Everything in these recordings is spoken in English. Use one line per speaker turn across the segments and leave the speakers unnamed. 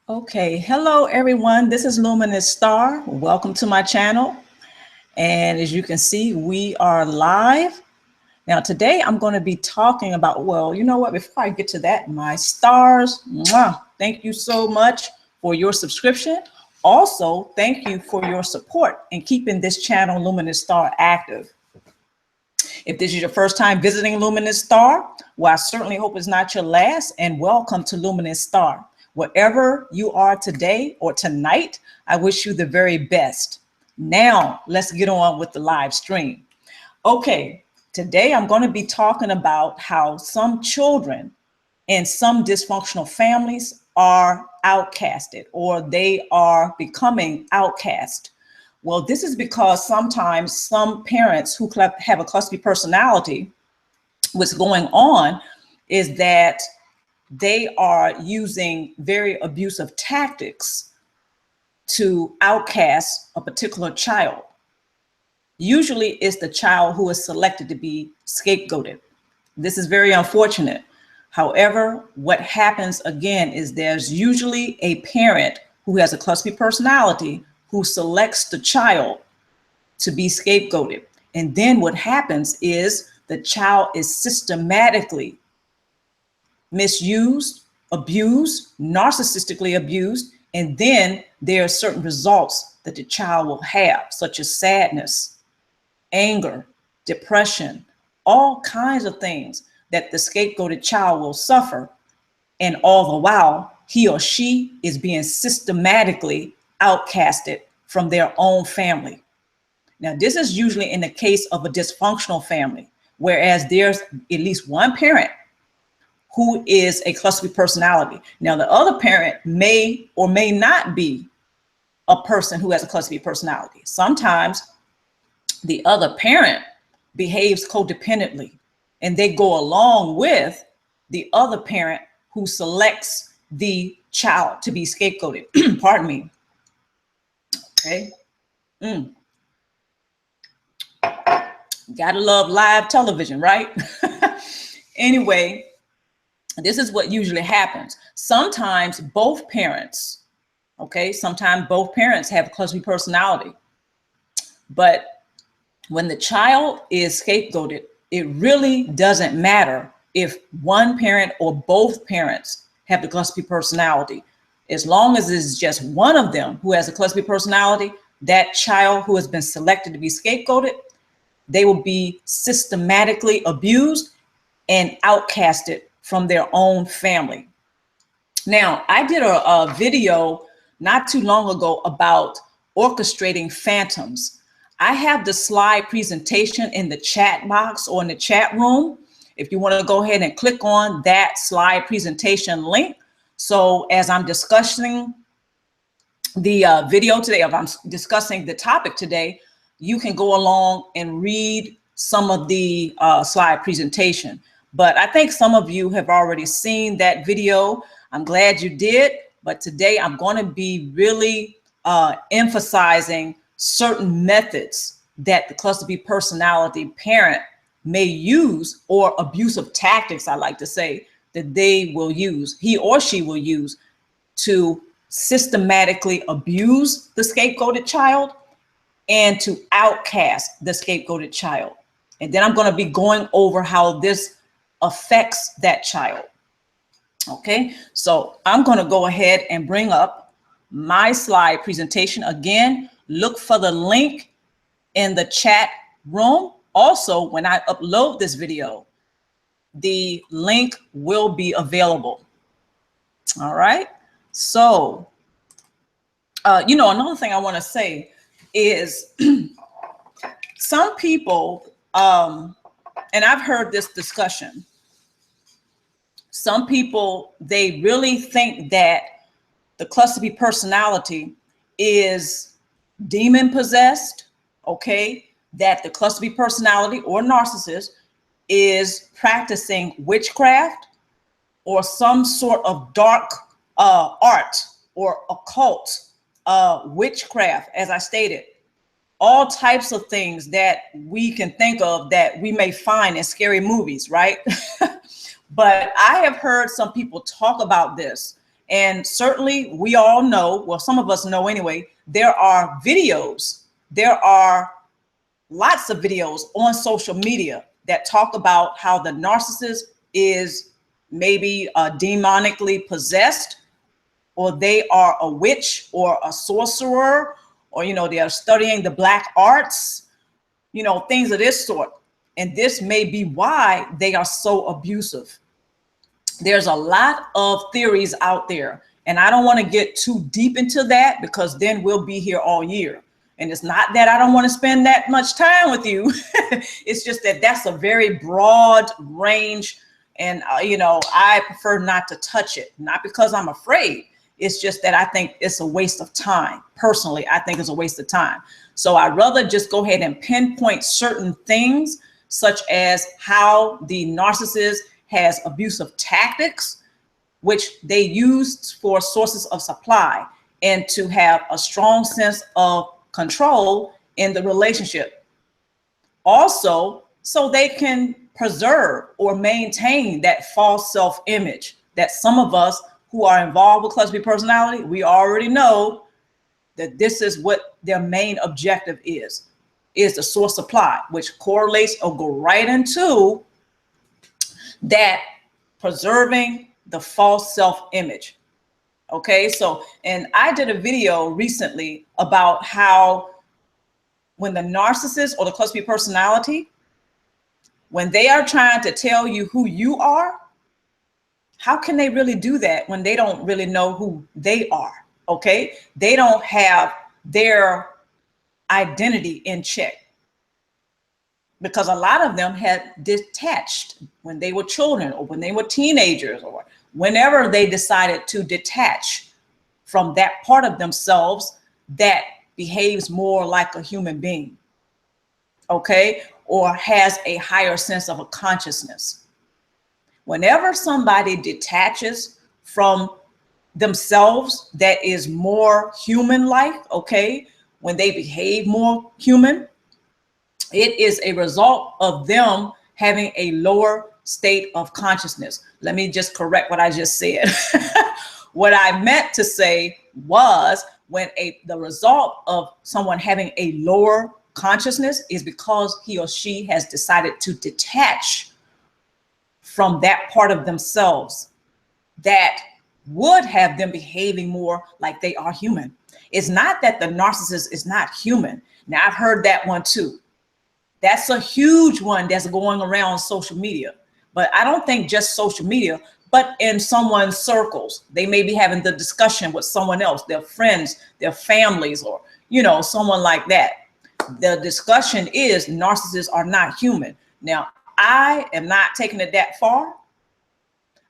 Okay, hello everyone. This is Luminousz Ztarr. Welcome to my channel. And as you can see, we are live. Now today I'm going to be talking about, well, you know what, before I get to that, my stars, thank you so much for your subscription. Also, thank you for your support in keeping this channel, Luminousz Ztarr, active. If this is your first time visiting Luminousz Ztarr, well, I certainly hope it's not your last, and welcome to Luminousz Ztarr. Wherever you are today or tonight, I wish you the very best. Now, let's get on with the live stream. Okay, today I'm going to be talking about how some children in some dysfunctional families are outcasted, or they are becoming outcast. Well, this is because sometimes some parents who have a cluster B personality, what's going on is that they are using very abusive tactics to outcast a particular child. Usually it's the child who is selected to be scapegoated. This is very unfortunate. However, what happens again is there's usually a parent who has a cluster B personality who selects the child to be scapegoated. And then what happens is the child is systematically misused, abused, narcissistically abused, and then there are certain results that the child will have, such as sadness, anger, depression, all kinds of things that the scapegoated child will suffer. And all the while, he or she is being systematically outcasted from their own family. Now, this is usually in the case of a dysfunctional family, whereas there's at least one parent who is a cluster B personality. Now, the other parent may or may not be a person who has a cluster B personality. Sometimes the other parent behaves codependently, and they go along with the other parent who selects the child to be scapegoated. Pardon me. Okay. Gotta love live television, right? Anyway, this is what usually happens. Sometimes both parents, sometimes both parents have a cluster B personality. But when the child is scapegoated, it really doesn't matter if one parent or both parents have the cluster B personality. As long as it's just one of them who has a cluster B personality, that child who has been selected to be scapegoated, they will be systematically abused and outcasted from their own family. Now, I did a video not too long ago about orchestrating phantoms. I have the slide presentation in the chat box or in the chat room. If you want to go ahead and click on that slide presentation link. So as I'm discussing the video today, if I'm discussing the topic today, you can go along and read some of the slide presentation. But I think some of you have already seen that video. I'm glad you did. But today I'm going to be really emphasizing certain methods that the cluster B personality parent may use, or abusive tactics, I like to say, that they will use, he or she will use, to systematically abuse the scapegoated child and to outcast the scapegoated child. And then I'm going to be going over how this affects that child. Okay, so I'm going to go ahead and bring up my slide presentation. Again, look for the link in the chat room. Also, when I upload this video, the link will be available. All right, so another thing I want to say is some people, and I've heard this discussion, some people, they really think that the cluster B personality is demon possessed, that the cluster B personality or narcissist is practicing witchcraft or some sort of dark art or occult witchcraft, as I stated. All types of things that we can think of that we may find in scary movies, right? But I have heard some people talk about this And certainly we all know, well, some of us know anyway, there are videos, there are lots of videos on social media that talk about how the narcissist is maybe demonically possessed, or they are a witch or a sorcerer, or, you know, they are studying the black arts, you know, things of this sort. And this may be why they are so abusive. There's a lot of theories out there, and I don't want to get too deep into that because then we'll be here all year. And it's not that I don't want to spend that much time with you. It's just that that's a very broad range. And, you know, I prefer not to touch it, not because I'm afraid. It's just that I think it's a waste of time. Personally, I think it's a waste of time. So I'd rather just go ahead and pinpoint certain things, such as how the narcissist has abusive tactics, which they use for sources of supply, and to have a strong sense of control in the relationship. Also, so they can preserve or maintain that false self-image that some of us who are involved with cluster B personality, we already know that this is what their main objective is the source supply, which correlates or go right into that preserving the false self-image. Okay, so, and I did a video recently about how when the narcissist or the cluster B personality, when they are trying to tell you who you are, how can they really do that when they don't really know who they are? Okay, they don't have their identity in check, because a lot of them had detached when they were children or when they were teenagers, or whenever they decided to detach from that part of themselves that behaves more like a human being, okay, or has a higher sense of a consciousness. Whenever somebody detaches from themselves that is more human-like, okay, when they behave more human, it is a result of them having a lower state of consciousness. Let me just correct what I just said. What I meant to say was when the result of someone having a lower consciousness is because he or she has decided to detach from that part of themselves that would have them behaving more like they are human. It's not that the narcissist is not human. Now, I've heard that one too. That's a huge one that's going around social media. But I don't think just social media, but in someone's circles. They may be having the discussion with someone else, their friends, their families, or, you know, someone like that. The discussion is narcissists are not human. Now, I am not taking it that far,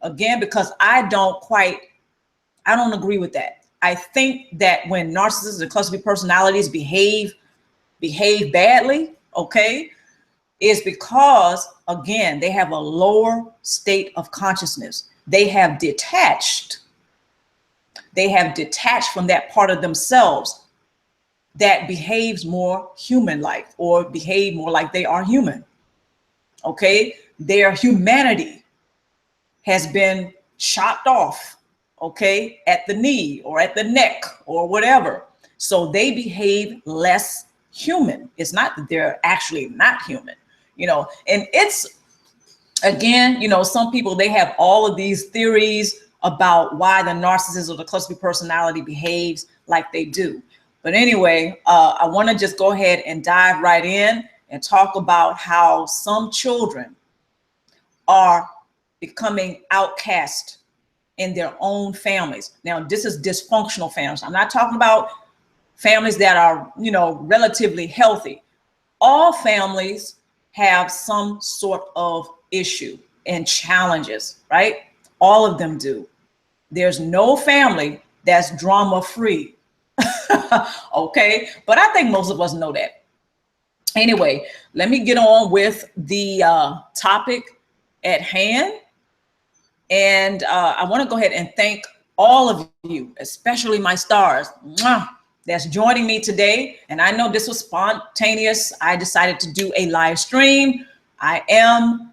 again, because I don't agree with that. I think that when narcissists and cluster B personalities behave badly, okay, is because, again, they have a lower state of consciousness. They have detached. They have detached from that part of themselves that behaves more human-like, or behave more like they are human. Okay, their humanity has been chopped off, okay, at the knee or at the neck or whatever. So they behave less human. It's not that they're actually not human, you know. And it's, again, you know, some people, they have all of these theories about why the narcissist or the cluster B personality behaves like they do. But anyway, I want to just go ahead and dive right in and talk about how some children are becoming outcast in their own families. Now, this is dysfunctional families. I'm not talking about families that are, you know, relatively healthy. All families have some sort of issue and challenges, right? All of them do. There's no family that's drama-free. Okay, but I think most of us know that. Anyway, let me get on with the topic at hand. And I want to go ahead and thank all of you, especially my stars, that's joining me today. And I know this was spontaneous. I decided to do a live stream. I am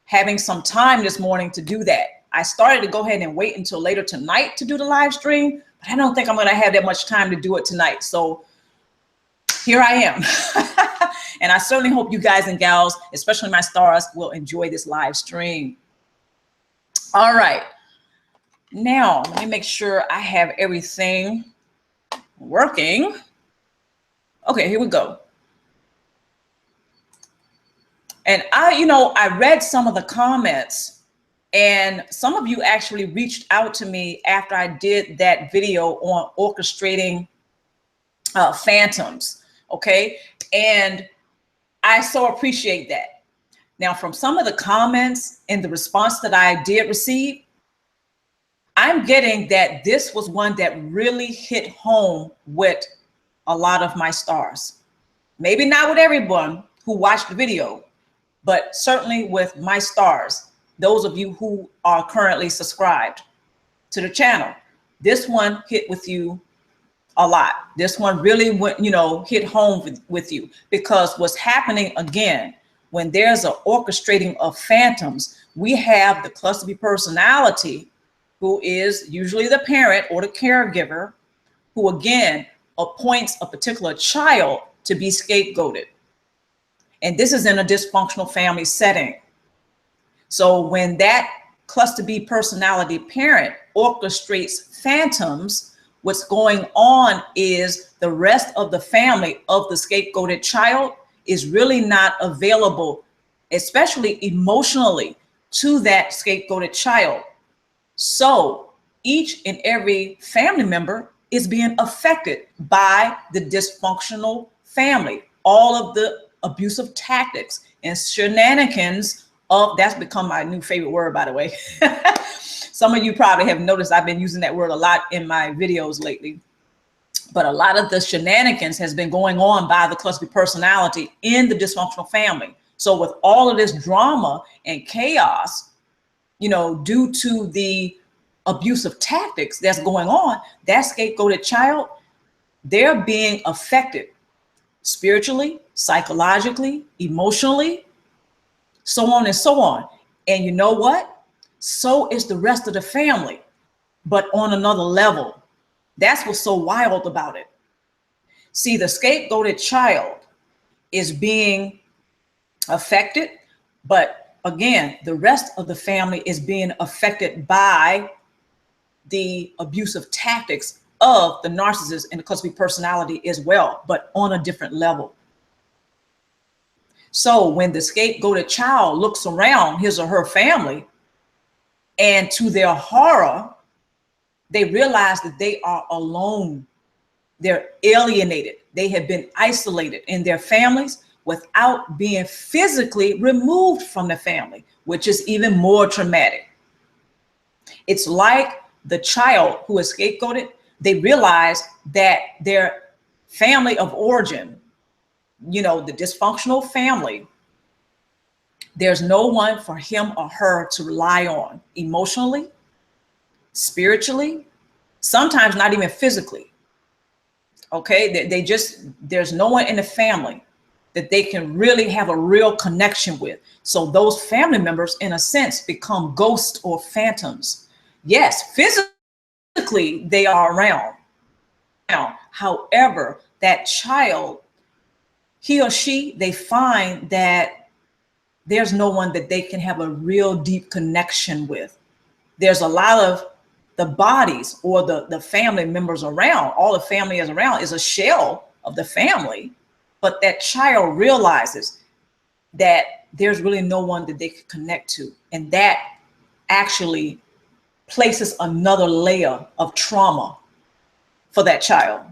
having some time this morning to do that. I started to go ahead and wait until later tonight to do the live stream, but I don't think I'm going to have that much time to do it tonight. So here I am. And I certainly hope you guys and gals, especially my stars, will enjoy this live stream. All right. Now, let me make sure I have everything working. Okay, here we go. And I read some of the comments, and some of you actually reached out to me after I did that video on orchestrating phantoms. Okay. And I so appreciate that. Now, from some of the comments and the response that I did receive, I'm getting that this was one that really hit home with a lot of my stars. Maybe not with everyone who watched the video, but certainly with my stars, those of you who are currently subscribed to the channel. This one hit with you a lot. This one really went, hit home with you, because what's happening again, when there's an orchestrating of phantoms, we have the cluster B personality, who is usually the parent or the caregiver, who again appoints a particular child to be scapegoated. And this is in a dysfunctional family setting. So when that cluster B personality parent orchestrates phantoms, what's going on is the rest of the family of the scapegoated child is really not available, especially emotionally, to that scapegoated child. So each and every family member is being affected by the dysfunctional family, all of the abusive tactics and shenanigans of, that's become my new favorite word, by the way. Some of you probably have noticed I've been using that word a lot in my videos lately. But a lot of the shenanigans has been going on by the cluster B personality in the dysfunctional family. So with all of this drama and chaos, due to the abusive tactics that's going on, that scapegoated child, they're being affected spiritually, psychologically, emotionally, so on and so on. And you know what? So is the rest of the family, but on another level. That's what's so wild about it. See, the scapegoated child is being affected, but again, the rest of the family is being affected by the abusive tactics of the narcissist and the cluster B personality as well, but on a different level. So when the scapegoated child looks around his or her family, and to their horror, they realize that they are alone. They're alienated. They have been isolated in their families without being physically removed from the family, which is even more traumatic. It's like the child who is scapegoated, they realize that their family of origin, the dysfunctional family, there's no one for him or her to rely on emotionally, spiritually, sometimes not even physically. Okay, there's no one in the family that they can really have a real connection with. So those family members, in a sense, become ghosts or phantoms. Yes, physically they are around. Now, however, that child, he or she, they find that there's no one that they can have a real deep connection with. There's a lot of the bodies or the family members around, all the family is around is a shell of the family, but that child realizes that there's really no one that they can connect to. And that actually places another layer of trauma for that child.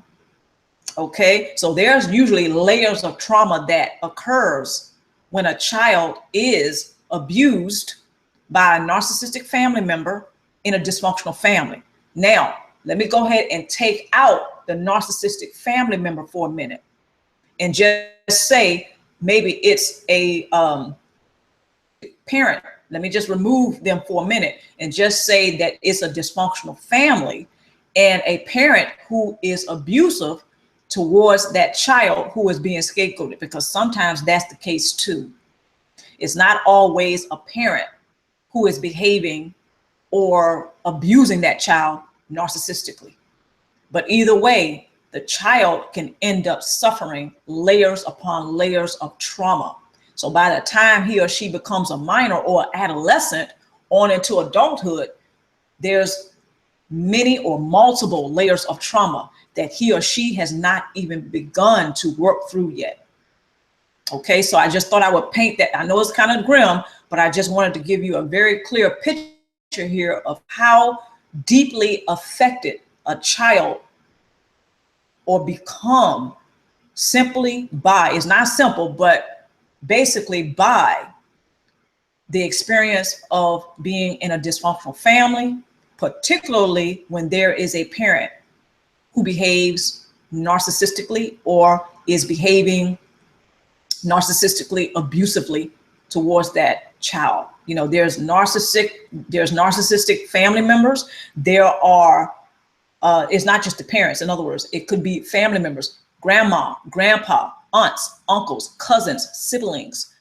Okay, so there's usually layers of trauma that occurs when a child is abused by a narcissistic family member in a dysfunctional family. Now, let me go ahead and take out the narcissistic family member for a minute and just say maybe it's a parent. Let me just remove them for a minute and just say that it's a dysfunctional family and a parent who is abusive towards that child who is being scapegoated, because sometimes that's the case too. It's not always a parent who is behaving or abusing that child narcissistically. But either way, the child can end up suffering layers upon layers of trauma. So by the time he or she becomes a minor or adolescent on into adulthood, there's many or multiple layers of trauma that he or she has not even begun to work through yet. Okay, so I just thought I would paint that. I know it's kind of grim, but I just wanted to give you a very clear picture here of how deeply affected a child or become simply by, it's not simple, but basically by the experience of being in a dysfunctional family, particularly when there is a parent who behaves narcissistically or is behaving narcissistically abusively towards that child. You know, there's narcissistic family members. There are, it's not just the parents. In other words, it could be family members, grandma, grandpa, aunts, uncles, cousins, siblings.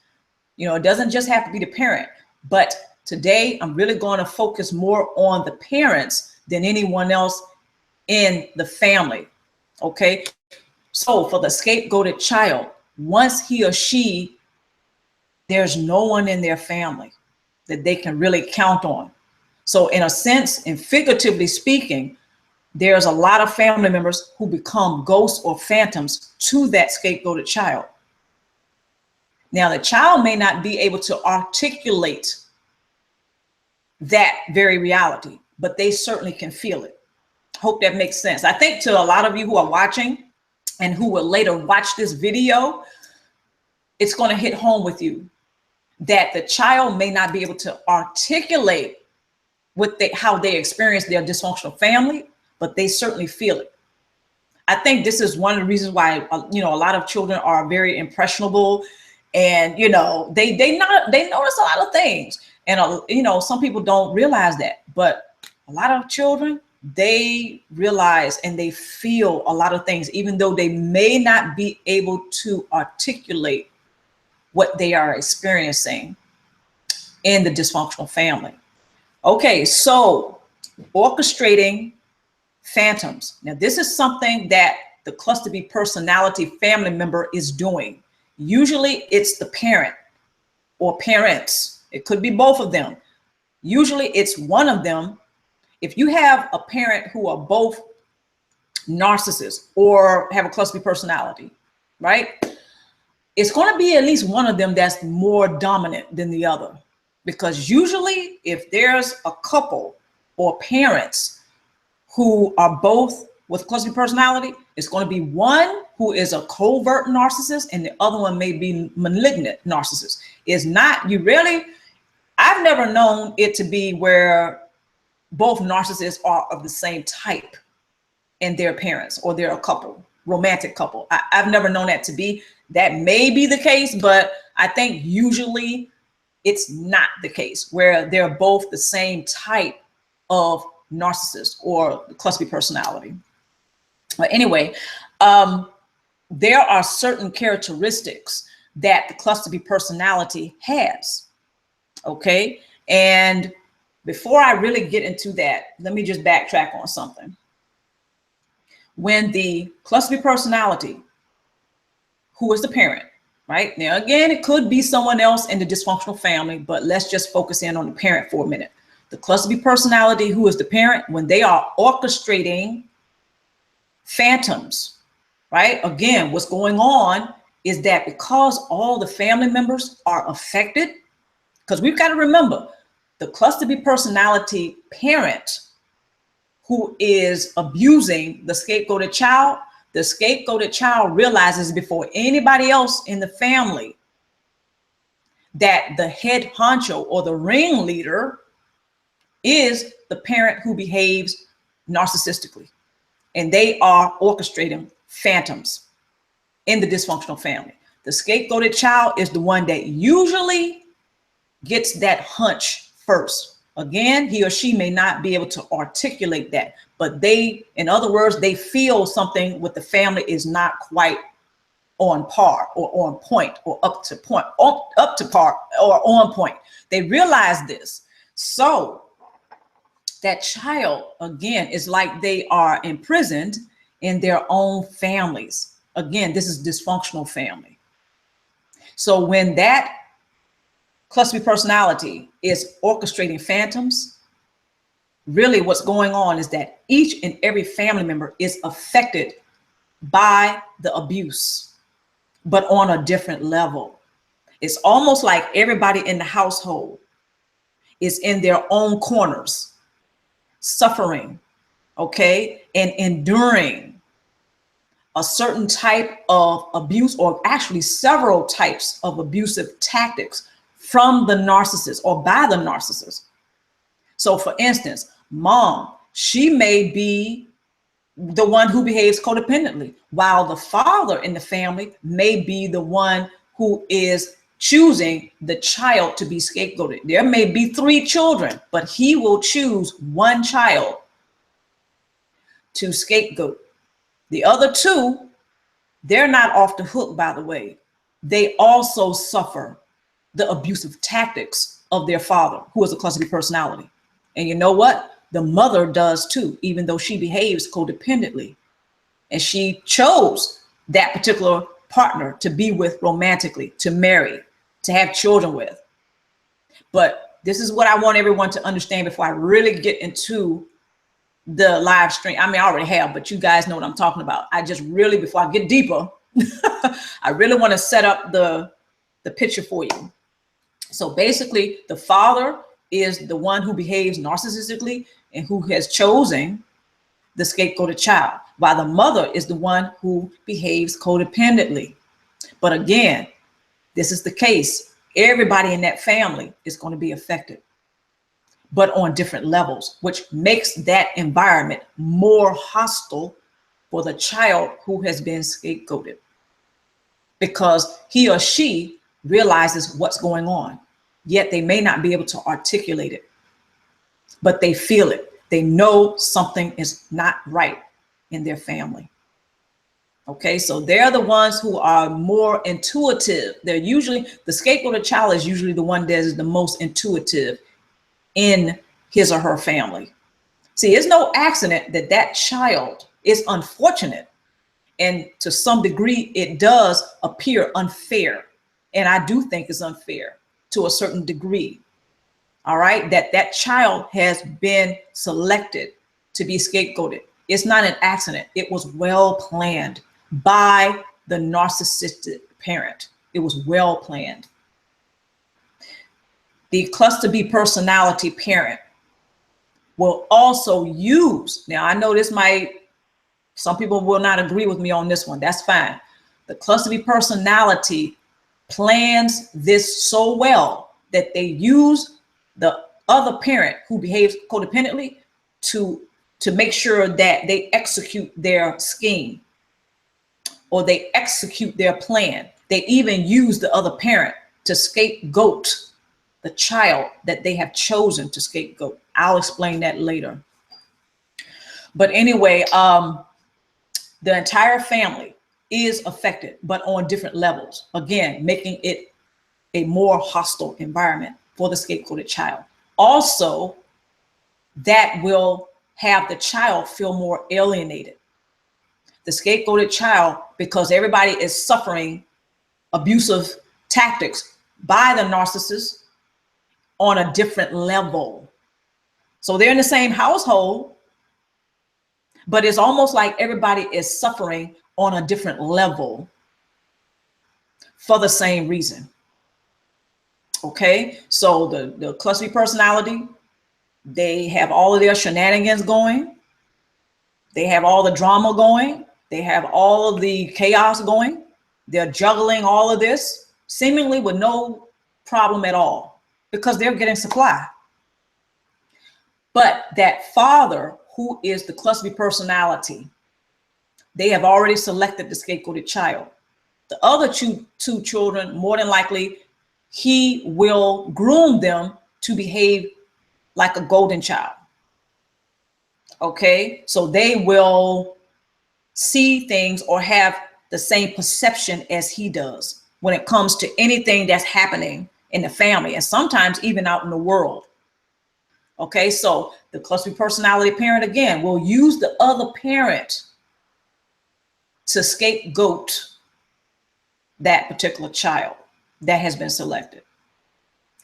You know, it doesn't just have to be the parent, but today I'm really going to focus more on the parents than anyone else in the family. Okay. So for the scapegoated child, once he or she, there's no one in their family that they can really count on. So in a sense, and figuratively speaking, there's a lot of family members who become ghosts or phantoms to that scapegoated child. Now, the child may not be able to articulate that very reality, but they certainly can feel it. Hope that makes sense. I think to a lot of you who are watching and who will later watch this video, it's going to hit home with you that the child may not be able to articulate how they experience their dysfunctional family, but they certainly feel it. I think this is one of the reasons why, you know, a lot of children are very impressionable, and, you know, they notice a lot of things. And, you know, some people don't realize that, but a lot of children, they realize and they feel a lot of things, even though they may not be able to articulate what they are experiencing in the dysfunctional family. Okay, so orchestrating phantoms. Now, this is something that the cluster B personality family member is doing. Usually it's the parent or parents. It could be both of them. Usually it's one of them. If you have a parent who are both narcissists or have a cluster B personality, right? It's going to be at least one of them that's more dominant than the other. Because usually if there's a couple or parents who are both with cluster B personality, it's going to be one who is a covert narcissist and the other one may be malignant narcissist. It's not, I've never known it to be where both narcissists are of the same type in their parents, or they're a couple, romantic couple. I've never known that to be. That may be the case, but I think usually it's not the case where they're both the same type of narcissist or cluster B personality. But anyway, there are certain characteristics that the cluster B personality has. Okay. And before I really get into that, let me just backtrack on something. When the cluster B personality, who is the parent, right? Now, again, it could be someone else in the dysfunctional family, but let's just focus in on the parent for a minute. The cluster B personality, who is the parent, when they are orchestrating phantoms, right? Again, what's going on is that because all the family members are affected, because we've got to remember, the cluster B personality parent who is abusing the scapegoated child realizes before anybody else in the family that the head honcho or the ringleader is the parent who behaves narcissistically. And they are orchestrating phantoms in the dysfunctional family. The scapegoated child is the one that usually gets that hunch first. Again, he or she may not be able to articulate that, but they, in other words, they feel something with the family is not quite on par or on point or up to par or on point. They realize this. So that child, again, is like they are imprisoned in their own families. Again, this is dysfunctional family. So when that cluster B personality is orchestrating phantoms, really what's going on is that each and every family member is affected by the abuse, but on a different level. It's almost like everybody in the household is in their own corners, suffering, okay, and enduring a certain type of abuse, or actually several types of abusive tactics from the narcissist or by the narcissist. So for instance, mom, she may be the one who behaves codependently, while the father in the family may be the one who is choosing the child to be scapegoated. There may be 3 children, but he will choose one child to scapegoat. The other 2, they're not off the hook, by the way. They also suffer the abusive tactics of their father, who is a cluster B personality. And you know what? The mother does too, even though she behaves codependently. And she chose that particular partner to be with romantically, to marry, to have children with. But this is what I want everyone to understand before I really get into the live stream. I mean, I already have, but you guys know what I'm talking about. I just really, before I get deeper, I really want to set up the picture for you. So basically, the father is the one who behaves narcissistically and who has chosen the scapegoated child, while the mother is the one who behaves codependently. But again, this is the case. Everybody in that family is going to be affected, but on different levels, which makes that environment more hostile for the child who has been scapegoated, because he or she realizes what's going on, yet they may not be able to articulate it, but they feel it. They know something is not right in their family. Okay, so they're the ones who are more intuitive. They're usually, the scapegoated child is usually the one that is the most intuitive in his or her family. See, it's no accident that that child is unfortunate. And to some degree, it does appear unfair. And I do think it's unfair to a certain degree. All right, that child has been selected to be scapegoated. It's not an accident. It was well planned by the narcissistic parent. It was well planned. The cluster B personality parent will also use, now I know this might, some people will not agree with me on this one. That's fine. The cluster B personality plans this so well that they use the other parent who behaves codependently to make sure that they execute their scheme or they execute their plan. They even use the other parent to scapegoat the child that they have chosen to scapegoat. I'll explain that later. But anyway, the entire family is affected, but on different levels. Again, making it a more hostile environment for the scapegoated child. Also, that will have the child feel more alienated. The scapegoated child, because everybody is suffering abusive tactics by the narcissist on a different level. So they're in the same household, but it's almost like everybody is suffering on a different level for the same reason. Okay, so the cluster B personality, they have all of their shenanigans going. They have all the drama going. They have all of the chaos going. They're juggling all of this seemingly with no problem at all because they're getting supply. But that father, who is the cluster B personality, they have already selected the scapegoated child. The other two children, more than likely, he will groom them to behave like a golden child. Okay, so they will see things or have the same perception as he does when it comes to anything that's happening in the family and sometimes even out in the world. Okay, so the cluster B personality parent, again, will use the other parent to scapegoat that particular child that has been selected,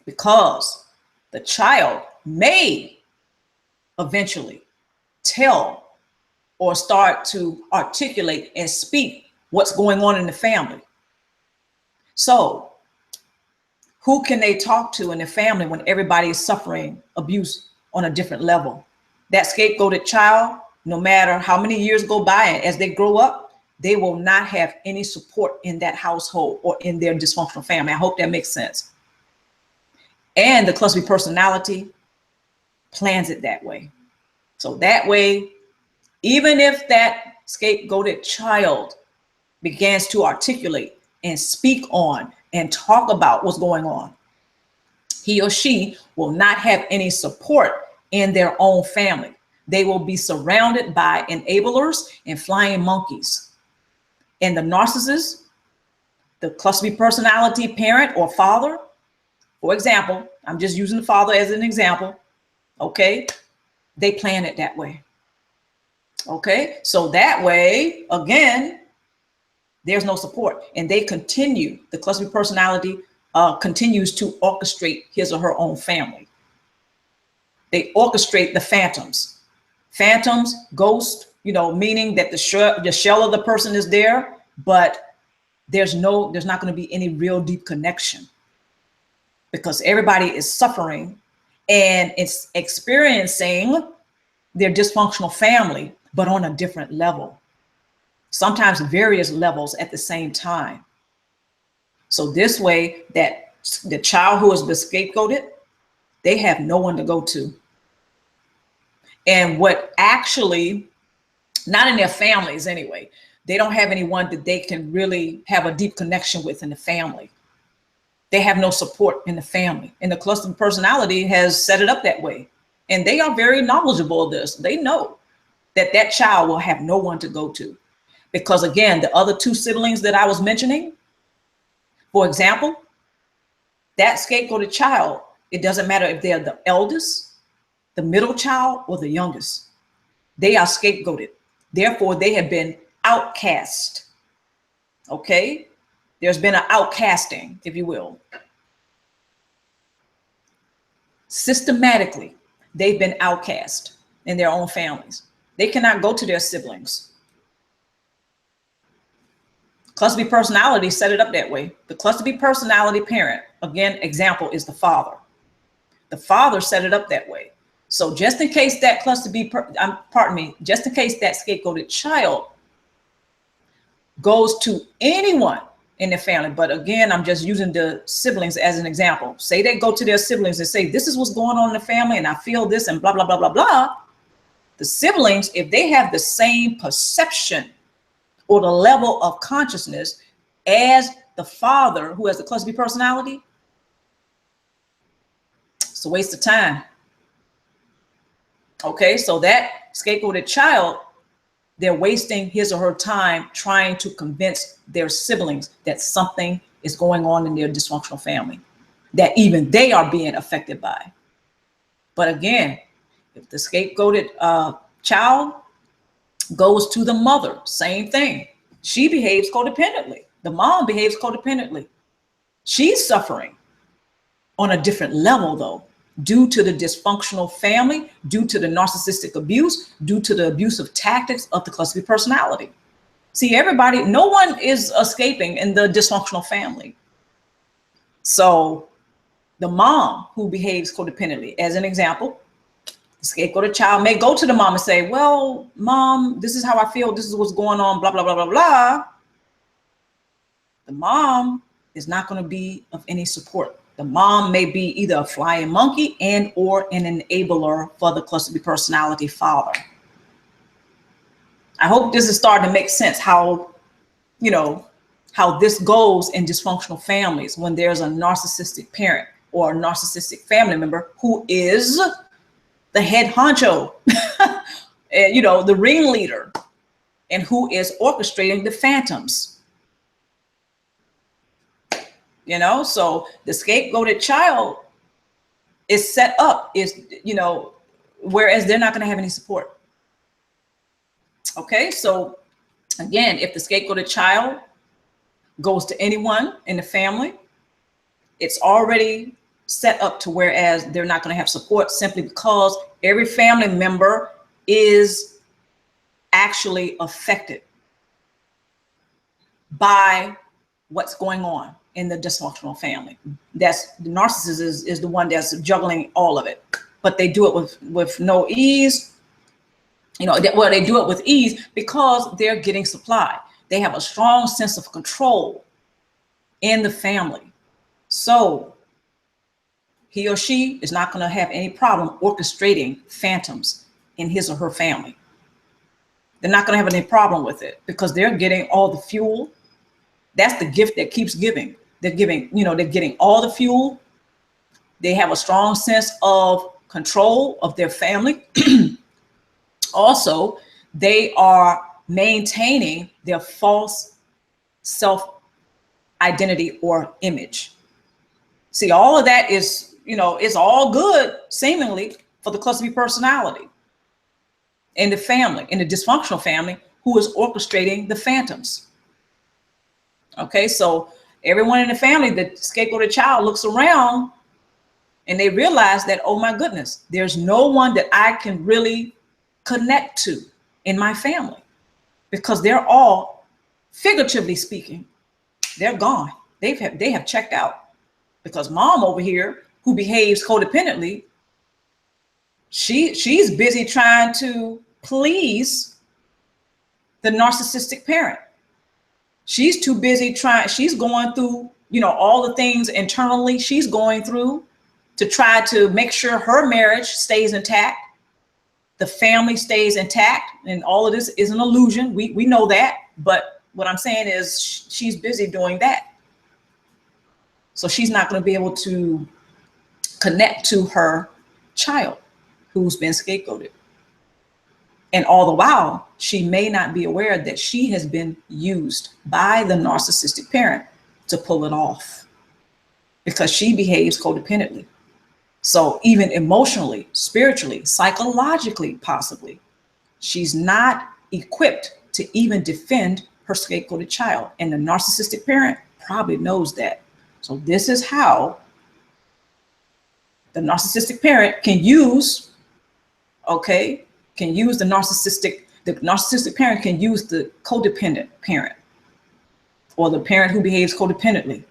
because the child may eventually tell or start to articulate and speak what's going on in the family. So who can they talk to in the family when everybody is suffering abuse on a different level? That scapegoated child, no matter how many years go by, and as they grow up, they will not have any support in that household or in their dysfunctional family. I hope that makes sense. And the cluster B personality plans it that way. So that way, even if that scapegoated child begins to articulate and speak on and talk about what's going on, he or she will not have any support in their own family. They will be surrounded by enablers and flying monkeys. And the narcissist, the cluster B personality parent or father, for example, I'm just using the father as an example, okay? They plan it that way. Okay, so that way, again, there's no support, and they continue, the cluster B personality continues to orchestrate his or her own family. They orchestrate the phantoms. Phantoms, ghost, you know, meaning that the shell of the person is there, but there's not going to be any real deep connection, because everybody is suffering and it's experiencing their dysfunctional family, but on a different level, sometimes various levels at the same time. So this way, that the child who has been scapegoated, they have no one to go to. And what actually, not in their families anyway, they don't have anyone that they can really have a deep connection with in the family. They have no support in the family. And the cluster personality has set it up that way. And they are very knowledgeable of this. They know that that child will have no one to go to. Because again, the other two siblings that I was mentioning, for example, that scapegoated child, it doesn't matter if they're the eldest, the middle child, or the youngest. They are scapegoated. Therefore, they have been outcast. Okay? There's been an outcasting, if you will. Systematically, they've been outcast in their own families. They cannot go to their siblings. Cluster B personality set it up that way. The cluster B personality parent, again, example is the father. The father set it up that way. So just in case that cluster B, just in case that scapegoated child goes to anyone in their family, but again, I'm just using the siblings as an example. Say they go to their siblings and say, this is what's going on in the family, and I feel this, and blah, blah, blah, blah, blah. The siblings, if they have the same perception or the level of consciousness as the father who has the cluster B personality, it's a waste of time. Okay, so that scapegoated child, they're wasting his or her time trying to convince their siblings that something is going on in their dysfunctional family, that even they are being affected by. But again, if the scapegoated child goes to the mother, same thing. She behaves codependently. The mom behaves codependently. She's suffering on a different level though, due to the dysfunctional family, due to the narcissistic abuse, due to the abusive tactics of the cluster B personality. See, everybody, no one is escaping in the dysfunctional family. So the mom who behaves codependently, as an example, the scapegoated child may go to the mom and say, well, mom, this is how I feel. This is what's going on, blah, blah, blah, blah, blah. The mom is not going to be of any support. The mom may be either a flying monkey and or an enabler for the cluster B personality father. I hope this is starting to make sense how, you know, how this goes in dysfunctional families when there's a narcissistic parent or a narcissistic family member who is the head honcho, and, you know, the ringleader, and who is orchestrating the phantoms. You know, so the scapegoated child is set up is, whereas they're not going to have any support. Okay, so again, if the scapegoated child goes to anyone in the family, it's already set up to whereas they're not going to have support, simply because every family member is actually affected by what's going on in the dysfunctional family. That's the narcissist is the one that's juggling all of it, but they do it with no ease. Well, they do it with ease because they're getting supply. They have a strong sense of control in the family. So he or she is not going to have any problem orchestrating phantoms in his or her family. They're not going to have any problem with it because they're getting all the fuel. That's the gift that keeps giving. They're getting all the fuel. They have a strong sense of control of their family. Also, they are maintaining their false self-identity or image. See, all of that is, it's all good seemingly for the cluster B personality in the family, in the dysfunctional family, who is orchestrating the phantoms. Okay, so everyone in the family, the scapegoated child, looks around and they realize that, oh my goodness, there's no one that I can really connect to in my family, because they're all, figuratively speaking, they're gone. They have checked out, because mom over here, who behaves codependently, she's busy trying to please the narcissistic parent. She's too busy she's going through, all the things internally she's going through to try to make sure her marriage stays intact, the family stays intact, and all of this is an illusion. We know that, but what I'm saying is she's busy doing that. So she's not going to be able to connect to her child who's been scapegoated. And all the while, she may not be aware that she has been used by the narcissistic parent to pull it off, because she behaves codependently. So even emotionally, spiritually, psychologically, possibly, she's not equipped to even defend her scapegoated child. And the narcissistic parent probably knows that. So this is how the narcissistic parent can use, the narcissistic parent can use the codependent parent, or the parent who behaves codependently,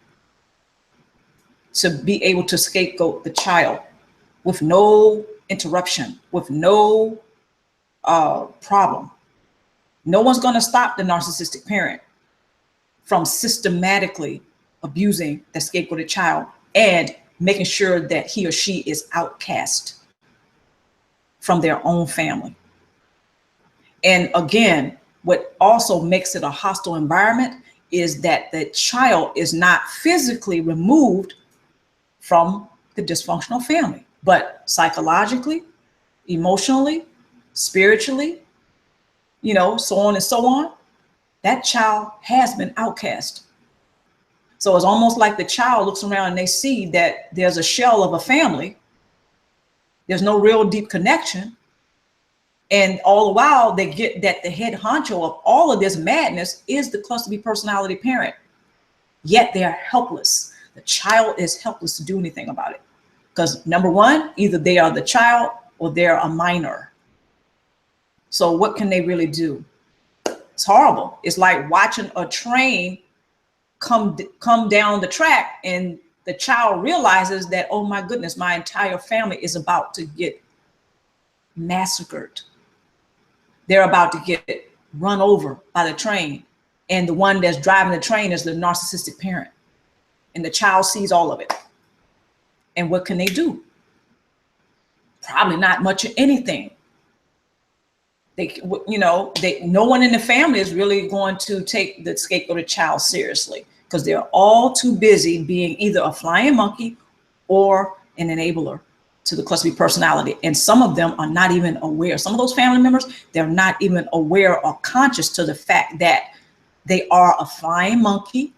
to be able to scapegoat the child with no interruption, with no problem. No one's going to stop the narcissistic parent from systematically abusing the scapegoated child and making sure that he or she is outcast from their own family. And again, what also makes it a hostile environment is that the child is not physically removed from the dysfunctional family, but psychologically, emotionally, spiritually, so on and so on, that child has been outcast. So it's almost like the child looks around and they see that there's a shell of a family. There's no real deep connection. And all the while they get that the head honcho of all of this madness is the cluster B personality parent. Yet they are helpless. The child is helpless to do anything about it. Because number one, either they are the child or they're a minor. So what can they really do? It's horrible. It's like watching a train come down the track and the child realizes that, oh my goodness, my entire family is about to get massacred. They're about to get run over by the train. And the one that's driving the train is the narcissistic parent. And the child sees all of it. And what can they do? Probably not much of anything. No one in the family is really going to take the scapegoated child seriously, because they're all too busy being either a flying monkey or an enabler to the cluster B personality. And some of them are not even aware. Some of those family members, they're not even aware or conscious to the fact that they are a flying monkey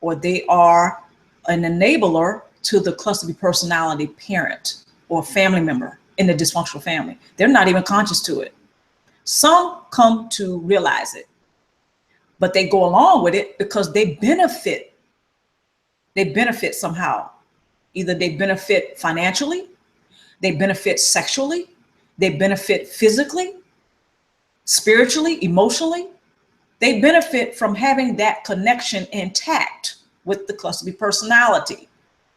or they are an enabler to the cluster B personality parent. or family member in the dysfunctional family. They're not even conscious to it. Some come to realize it, but they go along with it because they benefit. They benefit somehow. Either they benefit financially, they benefit sexually, they benefit physically, spiritually, emotionally. They benefit from having that connection intact with the cluster B personality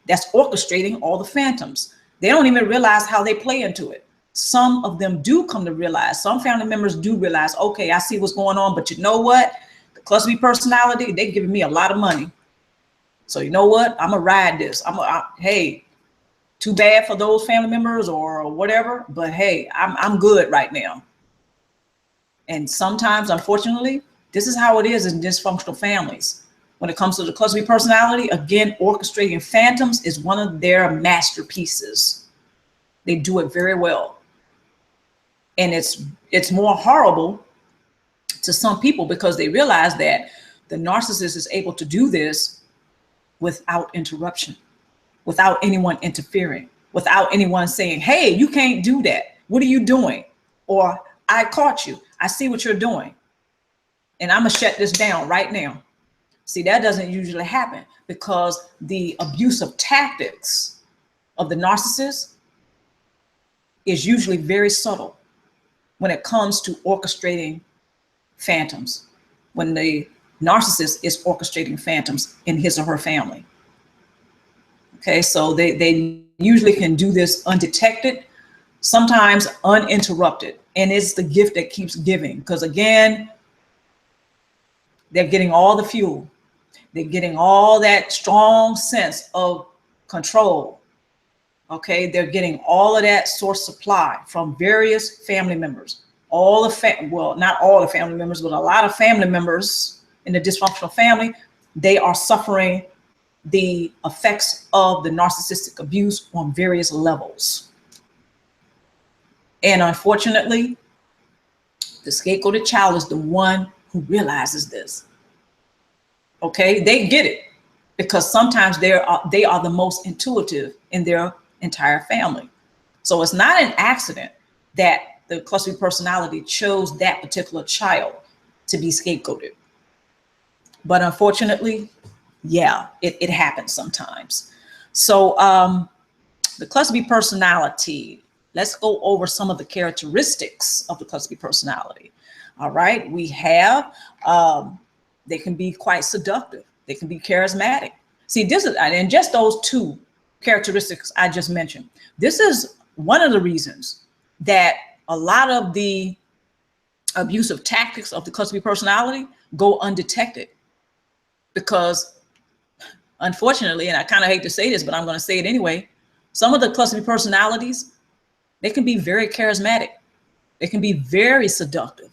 that's orchestrating all the phantoms. They don't even realize how they play into it. Some of them do come to realize, some family members do realize, okay, I see what's going on, but you know what? The cluster B personality, they're giving me a lot of money. So you know what? I'm gonna ride this. Hey, too bad for those family members or whatever, but hey, I'm good right now. And sometimes, unfortunately, this is how it is in dysfunctional families. When it comes to the cluster B personality, again, orchestrating phantoms is one of their masterpieces. They do it very well. And it's more horrible to some people because they realize that the narcissist is able to do this without interruption, without anyone interfering, without anyone saying, hey, you can't do that. What are you doing? Or I caught you. I see what you're doing. And I'm gonna shut this down right now. See, that doesn't usually happen because the abusive tactics of the narcissist is usually very subtle when it comes to orchestrating phantoms, when the narcissist is orchestrating phantoms in his or her family. Okay, so they usually can do this undetected, sometimes uninterrupted. And it's the gift that keeps giving, because again, they're getting all the fuel. They're getting all that strong sense of control. Okay, they're getting all of that source supply from various family members. Well, not all the family members, but a lot of family members in the dysfunctional family, they are suffering the effects of the narcissistic abuse on various levels. And unfortunately, the scapegoated child is the one who realizes this. Okay, they get it because sometimes they are the most intuitive in their entire family. So it's not an accident that the cluster B personality chose that particular child to be scapegoated. But unfortunately, yeah, it happens sometimes. So the cluster B personality, let's go over some of the characteristics of the cluster B personality. All right, we have, they can be quite seductive. They can be charismatic. See, this is, and just those two characteristics I just mentioned, this is one of the reasons that a lot of the abusive tactics of the cluster B personality go undetected. Because unfortunately, and I kind of hate to say this, but I'm going to say it anyway, some of the cluster B personalities, they can be very charismatic. They can be very seductive.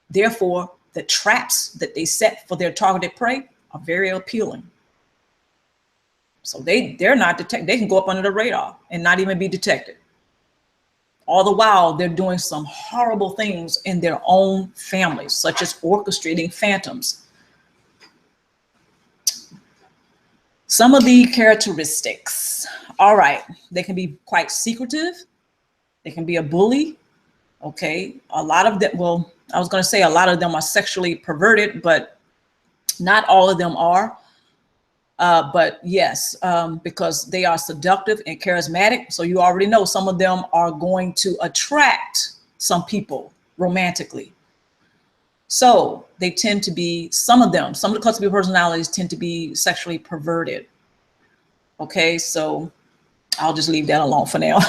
Therefore, the traps that they set for their targeted prey are very appealing. So they're not detected. They can go up under the radar and not even be detected. All the while, they're doing some horrible things in their own families, such as orchestrating phantoms. Some of the characteristics. All right, they can be quite secretive. They can be a bully. Okay, a lot of them, well, I was going to say a lot of them are sexually perverted, but not all of them are. But yes, because they are seductive and charismatic. So you already know some of them are going to attract some people romantically. So they tend to be, some of the cluster B personalities tend to be sexually perverted. Okay, so I'll just leave that alone for now.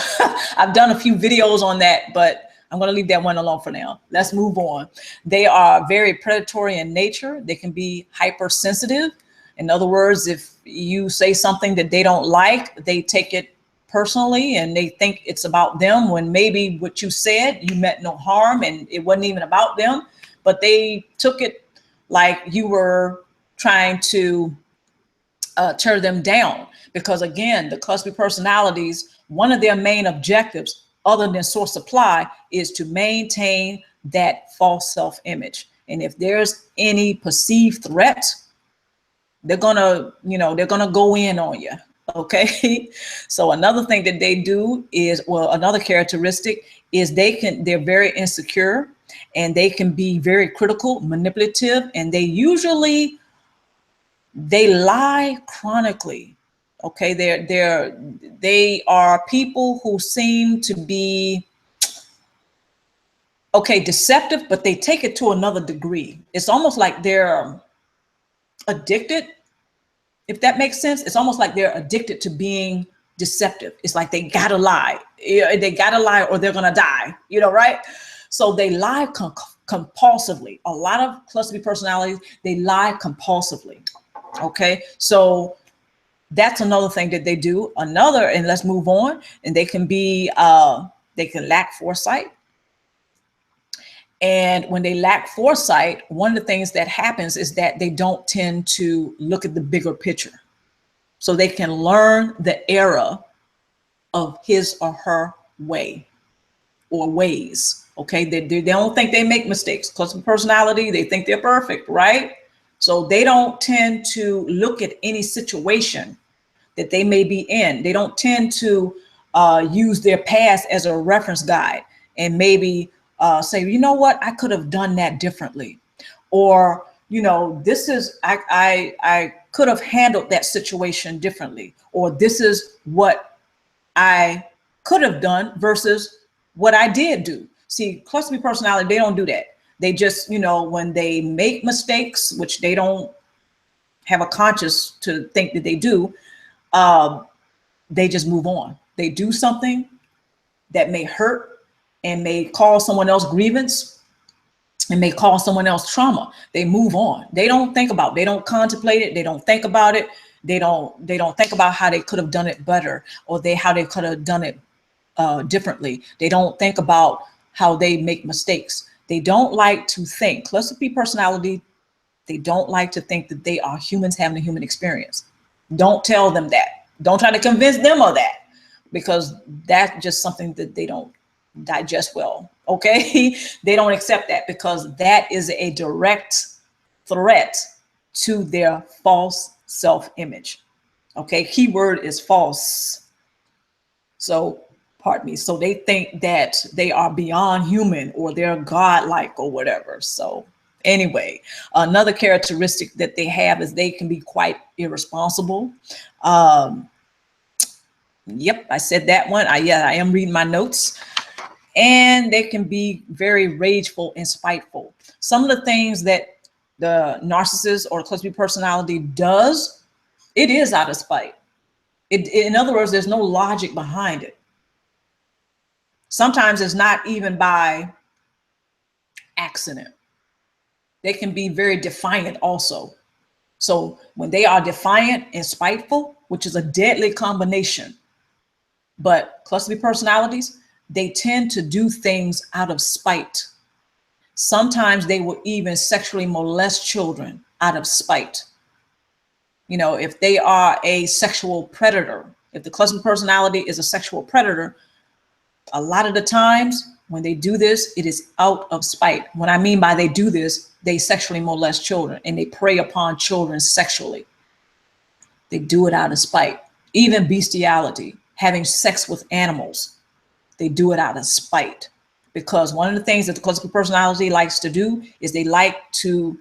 I've done a few videos on that, but I'm going to leave that one alone for now. Let's move on. They are very predatory in nature. They can be hypersensitive. In other words, if you say something that they don't like, they take it personally and they think it's about them, when maybe what you said, you meant no harm and it wasn't even about them, but they took it like you were trying to tear them down. Because again, the cluster B personalities, one of their main objectives, other than source supply, is to maintain that false self-image. And if there's any perceived threat, they're gonna go in on you. Okay. So another thing that they do is, well, another characteristic is they're very insecure, and they can be very critical, manipulative, and they lie chronically. Okay. They are people who seem to be, okay, deceptive, but they take it to another degree. It's almost like they're addicted, if that makes sense. It's almost like they're addicted to being deceptive. It's like they gotta lie. They gotta lie or they're gonna die, right? So they lie compulsively. A lot of cluster B personalities, they lie compulsively. Okay, so that's another thing that they do. Another, and let's move on, and they can be, they can lack foresight. And when they lack foresight, one of the things that happens is that they don't tend to look at the bigger picture. So they can learn the error of his or her way or ways. Okay, they don't think they make mistakes. Cluster personality, they think they're perfect, right? So they don't tend to look at any situation that they may be in. They don't tend to use their past as a reference guide and maybe say, you know what, I could have done that differently. Or, this is, I could have handled that situation differently. Or this is what I could have done versus what I did do. See, cluster B personality, they don't do that. They just, when they make mistakes, which they don't have a conscious to think that they do, they just move on. They do something that may hurt and may cause someone else grievance and may cause someone else trauma. They move on. They don't think about it. They don't contemplate it. They don't think about it. They don't think about how they could have done it better, or how they could have done it differently. They don't think about how they make mistakes. They don't like to think. Cluster B personality, they don't like to think that they are humans having a human experience. Don't tell them that. Don't try to convince them of that, because that's just something that they don't digest well. Okay. They don't accept that, because that is a direct threat to their false self-image. Okay. Keyword is false. So pardon me. So they think that they are beyond human, or they're godlike or whatever. So anyway, another characteristic that they have is they can be quite irresponsible. Yep, I said that one. I am reading my notes. And they can be very rageful and spiteful. Some of the things that the narcissist or cluster B personality does, it is out of spite. In other words, there's no logic behind it. Sometimes it's not even by accident. They can be very defiant also. So when they are defiant and spiteful, which is a deadly combination, but cluster B personalities, they tend to do things out of spite. Sometimes they will even sexually molest children out of spite. If they are a sexual predator, if the cluster B personality is a sexual predator, a lot of the times when they do this, it is out of spite. What I mean by they do this, they sexually molest children and they prey upon children sexually. They do it out of spite. Even bestiality, having sex with animals, they do it out of spite. Because one of the things that the cluster B personality likes to do is they like to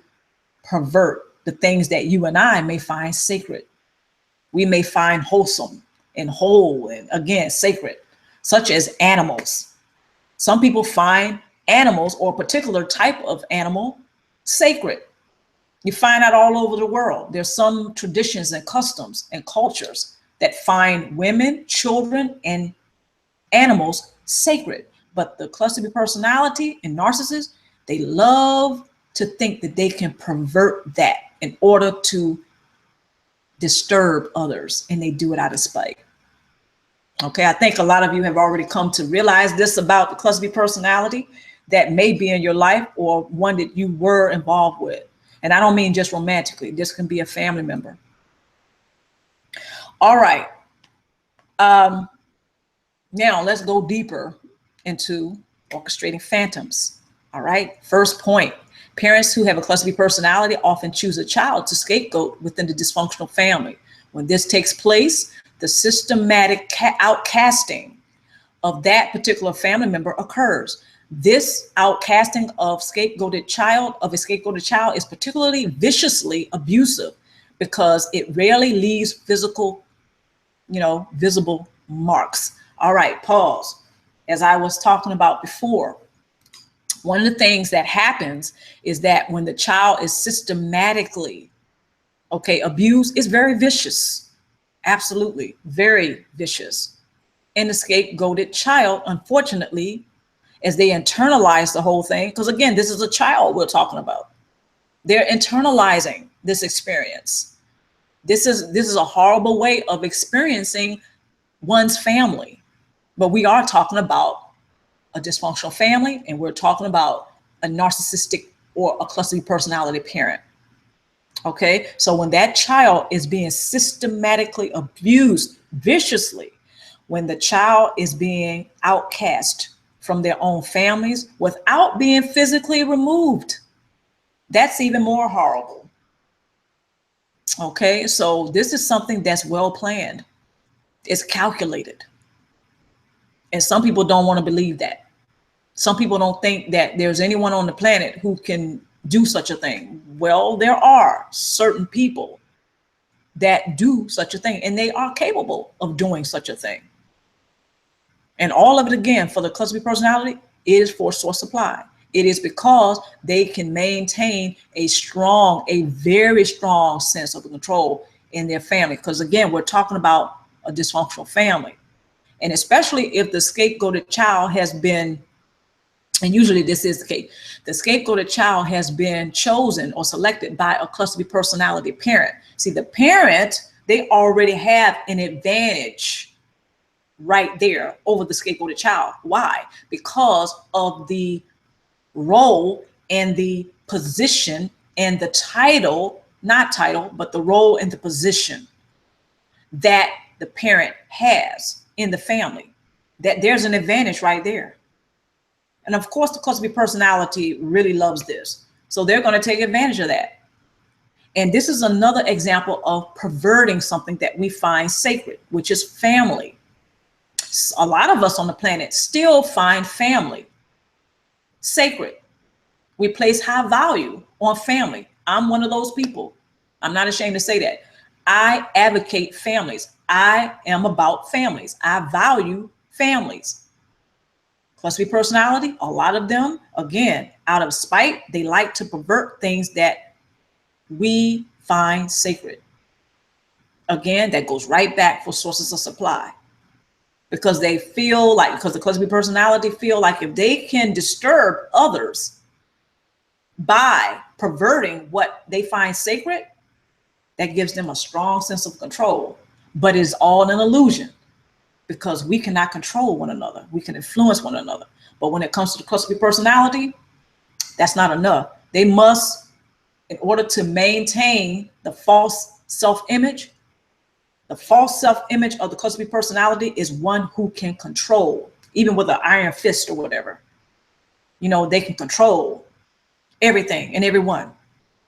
pervert the things that you and I may find sacred. We may find wholesome and whole and, again, sacred, such as animals. Some people find animals or a particular type of animal sacred. You find out all over the world. There's some traditions and customs and cultures that find women, children, and animals sacred. But the cluster B personality and narcissists, they love to think that they can pervert that in order to disturb others, and they do it out of spite. Okay, I think a lot of you have already come to realize this about the cluster B personality that may be in your life, or one that you were involved with. And I don't mean just romantically. This can be a family member. All right. Now let's go deeper into orchestrating phantoms. All right. First point, parents who have a cluster B personality often choose a child to scapegoat within the dysfunctional family. When this takes place, the systematic outcasting of that particular family member occurs. This outcasting of a scapegoated child is particularly viciously abusive because it rarely leaves physical, visible marks. All right, pause. As I was talking about before, one of the things that happens is that when the child is systematically, abused, it's very vicious. Absolutely, very vicious. And the scapegoated child, unfortunately, as they internalize the whole thing, because again, this is a child we're talking about. They're internalizing this experience. This is a horrible way of experiencing one's family. But we are talking about a dysfunctional family, and we're talking about a narcissistic or a cluster B personality parent. Okay, so when that child is being systematically abused viciously, when the child is being outcast from their own families without being physically removed, that's even more horrible. Okay, so this is something that's well planned. It's calculated. And some people don't want to believe that. Some people don't think that there's anyone on the planet who can do such a thing. Well, there are certain people that do such a thing, and they are capable of doing such a thing. And all of it, again, for the cluster B personality, is for source supply. It is because they can maintain a very strong sense of control in their family. Because again, we're talking about a dysfunctional family. And especially if the scapegoated child has been, and usually this is the case, the scapegoated child has been chosen or selected by a cluster B personality parent. See, the parent, they already have an advantage right there over the scapegoated child. Why? Because of the role and the position and the title, not title, but the role and the position that the parent has in the family. That there's an advantage right there. And of course, the cluster B personality really loves this. So they're going to take advantage of that. And this is another example of perverting something that we find sacred, which is family. A lot of us on the planet still find family sacred. We place high value on family. I'm one of those people. I'm not ashamed to say that. I advocate families. I am about families. I value families. Cluster B personality, a lot of them, again, out of spite, they like to pervert things that we find sacred. Again, that goes right back for sources of supply. Because they feel like, because the cluster B personality feel like if they can disturb others by perverting what they find sacred, that gives them a strong sense of control. But it's all an illusion, because we cannot control one another. We can influence one another. But when it comes to the cluster B personality, that's not enough. They must, in order to maintain the false self-image, the false self-image of the cluster B personality is one who can control, even with an iron fist or whatever. They can control everything and everyone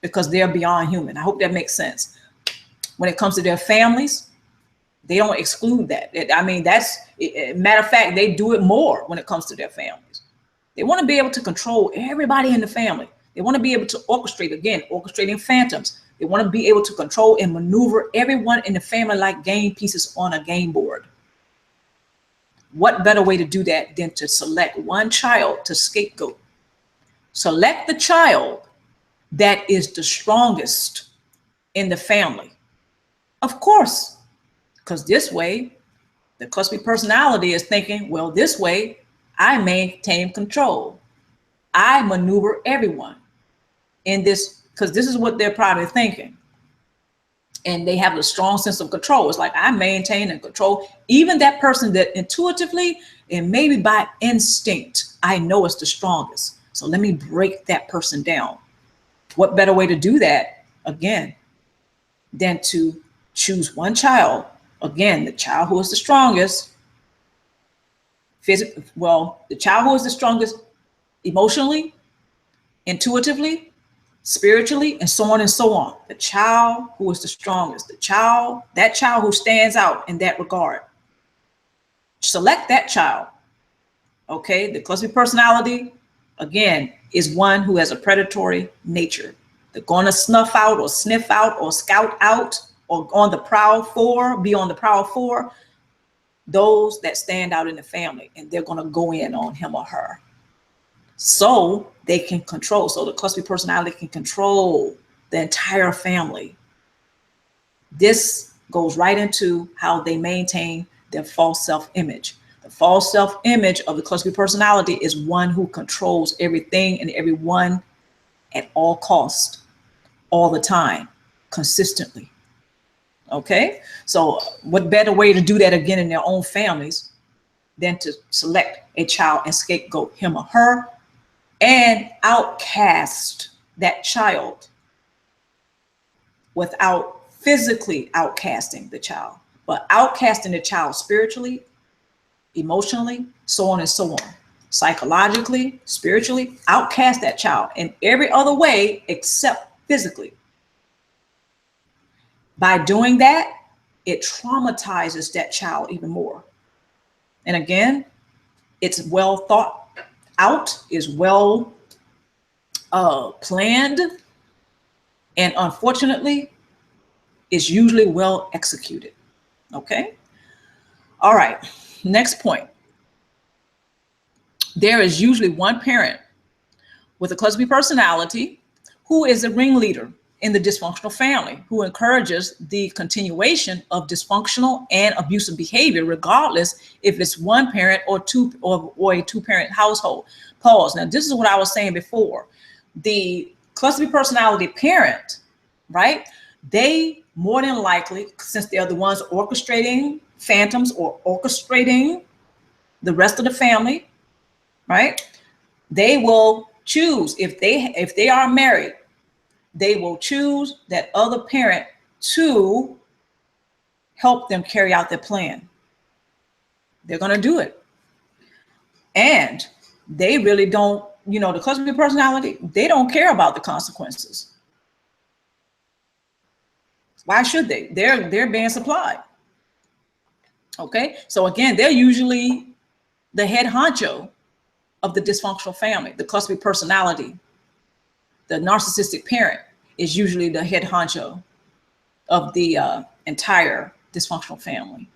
because they're beyond human. I hope that makes sense. When it comes to their families, they don't exclude that. Matter of fact, they do it more when it comes to their families. They want to be able to control everybody in the family. They want to be able to orchestrate, again, orchestrating phantoms. They want to be able to control and maneuver everyone in the family like game pieces on a game board. What better way to do that than to select one child to scapegoat? Select the child that is the strongest in the family. Of course, because this way, the cluster B personality is thinking, well, this way I maintain control. I maneuver everyone in this, because this is what they're probably thinking. And they have a strong sense of control. It's like I maintain and control even that person that intuitively and maybe by instinct, I know it's the strongest. So let me break that person down. What better way to do that, again, than to choose one child, again, the child who is the strongest, the child who is the strongest emotionally, intuitively, spiritually, and so on and so on. The child who is the strongest, that child who stands out in that regard. Select that child. Okay, the cluster B personality, again, is one who has a predatory nature. They're going to snuff out or sniff out or scout out or be on the prowl for those that stand out in the family, and they're going to go in on him or her. So they can control. So the cluster B personality can control the entire family. This goes right into how they maintain their false self-image. The false self-image of the cluster B personality is one who controls everything and everyone at all costs, all the time, consistently. Okay, so what better way to do that again in their own families than to select a child and scapegoat him or her and outcast that child without physically outcasting the child, but outcasting the child spiritually, emotionally, so on and so on. Psychologically, spiritually, outcast that child in every other way except physically. By doing that, it traumatizes that child even more. And again, it's well thought out, is well planned, and unfortunately, is usually well executed. Okay? All right, next point. There is usually one parent with a cluster B personality who is a ringleader in the dysfunctional family, who encourages the continuation of dysfunctional and abusive behavior, regardless if it's one parent or a two-parent household. Pause. Now, this is what I was saying before. The cluster B personality parent, right? They more than likely, since they're the ones orchestrating phantoms or orchestrating the rest of the family, right? They will choose, if they are married, they will choose that other parent to help them carry out their plan. They're going to do it. And they really don't, the cluster B personality, they don't care about the consequences. Why should they? They're being supplied. Okay. So again, they're usually the head honcho of the dysfunctional family. The cluster B personality, the narcissistic parent, is usually the head honcho of the entire dysfunctional family.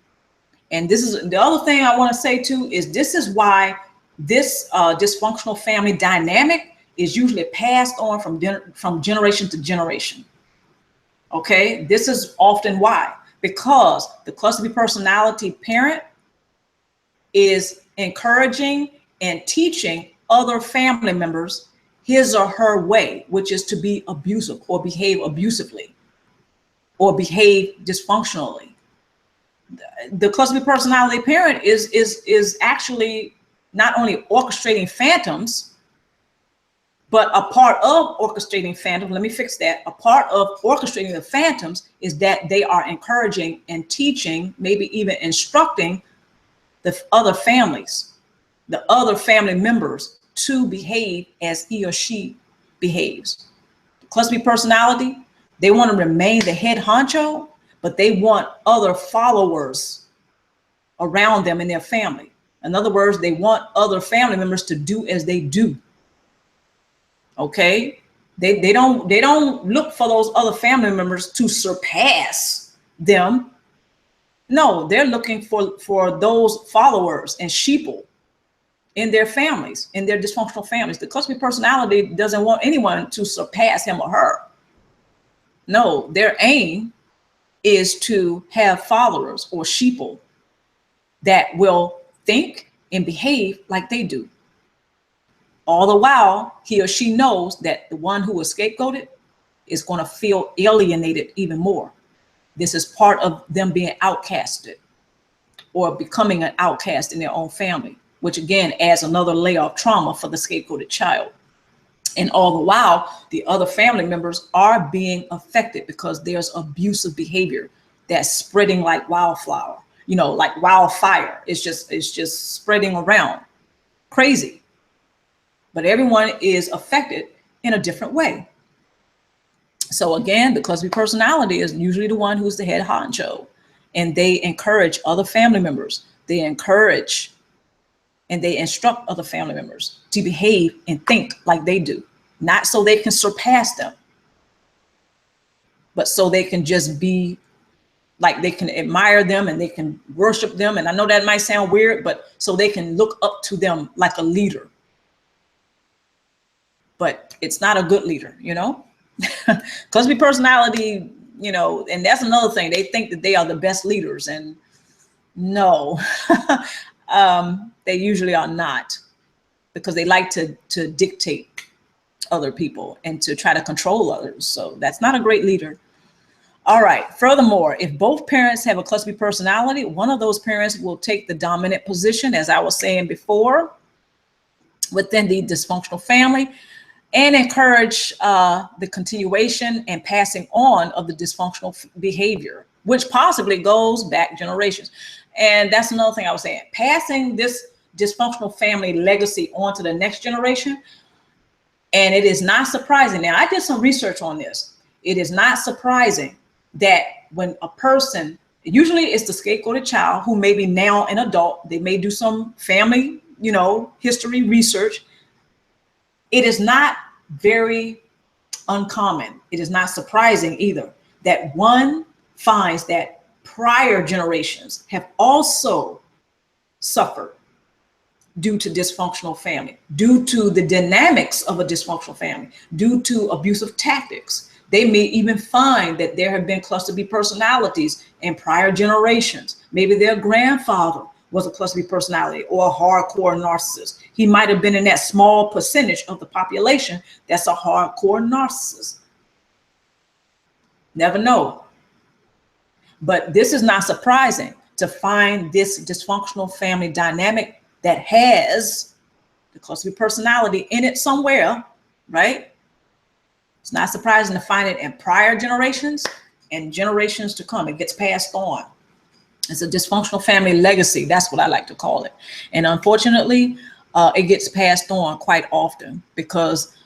And this is the other thing I want to say too, is this is why this dysfunctional family dynamic is usually passed on from generation to generation. Okay, this is often why, because the cluster B personality parent is encouraging and teaching other family members his or her way, which is to be abusive or behave abusively or behave dysfunctionally. The cluster B personality parent is actually not only orchestrating phantoms, but a part of orchestrating phantoms, let me fix that. A part of orchestrating the phantoms is that they are encouraging and teaching, maybe even instructing the other families, the other family members to behave as he or she behaves. The cluster B personality, they want to remain the head honcho, but they want other followers around them in their family. In other words, they want other family members to do as they do. Okay, they don't look for those other family members to surpass them. No, they're looking for those followers and sheeple in their families, in their dysfunctional families. The cluster B personality doesn't want anyone to surpass him or her. No, their aim is to have followers or sheeple that will think and behave like they do. All the while, he or she knows that the one who was scapegoated is going to feel alienated even more. This is part of them being outcasted or becoming an outcast in their own family, which again adds another layer of trauma for the scapegoated child. And all the while, the other family members are being affected because there's abusive behavior that's spreading like wildflower, like wildfire. It's just spreading around. Crazy. But everyone is affected in a different way. So again, the cluster B personality is usually the one who's the head honcho, and they encourage other family members. They encourage and they instruct other family members to behave and think like they do, not so they can surpass them, but so they can just be like, they can admire them and they can worship them. And I know that might sound weird, but so they can look up to them like a leader. But it's not a good leader, you know. Cluster B personality, you know, and that's another thing. They think that they are the best leaders, and no, they usually are not, because they like to dictate other people and to try to control others. So that's not a great leader. All right. Furthermore, if both parents have a cluster B personality, one of those parents will take the dominant position, as I was saying before, within the dysfunctional family, and encourage the continuation and passing on of the dysfunctional behavior, which possibly goes back generations. And that's another thing I was saying, passing this dysfunctional family legacy on to the next generation. And it is not surprising. Now, I did some research on this. It is not surprising that when a person, usually it's the scapegoated child who may be now an adult, they may do some family, you know, history research. It is not very uncommon. It is not surprising either that one finds that prior generations have also suffered due to dysfunctional family, due to the dynamics of a dysfunctional family, due to abusive tactics. They may even find that there have been cluster B personalities in prior generations. Maybe their grandfather was a cluster B personality or a hardcore narcissist. He might have been in that small percentage of the population that's a hardcore narcissist. Never know. But this is not surprising to find this dysfunctional family dynamic that has the cluster B personality in it somewhere, right? It's not surprising to find it in prior generations and generations to come. It gets passed on. It's a dysfunctional family legacy. That's what I like to call it. And unfortunately, it gets passed on quite often because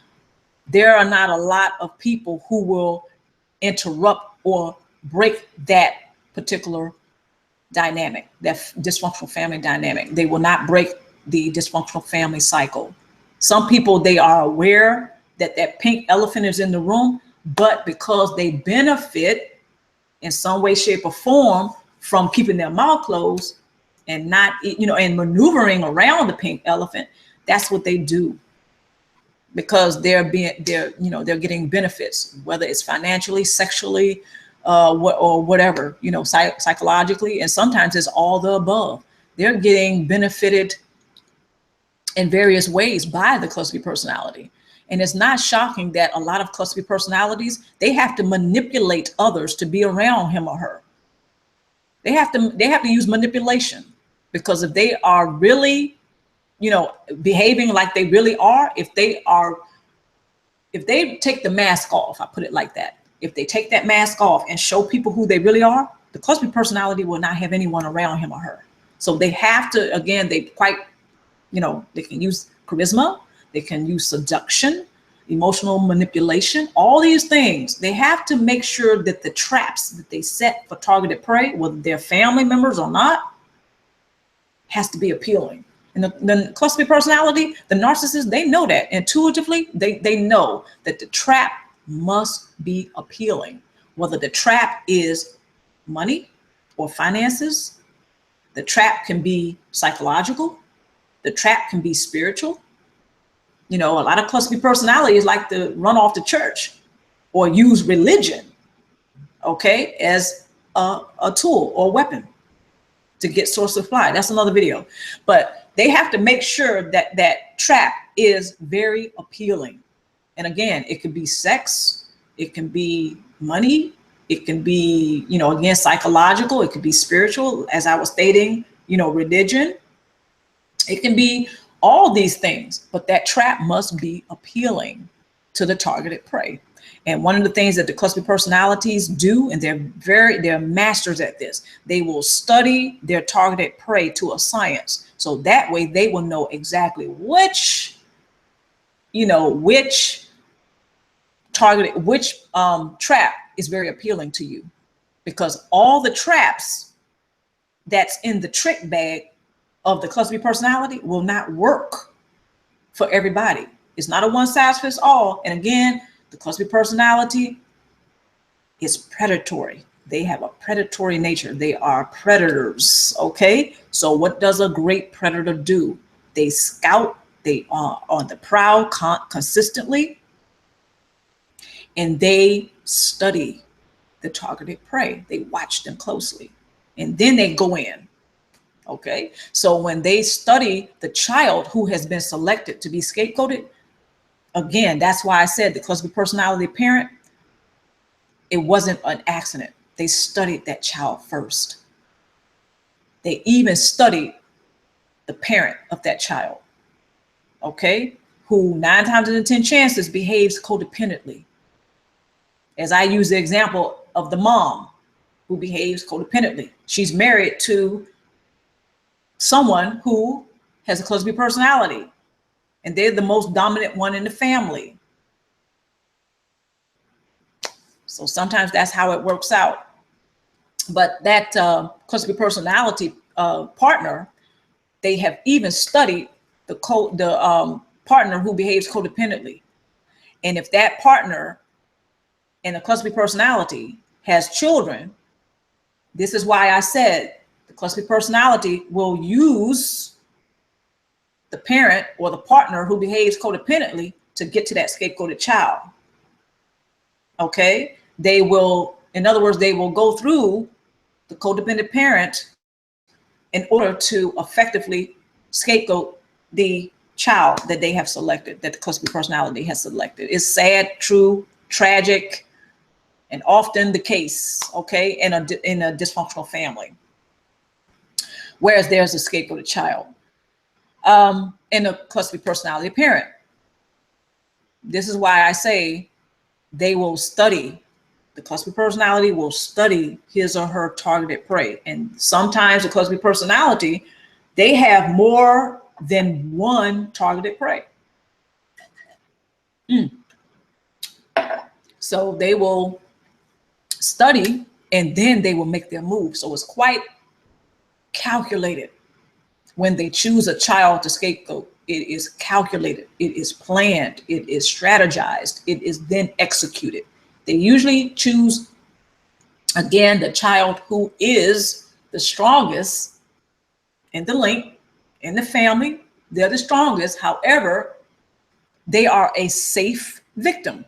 there are not a lot of people who will interrupt or break that particular dynamic, that dysfunctional family dynamic. They will not break the dysfunctional family cycle. Some people, they are aware that that pink elephant is in the room, but because they benefit in some way, shape, or form from keeping their mouth closed and not, you know, and maneuvering around the pink elephant, that's what they do, because they're getting benefits, whether it's financially, sexually, or whatever, you know, psychologically, and sometimes it's all the above. They're getting benefited in various ways by the cluster B personality. And it's not shocking that a lot of cluster B personalities, they have to manipulate others to be around him or her. They have to use manipulation, because if they are really, you know, behaving like they really are, if they take the mask off, I put it like that. If they take that mask off and show people who they really are, the cluster B personality will not have anyone around him or her. So they have to, again, they quite, you know, they can use charisma, they can use seduction, emotional manipulation, all these things. They have to make sure that the traps that they set for targeted prey, whether they're family members or not, has to be appealing. And the cluster B personality, the narcissist, they know that intuitively. They know that the trap must be appealing, whether the trap is money or finances. The trap can be psychological. The trap can be spiritual. You know, a lot of cluster B personalities like to run off to church or use religion, okay, as a tool or weapon to get source supply. That's another video. But they have to make sure that that trap is very appealing. And again, it could be sex, it can be money, it can be, you know, again, psychological, it could be spiritual, as I was stating, you know, religion. It can be all these things, but that trap must be appealing to the targeted prey. And one of the things that the cluster B personalities do, and they're masters at this, they will study their targeted prey to a science. So that way they will know exactly which targeted, which trap is very appealing to you, because all the traps that's in the trick bag of the cluster B personality will not work for everybody. It's not a one size fits all. And again, the cluster B personality is predatory. They have a predatory nature. They are predators. Okay. So what does a great predator do? They scout. They are on the prowl consistently, and they study the targeted prey. They watch them closely, and then they go in. Okay. So when they study the child who has been selected to be scapegoated, again, that's why I said the cluster B personality parent, it wasn't an accident. They studied that child first. They even studied the parent of that child, okay, who 9 times out of 10 chances behaves codependently. As I use the example of the mom who behaves codependently. She's married to someone who has a cluster B personality, and they're the most dominant one in the family. So sometimes that's how it works out. But that cluster B personality partner, they have even studied the partner who behaves codependently. And if that partner in the cluster B personality has children, this is why I said the cluster B personality will use the parent or the partner who behaves codependently to get to that scapegoated child. Okay, they will, in other words, they will go through the codependent parent in order to effectively scapegoat the child that they have selected, that the cluster B personality has selected. It's sad, true, tragic, and often the case, okay, in a dysfunctional family, whereas there's a scapegoated child in a cluster B personality parent. This is why I say they will study, the cluster B personality will study his or her targeted prey. And sometimes the cluster B personality, they have more than one targeted prey. So they will study and then they will make their move. So it's quite calculated when they choose a child to scapegoat. It is calculated, it is planned, it is strategized, it is then executed. They usually choose, again, the child who is the strongest in the link, in the family. They're the strongest. However, they are a safe victim.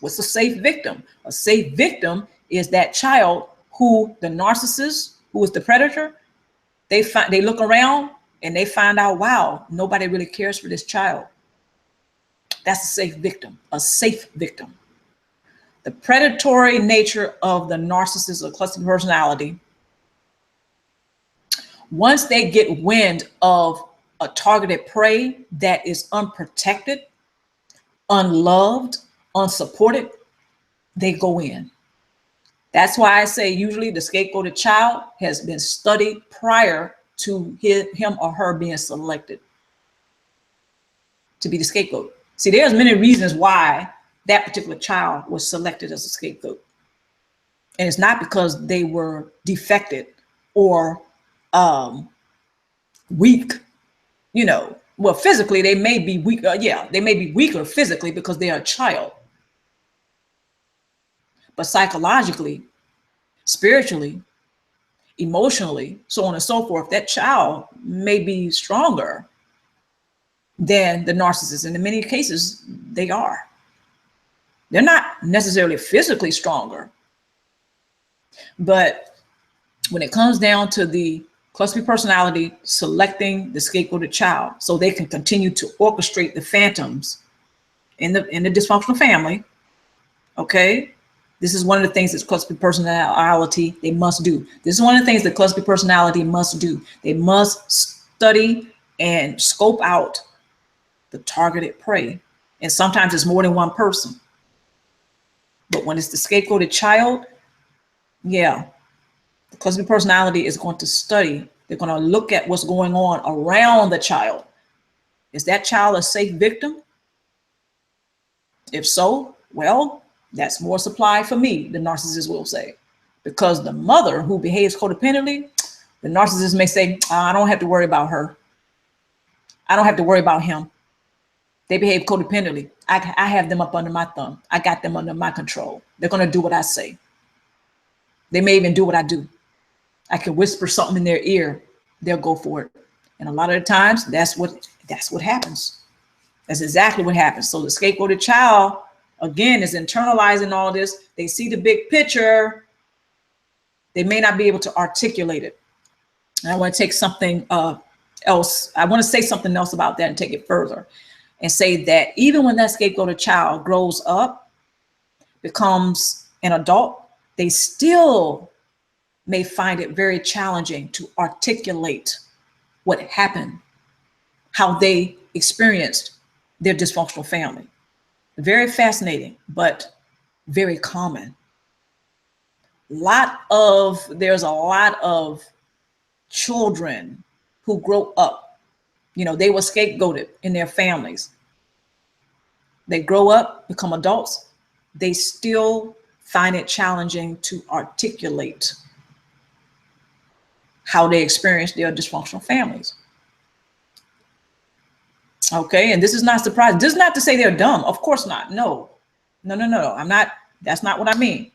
What's a safe victim? A safe victim is that child who the narcissist, who is the predator, they look around and they find out, wow, nobody really cares for this child. That's a safe victim, a safe victim. The predatory nature of the narcissist or cluster B personality, once they get wind of a targeted prey that is unprotected, unloved, unsupported, they go in. That's why I say usually the scapegoated child has been studied prior to him or her being selected to be the scapegoat. See, there's many reasons why that particular child was selected as a scapegoat. And it's not because they were defected or weak, you know. Well, physically, they may be weak. Yeah, they may be weaker physically because they are a child. But psychologically, spiritually, emotionally, so on and so forth, that child may be stronger than the narcissist. And in many cases, they are. They're not necessarily physically stronger. But when it comes down to the cluster B personality selecting the scapegoated child so they can continue to orchestrate the phantoms in the dysfunctional family, okay? This is one of the things that cluster B personality, they must do. This is one of the things that cluster B personality must do. They must study and scope out the targeted prey. And sometimes it's more than one person. But when it's the scapegoated child, yeah, the cluster B personality is going to study. They're going to look at what's going on around the child. Is that child a safe victim? If so, well, That's more supply for me, the narcissist will say. Because the mother who behaves codependently, the narcissist may say, I don't have to worry about her. I don't have to worry about him. They behave codependently. I have them up under my thumb. I got them under my control. They're going to do what I say. They may even do what I do. I can whisper something in their ear. They'll go for it. And a lot of the times, that's what happens. That's exactly what happens. So the scapegoated child, again, is internalizing all this. They see the big picture. They may not be able to articulate it. And I want to take something else. I want to say something else about that and take it further and say that even when that scapegoated child grows up, becomes an adult, they still may find it very challenging to articulate what happened, how they experienced their dysfunctional family. Very fascinating, but very common. There's a lot of children who grow up, they were scapegoated in their families. They grow up, become adults, they still find it challenging to articulate how they experience their dysfunctional families. Okay, and this is not surprising. This is not to say they're dumb. Of course not. No. That's not what I mean.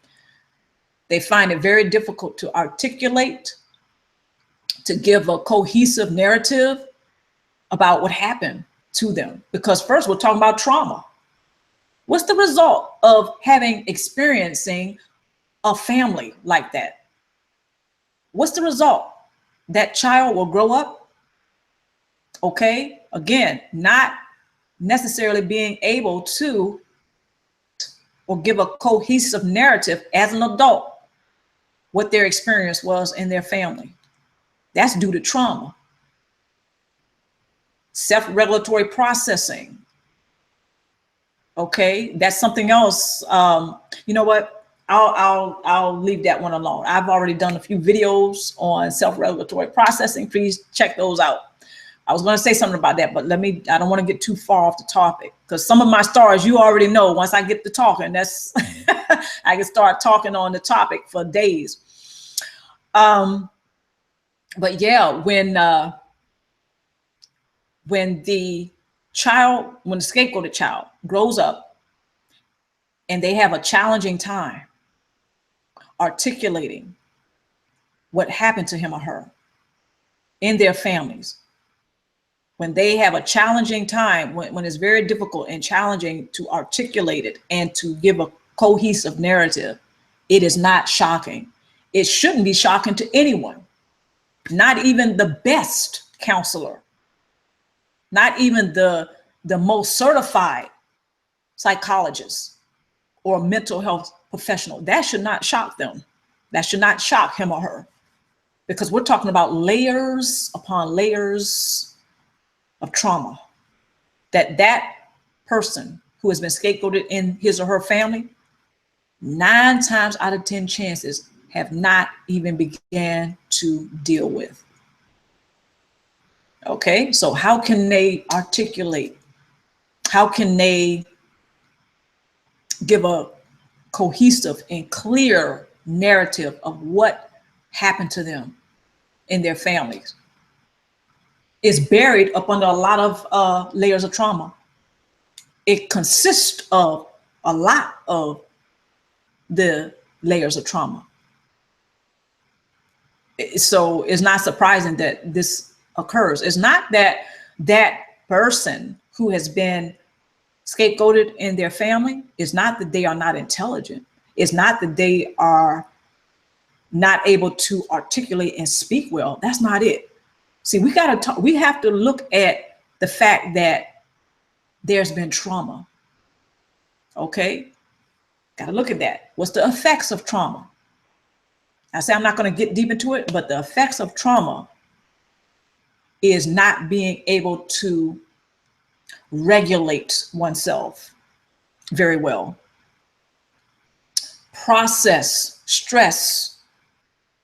They find it very difficult to articulate, to give a cohesive narrative about what happened to them. Because first, we're talking about trauma. What's the result of experiencing a family like that? What's the result? That child will grow up, okay, again, not necessarily being able to or give a cohesive narrative as an adult what their experience was in their family. That's due to trauma. Self-regulatory processing. Okay, that's something else. You know what? I'll leave that one alone. I've already done a few videos on self-regulatory processing. Please check those out. I was going to say something about that, but I don't want to get too far off the topic because some of my stars, you already know, once I get to talking, that's, I can start talking on the topic for days. But yeah, when the scapegoated child grows up and they have a challenging time articulating what happened to him or her in their families, when they have a challenging time, when it's very difficult and challenging to articulate it and to give a cohesive narrative, it is not shocking. It shouldn't be shocking to anyone, not even the best counselor, not even the most certified psychologist or mental health professional. That should not shock them. That should not shock him or her, because we're talking about layers upon layers of trauma that person who has been scapegoated in his or her family, 9 times out of 10 chances have not even began to deal with. Okay, so how can they articulate? How can they give a cohesive and clear narrative of what happened to them in their families? It's buried up under a lot of layers of trauma. It consists of a lot of the layers of trauma. So it's not surprising that this occurs. It's not that that person who has been scapegoated in their family, it's not that they are not intelligent. It's not that they are not able to articulate and speak well. That's not it. See, we have to look at the fact that there's been trauma. Okay, got to look at that. What's the effects of trauma? I say I'm not going to get deep into it, but the effects of trauma is not being able to regulate oneself very well, process stress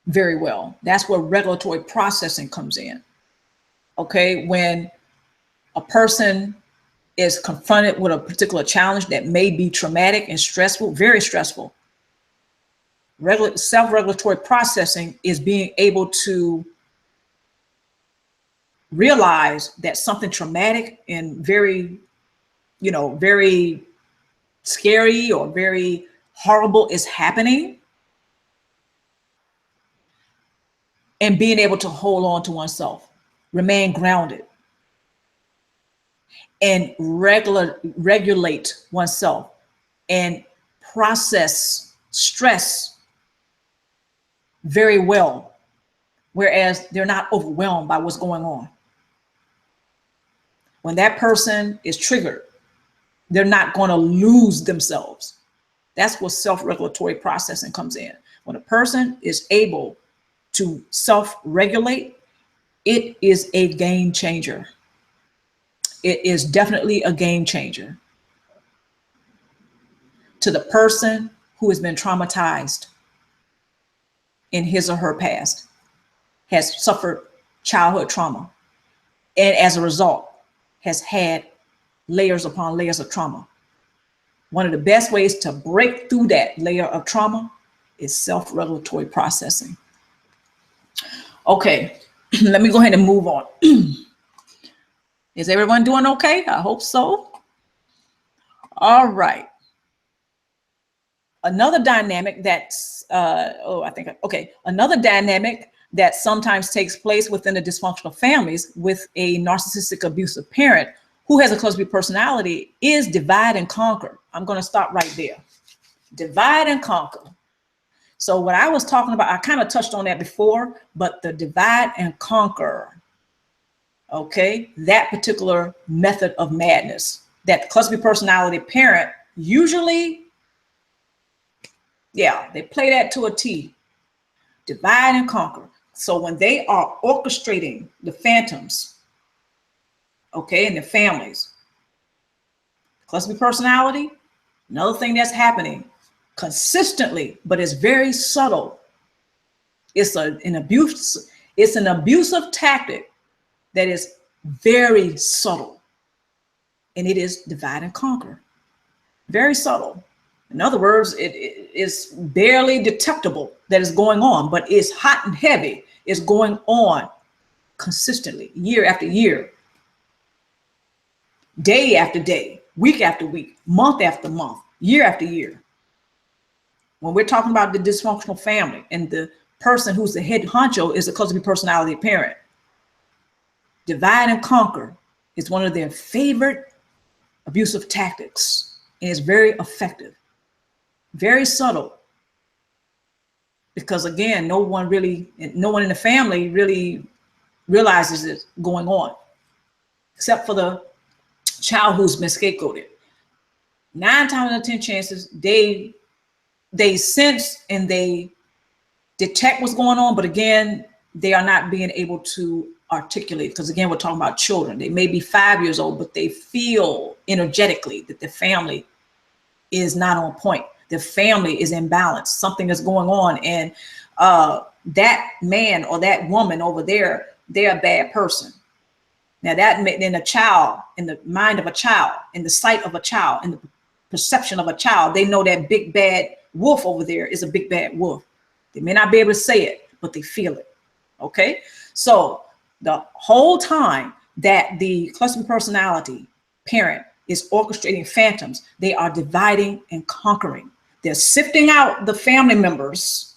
very well. That's where regulatory processing comes in. Okay, when a person is confronted with a particular challenge that may be traumatic and stressful, very stressful, self-regulatory processing is being able to realize that something traumatic and very, very scary or very horrible is happening, and being able to hold on to oneself, remain grounded, and regulate oneself and process stress very well, whereas they're not overwhelmed by what's going on. When that person is triggered, they're not going to lose themselves. That's where self-regulatory processing comes in. When a person is able to self-regulate, it is a game changer. It is definitely a game changer to the person who has been traumatized in his or her past, has suffered childhood trauma, and as a result has had layers upon layers of trauma. One of the best ways to break through that layer of trauma is self-regulatory processing. Okay, let me go ahead and move on. Is everyone doing okay? I hope so. All right. Another dynamic that's, another dynamic that sometimes takes place within the dysfunctional families with a narcissistic abusive parent who has a close personality is divide and conquer. I'm going to stop right there. Divide and conquer. So what I was talking about, I kind of touched on that before, but the divide and conquer, okay, that particular method of madness, that cluster personality parent usually, they play that to a T. Divide and conquer. So when they are orchestrating the phantoms, okay, in the families, cluster personality, another thing that's happening consistently, but it's very subtle. It's an abusive tactic that is very subtle, and it is divide and conquer. Very subtle. In other words, it is barely detectable that is going on, but it's hot and heavy. It's going on consistently, year after year, day after day, week after week, month after month, year after year. When we're talking about the dysfunctional family and the person who's the head honcho is a cluster personality parent, divide and conquer is one of their favorite abusive tactics, and it's very effective, very subtle, because again, no one in the family really realizes it's going on, except for the child who's been scapegoated. 9 times out of 10 chances, they sense and they detect what's going on, but again, they are not being able to articulate, because again, we're talking about children. They may be 5 years old, but they feel energetically that the family is not on point. The family is imbalanced. Something is going on, and that man or that woman over there, they're a bad person. Now that in a child, in the mind of a child, in the sight of a child, in the perception of a child, they know that big bad wolf over there is a big bad wolf. They may not be able to say it, but they feel it. Okay, so the whole time that the cluster personality parent is orchestrating phantoms, they are dividing and conquering. They're sifting out the family members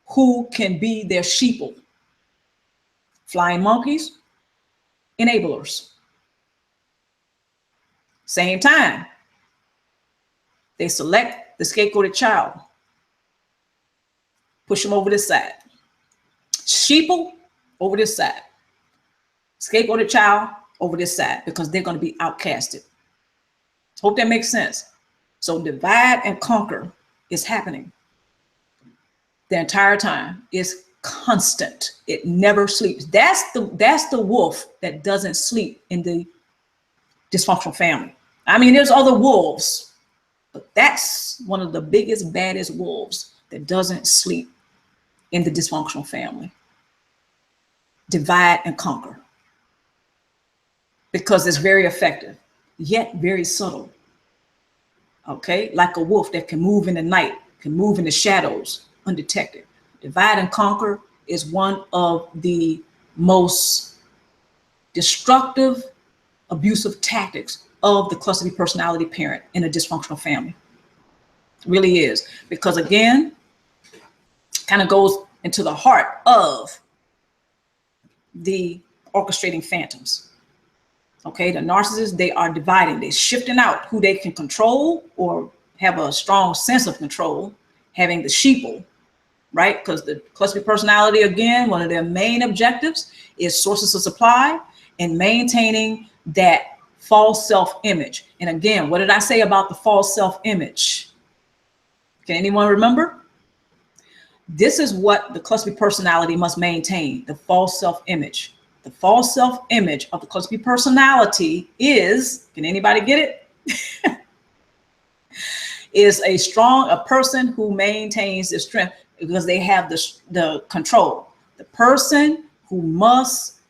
who can be their sheeple, flying monkeys, enablers. Same time, they select the scapegoated child, push them over this side. Sheeple over this side. Scapegoated child over this side, because they're going to be outcasted. Hope that makes sense. So divide and conquer is happening the entire time. It's constant. It never sleeps. That's the wolf that doesn't sleep in the dysfunctional family. I mean, there's other wolves, but that's one of the biggest, baddest wolves that doesn't sleep in the dysfunctional family. Divide and conquer, because it's very effective. yet very subtle. Okay, like a wolf that can move in the night, can move in the shadows undetected. Divide and conquer is one of the most destructive, abusive tactics of the cluster B personality parent in a dysfunctional family. It really is. Because again, kind of goes into the heart of the orchestrating phantoms. Okay, the narcissists, they are dividing, they're shifting out who they can control or have a strong sense of control, having the sheeple, right? Because the cluster B personality, again, one of their main objectives is sources of supply and maintaining that false self-image. And again, what did I say about the false self-image? Can anyone remember? This is what the cluster B personality must maintain, the false self-image. The false self-image of the cluster B personality is, can anybody get it? Is a person who maintains the strength because they have the control. The person who must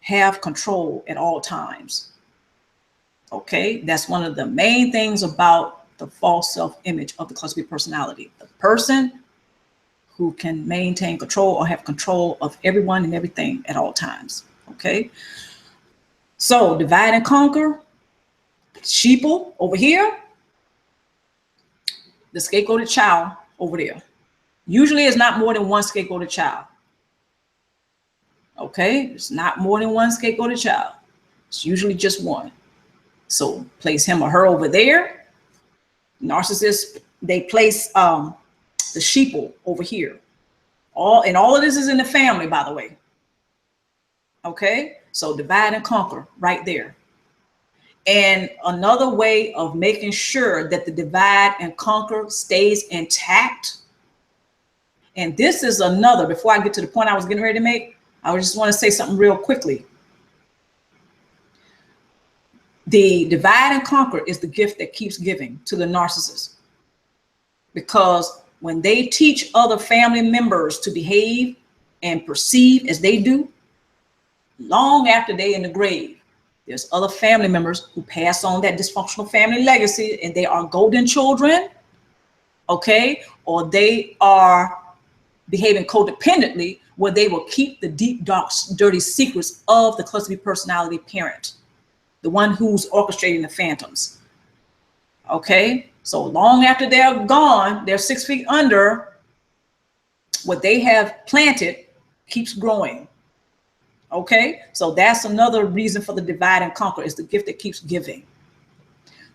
have control at all times. Okay, that's one of the main things about the false self-image of the cluster B personality. The person who can maintain control or have control of everyone and everything at all times. Okay, so divide and conquer, sheeple over here, the scapegoated child over there. Usually it's not more than one scapegoated child. Okay, it's not more than one scapegoated child. It's usually just one. So place him or her over there. Narcissists, they place the sheeple over here. All of this is in the family, by the way. Okay, so divide and conquer right there. And another way of making sure that the divide and conquer stays intact. And this is another, before I get to the point I was getting ready to make, I just want to say something real quickly. The divide and conquer is the gift that keeps giving to the narcissist. Because when they teach other family members to behave and perceive as they do, long after they're in the grave, there's other family members who pass on that dysfunctional family legacy, and they are golden children, okay? Or they are behaving codependently, where they will keep the deep, dark, dirty secrets of the cluster B personality parent, the one who's orchestrating the phantoms. Okay, so long after they're gone, they're 6 feet under, what they have planted keeps growing. Okay, so that's another reason for the divide and conquer, is the gift that keeps giving.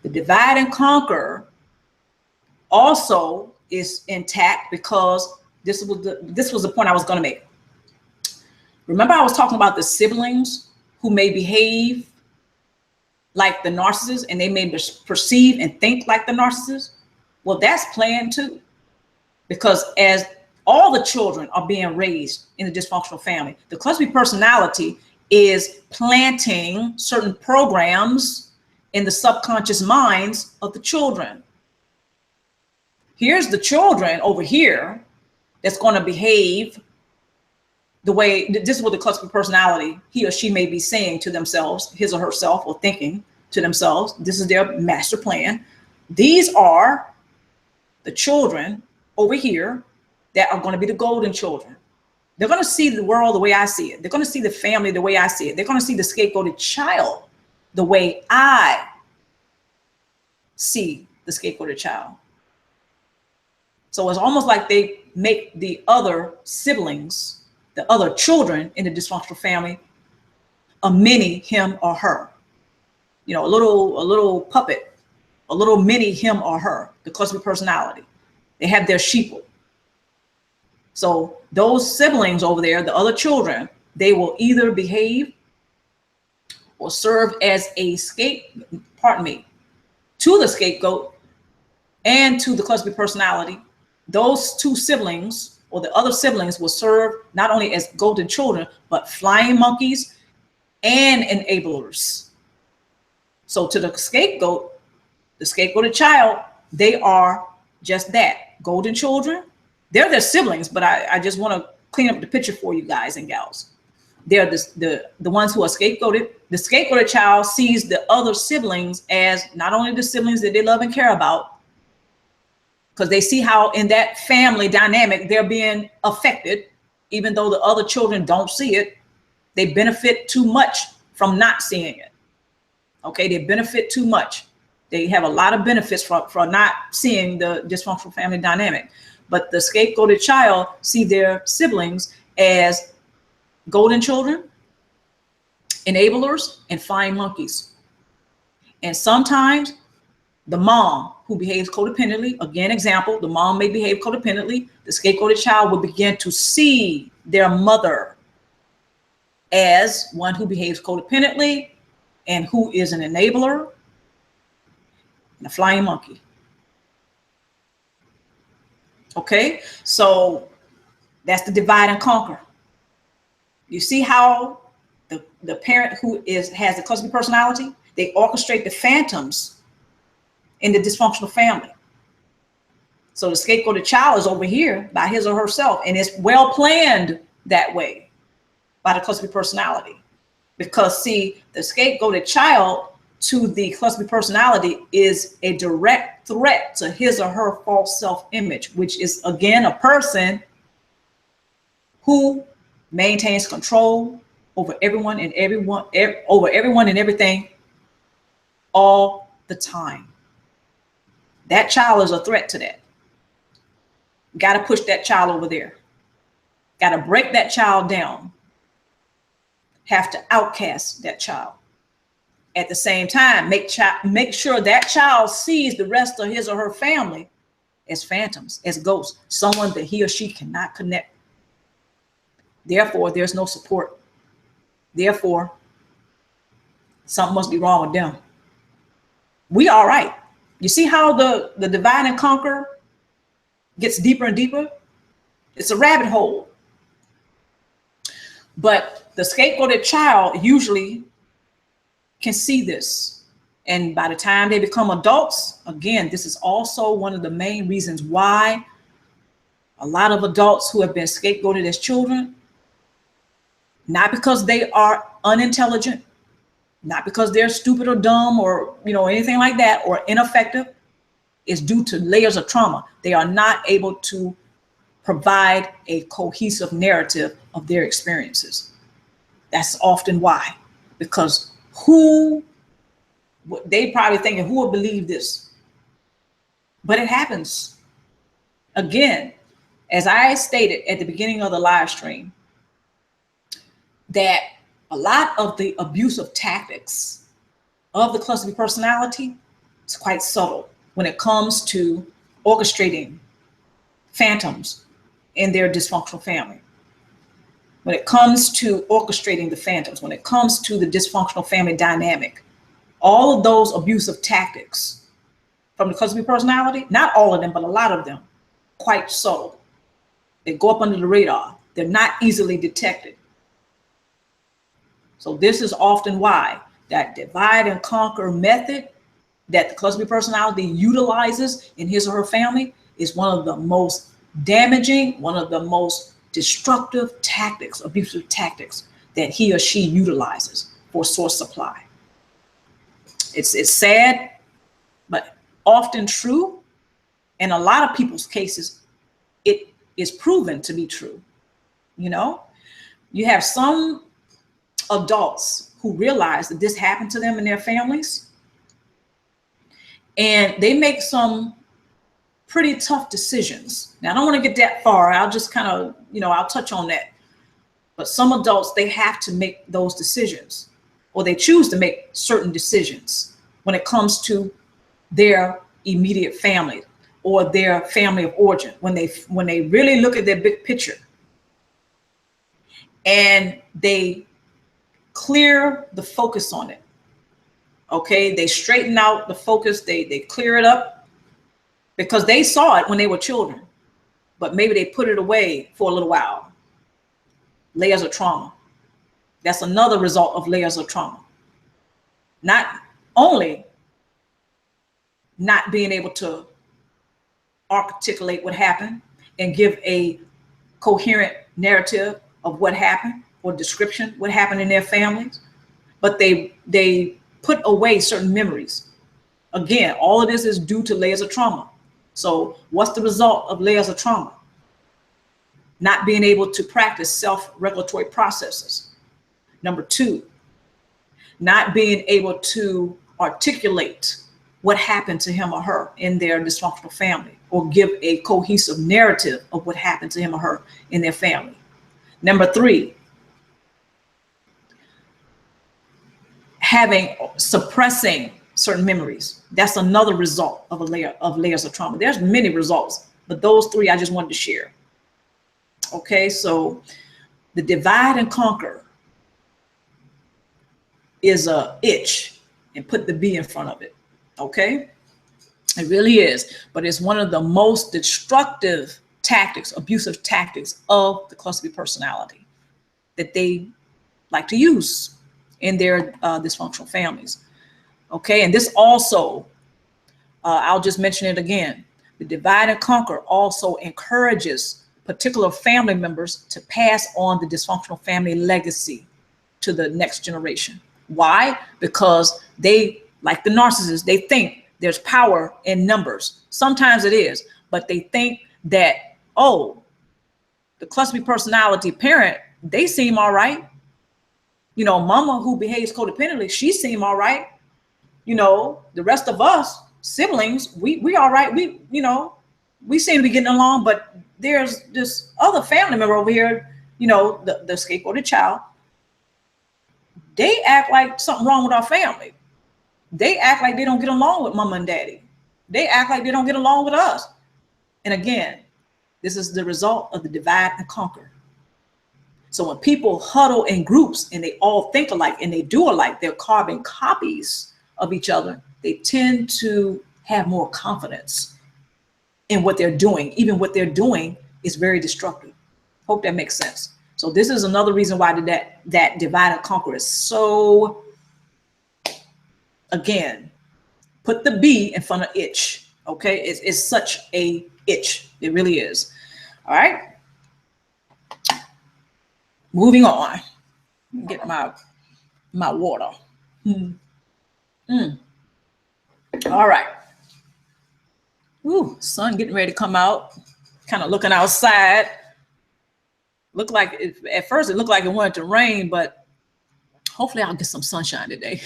The divide and conquer also is intact because this was the point I was going to make. Remember, I was talking about the siblings who may behave like the narcissist, and they may perceive and think like the narcissist. Well, that's planned too, because as all the children are being raised in a dysfunctional family, the cluster B personality is planting certain programs in the subconscious minds of the children. Here's the children over here that's going to behave the way, this is what the cluster B personality, he or she may be saying to themselves, his or herself, or thinking to themselves. This is their master plan. These are the children over here that are going to be the golden children. They're going to see the world the way I see it. They're going to see the family the way I see it. They're going to see the scapegoated child the way I see the scapegoated child. So it's almost like they make the other siblings, the other children in the dysfunctional family, a mini him or her. You know, a little puppet, a little mini him or her, the cluster B personality. They have their sheeple. So those siblings over there, the other children, they will either behave or serve as a to the scapegoat and to the cluster B personality. Those two siblings or the other siblings will serve not only as golden children, but flying monkeys and enablers. So to the scapegoat, the scapegoated child, they are just that, golden children. They're their siblings, but I just want to clean up the picture for you guys and gals. they're the ones who are scapegoated. The scapegoated child sees the other siblings as not only the siblings that they love and care about, because they see how in that family dynamic they're being affected, even though the other children don't see it. They benefit too much from not seeing it. Okay, they benefit too much. They have a lot of benefits for not seeing the dysfunctional family dynamic. But the scapegoated child see their siblings as golden children, enablers, and flying monkeys. And sometimes the mom who behaves codependently, again, example, the mom may behave codependently, the scapegoated child will begin to see their mother as one who behaves codependently and who is an enabler and a flying monkey. Okay, so that's the divide and conquer. You see how the parent who has the cluster personality, they orchestrate the phantoms in the dysfunctional family. So the scapegoated child is over here by his or herself, and it's well planned that way by the cluster personality. Because see, the scapegoated child to the cluster personality is a direct threat to his or her false self-image, which is again a person who maintains control over everyone and everything all the time. That child is a threat to that. Got to push that child over there. Got to break that child down. Have to outcast that child. At the same time, make sure that child sees the rest of his or her family as phantoms, as ghosts, someone that he or she cannot connect. Therefore, there's no support. Therefore, something must be wrong with them. We all right. You see how the divide and conquer gets deeper and deeper? It's a rabbit hole. But the scapegoated child usually can see this. And by the time they become adults, again, this is also one of the main reasons why a lot of adults who have been scapegoated as children, not because they are unintelligent, not because they're stupid or dumb or anything like that, or ineffective, is due to layers of trauma. They are not able to provide a cohesive narrative of their experiences. That's often why, because they probably thinking, who will believe this? But it happens. Again, as I stated at the beginning of the live stream, that a lot of the abusive tactics of the cluster B personality is quite subtle when it comes to orchestrating phantoms in their dysfunctional family. When it comes to orchestrating the phantoms, when it comes to the dysfunctional family dynamic, all of those abusive tactics from the cluster B personality, not all of them, but a lot of them, quite subtle. They go up under the radar. They're not easily detected. So this is often why that divide and conquer method that the cluster B personality utilizes in his or her family is one of the most damaging, one of the most destructive tactics, abusive tactics that he or she utilizes for source supply. It's sad, but often true. In a lot of people's cases, it is proven to be true. You have some adults who realize that this happened to them in their families, and they make some pretty tough decisions. Now, I don't want to get that far. I'll just kind of, I'll touch on that. But some adults, they have to make those decisions, or they choose to make certain decisions when it comes to their immediate family or their family of origin, when they really look at their big picture and they clear the focus on it. Okay, they straighten out the focus, they clear it up, because they saw it when they were children, but maybe they put it away for a little while. Layers of trauma. That's another result of layers of trauma. Not only not being able to articulate what happened and give a coherent narrative of what happened or description what happened in their families, but they put away certain memories. Again, all of this is due to layers of trauma. So what's the result of layers of trauma? Not being able to practice self-regulatory processes. Number two, not being able to articulate what happened to him or her in their dysfunctional family, or give a cohesive narrative of what happened to him or her in their family. Number three, suppressing certain memories. That's another result of layers of trauma. There's many results, but those three I just wanted to share. Okay, so the divide and conquer is a itch, and put the B in front of it. Okay, it really is, but it's one of the most destructive tactics, abusive tactics of the cluster B personality that they like to use in their dysfunctional families. Okay, and this also, I'll just mention it again, the divide and conquer also encourages particular family members to pass on the dysfunctional family legacy to the next generation. Why? Because they, like the narcissist, they think there's power in numbers. Sometimes it is, but they think that, oh, the cluster B personality parent, they seem all right. You know, mama who behaves codependently, she seem all right. You know, the rest of us siblings, we all right. We, you know, we seem to be getting along, but there's this other family member over here, you know, the scapegoated child. They act like something wrong with our family. They act like they don't get along with mama and daddy. They act like they don't get along with us. And again, this is the result of the divide and conquer. So when people huddle in groups and they all think alike and they do alike, they're carbon copies of each other, they tend to have more confidence in what they're doing. Even what they're doing is very destructive. Hope that makes sense. So this is another reason why that divide and conquer is so, again, put the B in front of itch. Okay, it's such a itch. It really is. All right. Moving on. Get my water. All right. Ooh, sun getting ready to come out. Kind of looking outside. Looked like at first it looked like it wanted to rain, but hopefully I'll get some sunshine today.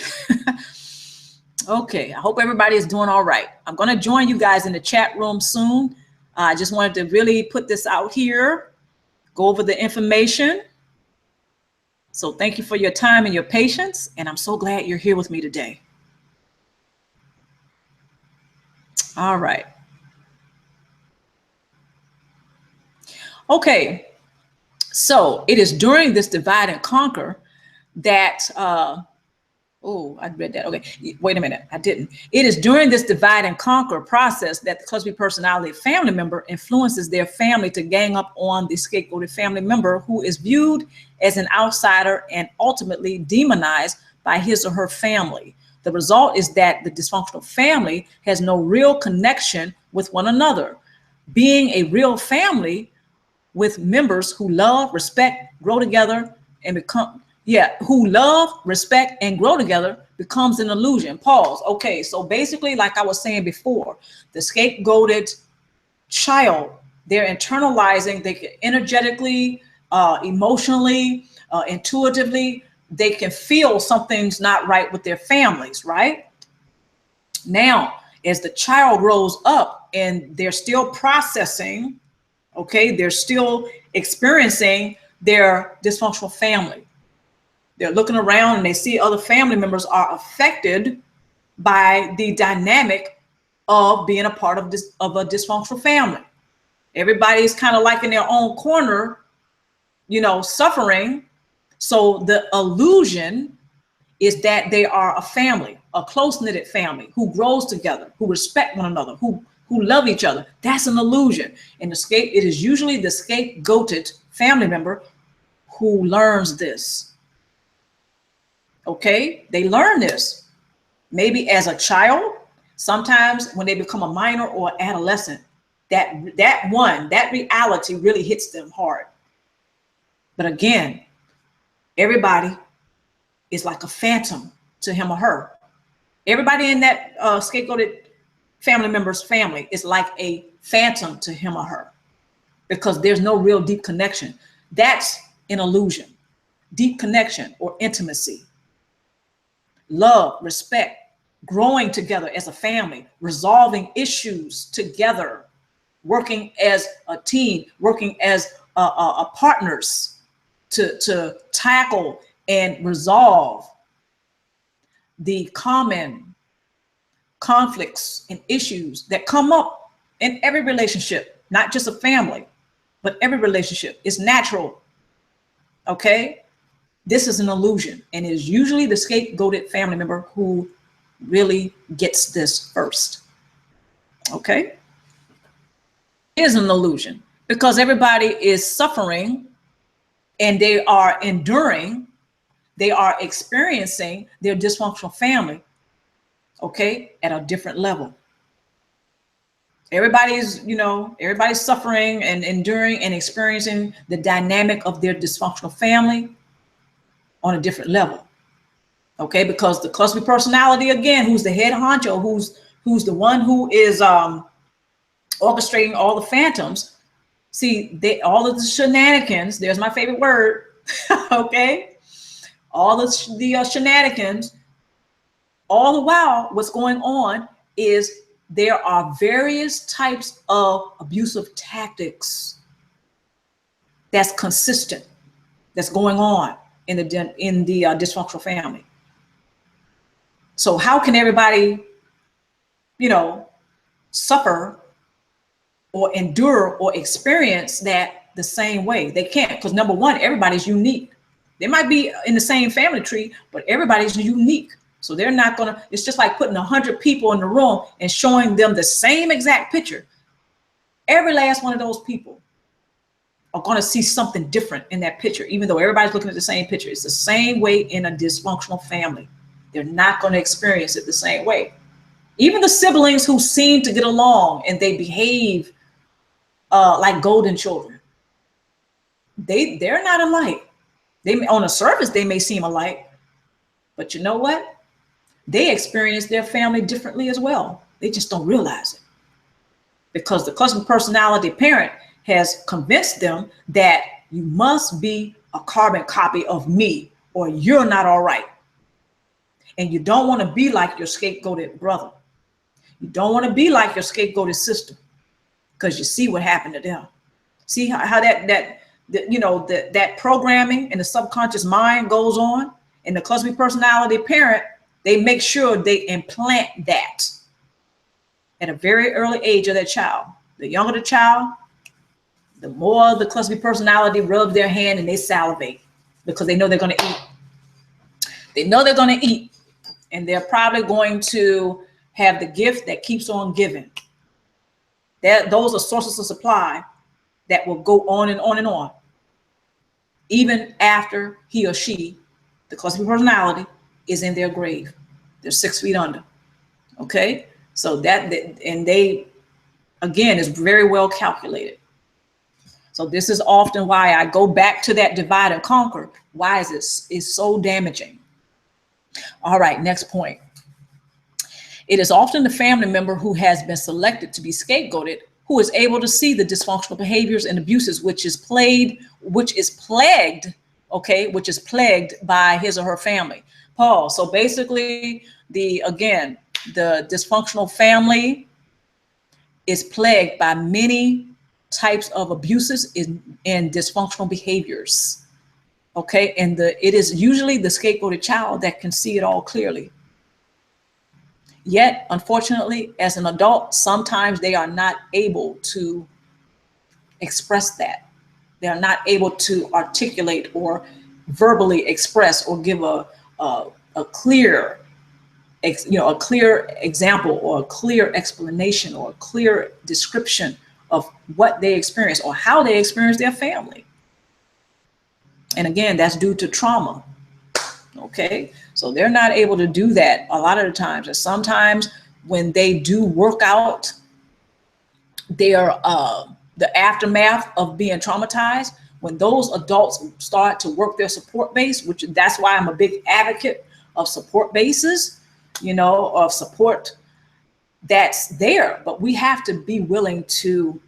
Okay, I hope everybody is doing all right. I'm going to join you guys in the chat room soon. I just wanted to really put this out here, go over the information. So thank you for your time and your patience, and I'm so glad you're here with me today. All right. Okay, so it is during this divide and conquer that, oh, I read that. Okay, wait a minute, I didn't. It is during this divide and conquer process that the cluster B personality family member influences their family to gang up on the scapegoated family member who is viewed as an outsider and ultimately demonized by his or her family. The result is that the dysfunctional family has no real connection with one another. Being a real family with members who love, respect, grow together, and who love, respect, and grow together becomes an illusion. Pause. Okay, so basically, like I was saying before, the scapegoated child, they're internalizing, they can energetically, emotionally, intuitively, they can feel something's not right with their families, right? Now, as the child grows up and they're still processing, okay, they're still experiencing their dysfunctional family. They're looking around and they see other family members are affected by the dynamic of being a part of a dysfunctional family. Everybody's kind of like in their own corner, you know, suffering. So the illusion is that they are a family, a close-knitted family who grows together, who respect one another, who love each other. That's an illusion. And it is usually the scapegoated family member who learns this. Okay, they learn this maybe as a child, sometimes when they become a minor or adolescent, that reality really hits them hard. But again, everybody is like a phantom to him or her. Everybody in that scapegoated family member's family is like a phantom to him or her, because there's no real deep connection. That's an illusion. Deep connection or intimacy, love, respect, growing together as a family, resolving issues together, working as a team, working as partners to tackle and resolve the common conflicts and issues that come up in every relationship, not just a family, but every relationship. It's natural, okay? This is an illusion, and it is usually the scapegoated family member who really gets this first, okay? It is an illusion because everybody is suffering and they are enduring, they are experiencing their dysfunctional family, okay, at a different level. Everybody's, everybody's suffering and enduring and experiencing the dynamic of their dysfunctional family on a different level, okay? Because the cluster personality, again, who's the head honcho, who's the one who is orchestrating all the phantoms. See, all of the shenanigans. There's my favorite word, okay? All the shenanigans. All the while, what's going on is there are various types of abusive tactics that's consistent, that's going on in the dysfunctional family. So how can everybody, suffer or endure or experience that the same way? They can't, because number one, everybody's unique. They might be in the same family tree, but everybody's unique. So they're not gonna, it's just like putting 100 people in the room and showing them the same exact picture. Every last one of those people are going to see something different in that picture, even though everybody's looking at the same picture. It's the same way in a dysfunctional family. They're not going to experience it the same way. Even the siblings who seem to get along and they behave like golden children, they're not alike. On the surface, they may seem alike, but you know what? They experience their family differently as well. They just don't realize it, because the cluster personality parent has convinced them that you must be a carbon copy of me or you're not all right. And you don't want to be like your scapegoated brother. You don't want to be like your scapegoated sister, because you see what happened to them. See how that programming in the subconscious mind goes on. And the cluster personality parent, they make sure they implant that at a very early age of that child. The younger the child, the more the cluster personality rubs their hand and they salivate, because they know they're going to eat. They know they're going to eat, and they're probably going to have the gift that keeps on giving. Those are sources of supply that will go on and on and on, even after he or she, the cluster personality, is in their grave. They're 6 feet under. Okay, so and they, again, is very well calculated. So this is often why I go back to that divide and conquer. Why is this so damaging? All right, next point. It is often the family member who has been selected to be scapegoated who is able to see the dysfunctional behaviors and abuses, which is plagued by his or her family. Paul. So basically, the dysfunctional family is plagued by many types of abuses and dysfunctional behaviors. Okay, and it is usually the scapegoated child that can see it all clearly. Yet, unfortunately, as an adult, sometimes they are not able to express that. They are not able to articulate or verbally express or give a clear example or a clear explanation or a clear description of what they experience or how they experience their family. And again, that's due to trauma. Okay, so they're not able to do that a lot of the times. And sometimes when they do work out their the aftermath of being traumatized, when those adults start to work their support base, which that's why I'm a big advocate of support bases, you know, of support that's there, but we have to be willing to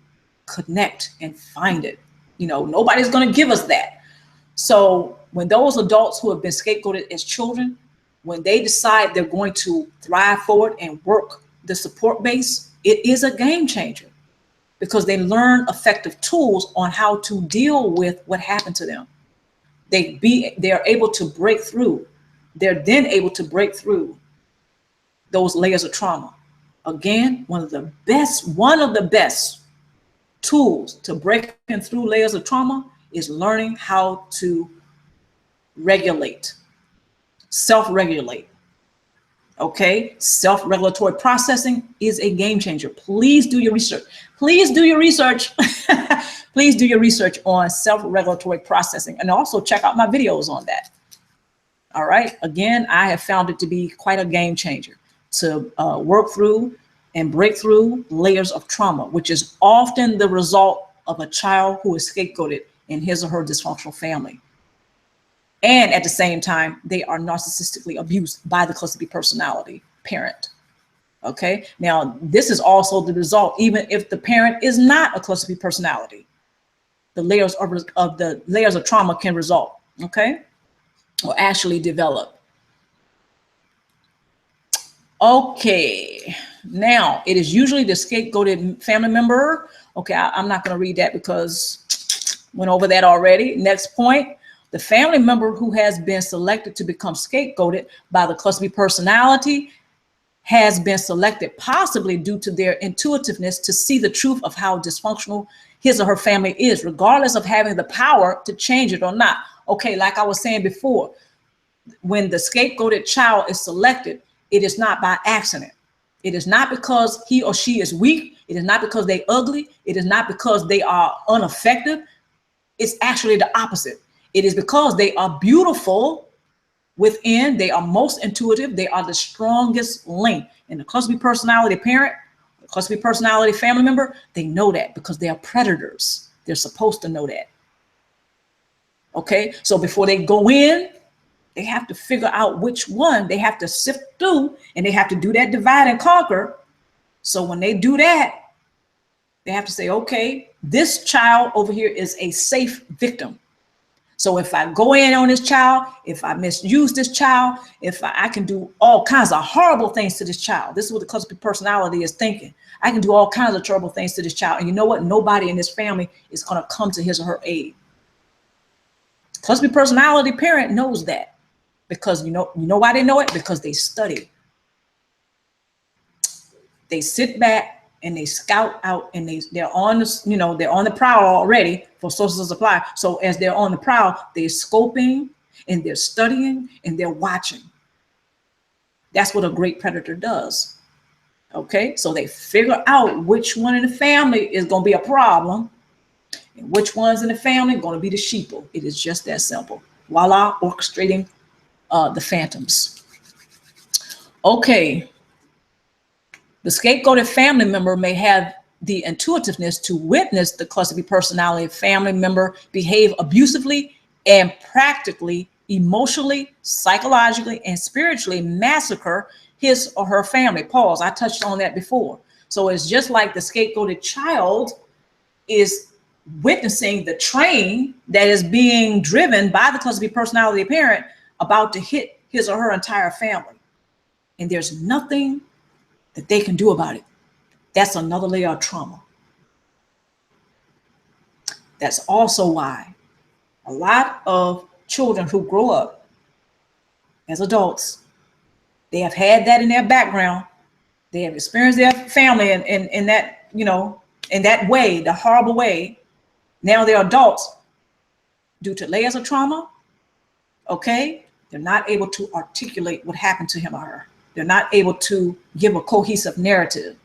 connect and find it. You know, nobody's going to give us that. So when those adults who have been scapegoated as children, when they decide they're going to thrive forward and work the support base, it is a game changer, because they learn effective tools on how to deal with what happened to them. They are able to break through. They're then able to break through those layers of trauma. Again, one of the best tools to breaking through layers of trauma is learning how to regulate, self-regulate. Okay, self-regulatory processing is a game changer. Please do your research. Please do your research. Please do your research on self-regulatory processing, and also check out my videos on that. All right. Again, I have found it to be quite a game changer to work through and break through layers of trauma, which is often the result of a child who is scapegoated in his or her dysfunctional family. And at the same time, they are narcissistically abused by the cluster B personality parent. Okay. Now, this is also the result, even if the parent is not a cluster B personality, the layers of trauma can result. Okay. Or actually develop. Okay. Now, it is usually the scapegoated family member. Okay. I'm not going to read that because went over that already. Next point. The family member who has been selected to become scapegoated by the cluster B personality has been selected possibly due to their intuitiveness to see the truth of how dysfunctional his or her family is, regardless of having the power to change it or not. Okay, like I was saying before, when the scapegoated child is selected, it is not by accident. It is not because he or she is weak. It is not because they're ugly. It is not because they are ineffective. It's actually the opposite. It is because they are beautiful within, they are most intuitive, they are the strongest link. And the cluster B personality parent, the cluster B personality family member, they know that because they are predators. They're supposed to know that. Okay, so before they go in, they have to figure out which one they have to sift through, and they have to do that divide and conquer. So when they do that, they have to say, okay, this child over here is a safe victim. So if I go in on this child, if I misuse this child, if I can do all kinds of horrible things to this child. This is what the cluster B personality is thinking. I can do all kinds of terrible things to this child. And you know what? Nobody in this family is going to come to his or her aid. Cluster B personality parent knows that, because you know why they know it? Because they study. They sit back and they scout out, and they're on the, they're on the prowl already for sources of supply. So as they're on the prowl, they're scoping and they're studying and they're watching. That's what a great predator does. Okay, so they figure out which one in the family is going to be a problem and which ones in the family are going to be the sheeple. It is just that simple. Voila, orchestrating the phantoms. Okay. The scapegoated family member may have the intuitiveness to witness the cluster B personality family member behave abusively and practically, emotionally, psychologically, and spiritually massacre his or her family. Pause. I touched on that before. So it's just like the scapegoated child is witnessing the train that is being driven by the cluster B personality parent about to hit his or her entire family. And there's nothing that they can do about it. That's another layer of trauma. That's also why a lot of children who grow up as adults, they have had that in their background. They have experienced their family in that, in that way, the horrible way. Now they're adults due to layers of trauma. Okay, they're not able to articulate what happened to him or her. They're not able to give a cohesive narrative.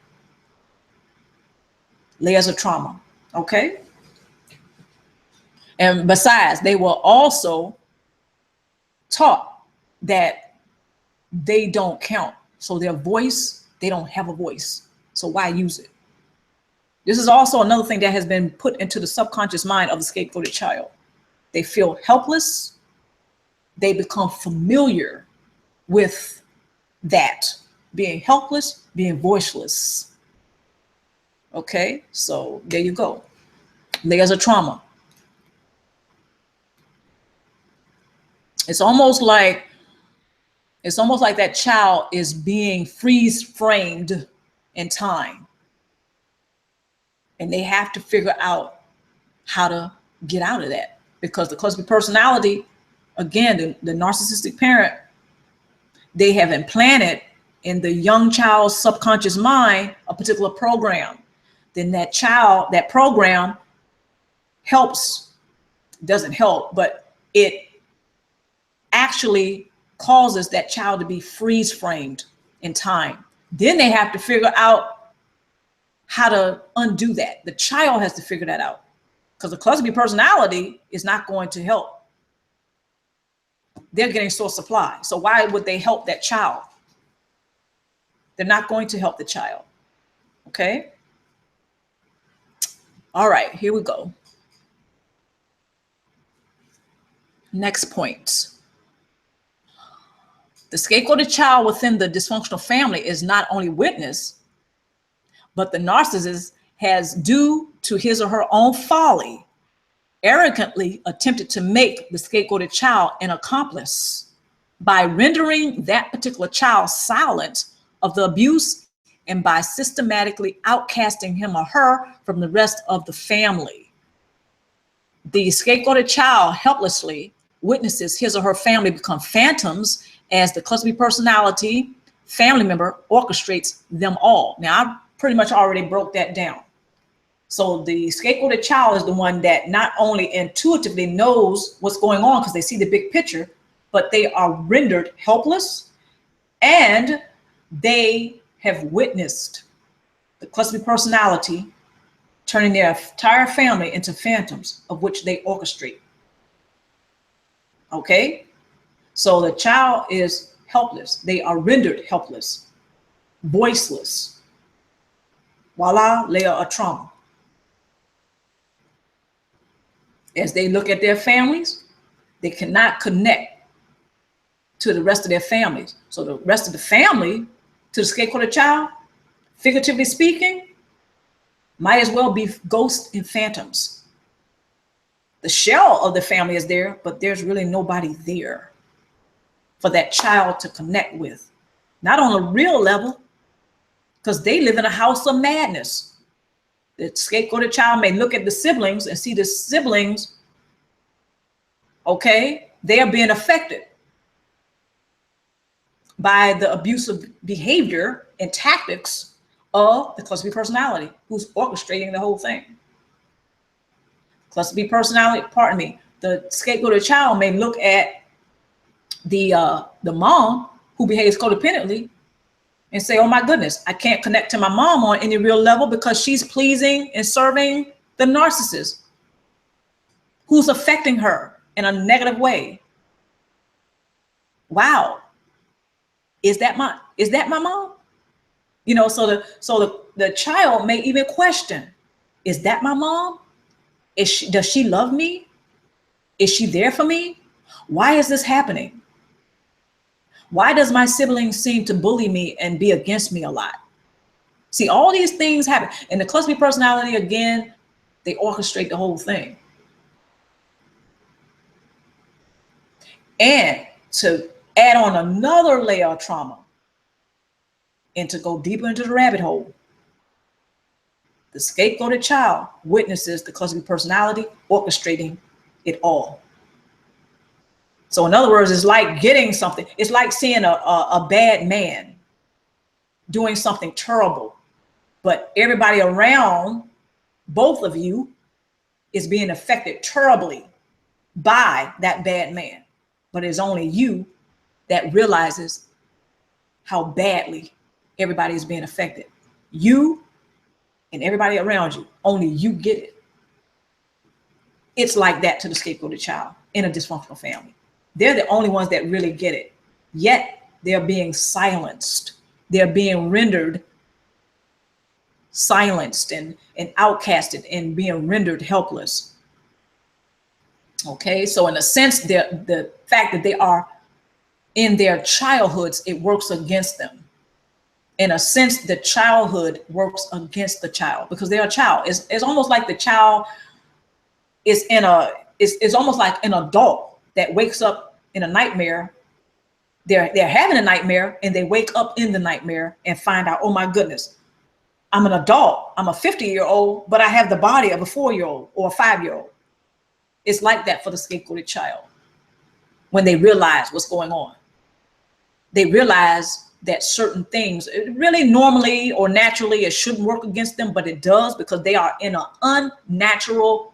Layers of trauma, okay? And besides, they were also taught that they don't count. So their voice, they don't have a voice. So why use it? This is also another thing that has been put into the subconscious mind of the scapegoated child. they feel helpless. They become familiar with that, being helpless, being voiceless. Okay, so there you go. Layers of trauma. It's almost like that child is being freeze framed in time. And they have to figure out how to get out of that, because the cluster B personality, again, the narcissistic parent, they have implanted in the young child's subconscious mind a particular program. Then that program doesn't help, but it actually causes that child to be freeze framed in time. Then they have to figure out how to undo that. The child has to figure that out, because the cluster B personality is not going to help. They're getting source supply. So why would they help that child? They're not going to help the child. Okay. All right, here we go. Next point. The scapegoated child within the dysfunctional family is not only witness, but the narcissist has, due to his or her own folly, arrogantly attempted to make the scapegoated child an accomplice by rendering that particular child silent of the abuse and by systematically outcasting him or her from the rest of the family. The scapegoated child helplessly witnesses his or her family become phantoms as the cluster B personality family member orchestrates them all. Now, I pretty much already broke that down. So the scapegoated child is the one that not only intuitively knows what's going on because they see the big picture, but they are rendered helpless, and they have witnessed the cluster B personality turning their entire family into phantoms of which they orchestrate. Okay, so the child is helpless. They are rendered helpless, voiceless. Voila, layer of trauma. As they look at their families, they cannot connect to the rest of their families. So the rest of the family, to the scapegoated child, figuratively speaking, might as well be ghosts and phantoms. The shell of the family is there, but there's really nobody there for that child to connect with. Not on a real level, because they live in a house of madness. The scapegoated child may look at the siblings and see the siblings, okay, they are being affected by the abusive behavior and tactics of the cluster B personality, who's orchestrating the whole thing. Cluster B personality, pardon me, the scapegoated child may look at the mom who behaves codependently and say, oh my goodness, I can't connect to my mom on any real level because she's pleasing and serving the narcissist who's affecting her in a negative way. Wow. Is that my mom? You know, so the child may even question, is that my mom? Does she love me? Is she there for me? Why is this happening? Why does my sibling seem to bully me and be against me a lot? See, all these things happen. And the cluster B personality, again, they orchestrate the whole thing. And to add on another layer of trauma and to go deeper into the rabbit hole, the scapegoated child witnesses the cluster B personality orchestrating it all. So in other words, it's like getting something. It's like seeing a bad man doing something terrible, but everybody around both of you is being affected terribly by that bad man. But it's only you that realizes how badly everybody is being affected. You and everybody around you, only you get it. It's like that to the scapegoated child in a dysfunctional family. They're the only ones that really get it. Yet they're being silenced. They're being rendered silenced and outcasted and being rendered helpless. Okay, so in a sense, the fact that they are in their childhoods, it works against them. In a sense, the childhood works against the child because they're a child. It's almost like the child is it's almost like an adult that wakes up in a nightmare. They're having a nightmare and they wake up in the nightmare and find out, oh my goodness, I'm an adult. I'm a 50-year-old, but I have the body of a 4-year-old or a 5-year-old. It's like that for the scapegoated child. When they realize what's going on, they realize that certain things really normally or naturally, it shouldn't work against them, but it does because they are in an unnatural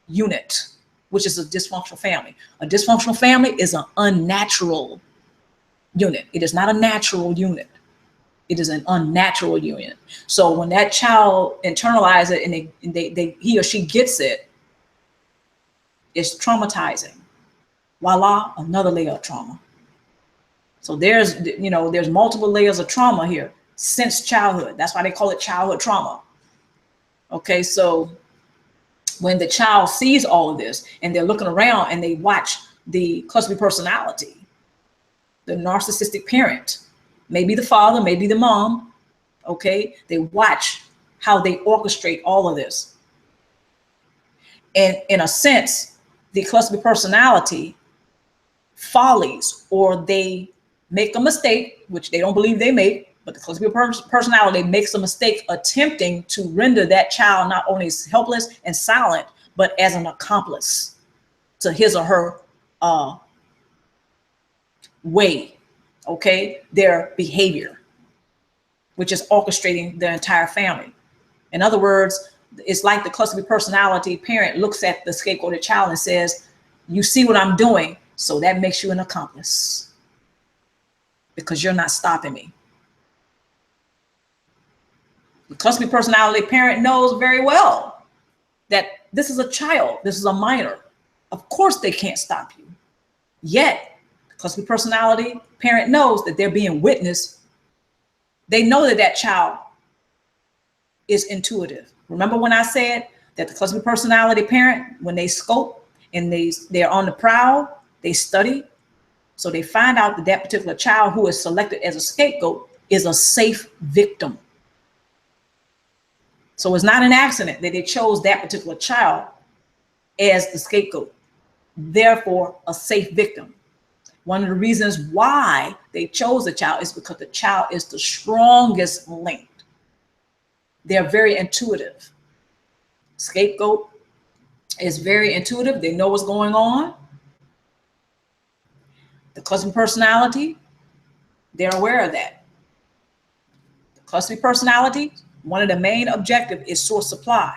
unit, which is a dysfunctional family. A dysfunctional family is an unnatural unit. It is not a natural unit. It is an unnatural unit. So when that child internalizes it and he or she gets it, it's traumatizing. Voila, another layer of trauma. So there's multiple layers of trauma here since childhood. That's why they call it childhood trauma. Okay, so when the child sees all of this and they're looking around and they watch the cluster personality, the narcissistic parent, maybe the father, maybe the mom, okay, they watch how they orchestrate all of this. And in a sense, the cluster personality follies, or they make a mistake, which they don't believe they make, but the cluster personality makes a mistake attempting to render that child not only helpless and silent, but as an accomplice to his or her way, okay, their behavior, which is orchestrating the entire family. In other words, it's like the cluster personality parent looks at the scapegoated child and says, you see what I'm doing, so that makes you an accomplice because you're not stopping me. The cluster personality parent knows very well that this is a child, this is a minor. Of course they can't stop you. Yet, the cluster personality parent knows that they're being witnessed. They know that that child is intuitive. Remember when I said that the cluster personality parent, when they scope and they're on the prowl, they study. So they find out that that particular child who is selected as a scapegoat is a safe victim. So it's not an accident that they chose that particular child as the scapegoat, therefore a safe victim. One of the reasons why they chose the child is because the child is the strongest link. They're very intuitive. Scapegoat is very intuitive. They know what's going on. The cluster personality, they're aware of that. The cluster personality, one of the main objectives is source supply.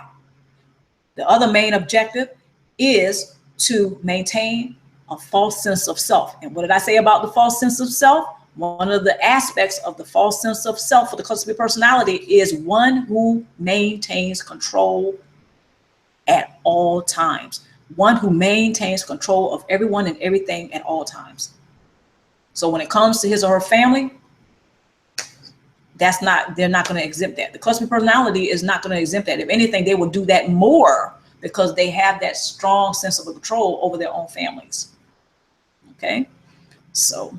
The other main objective is to maintain a false sense of self. And what did I say about the false sense of self? One of the aspects of the false sense of self for the cluster personality is one who maintains control at all times. One who maintains control of everyone and everything at all times. So when it comes to his or her family, they're not going to exempt that. The cluster personality is not going to exempt that. If anything, they will do that more because they have that strong sense of control over their own families. Okay, so,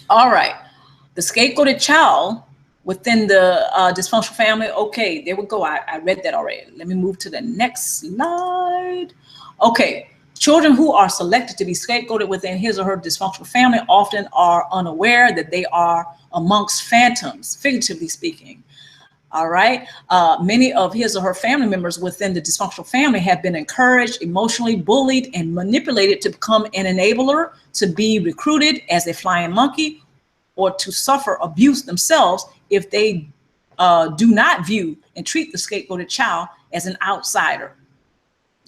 all right. The scapegoated child within the dysfunctional family. Okay, there we go. I read that already. Let me move to the next slide. Okay. Children who are selected to be scapegoated within his or her dysfunctional family often are unaware that they are amongst phantoms, figuratively speaking. All right. Many of his or her family members within the dysfunctional family have been encouraged, emotionally bullied, and manipulated to become an enabler, to be recruited as a flying monkey, or to suffer abuse themselves if they do not view and treat the scapegoated child as an outsider.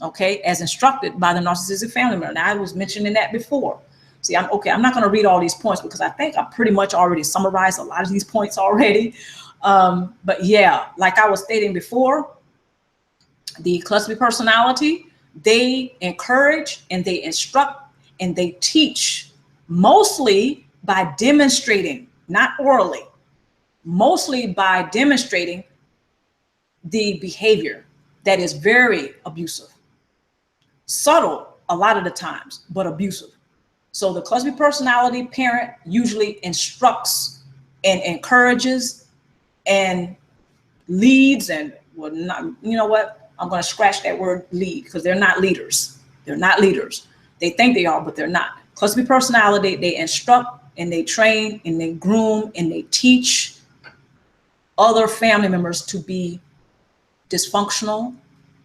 Okay, as instructed by the narcissistic family member. Now, I was mentioning that before. See, I'm not going to read all these points because I think I pretty much already summarized a lot of these points already. But yeah, like I was stating before, the cluster personality, they encourage and they instruct and they teach mostly by demonstrating, not orally, mostly by demonstrating the behavior that is very abusive. Subtle a lot of the times, but abusive. So the cluster B personality parent usually instructs and encourages and leads and well, not, you know what? I'm going to scratch that word lead because they're not leaders. They're not leaders. They think they are, but they're not. Cluster B personality, they instruct and they train and they groom and they teach other family members to be dysfunctional,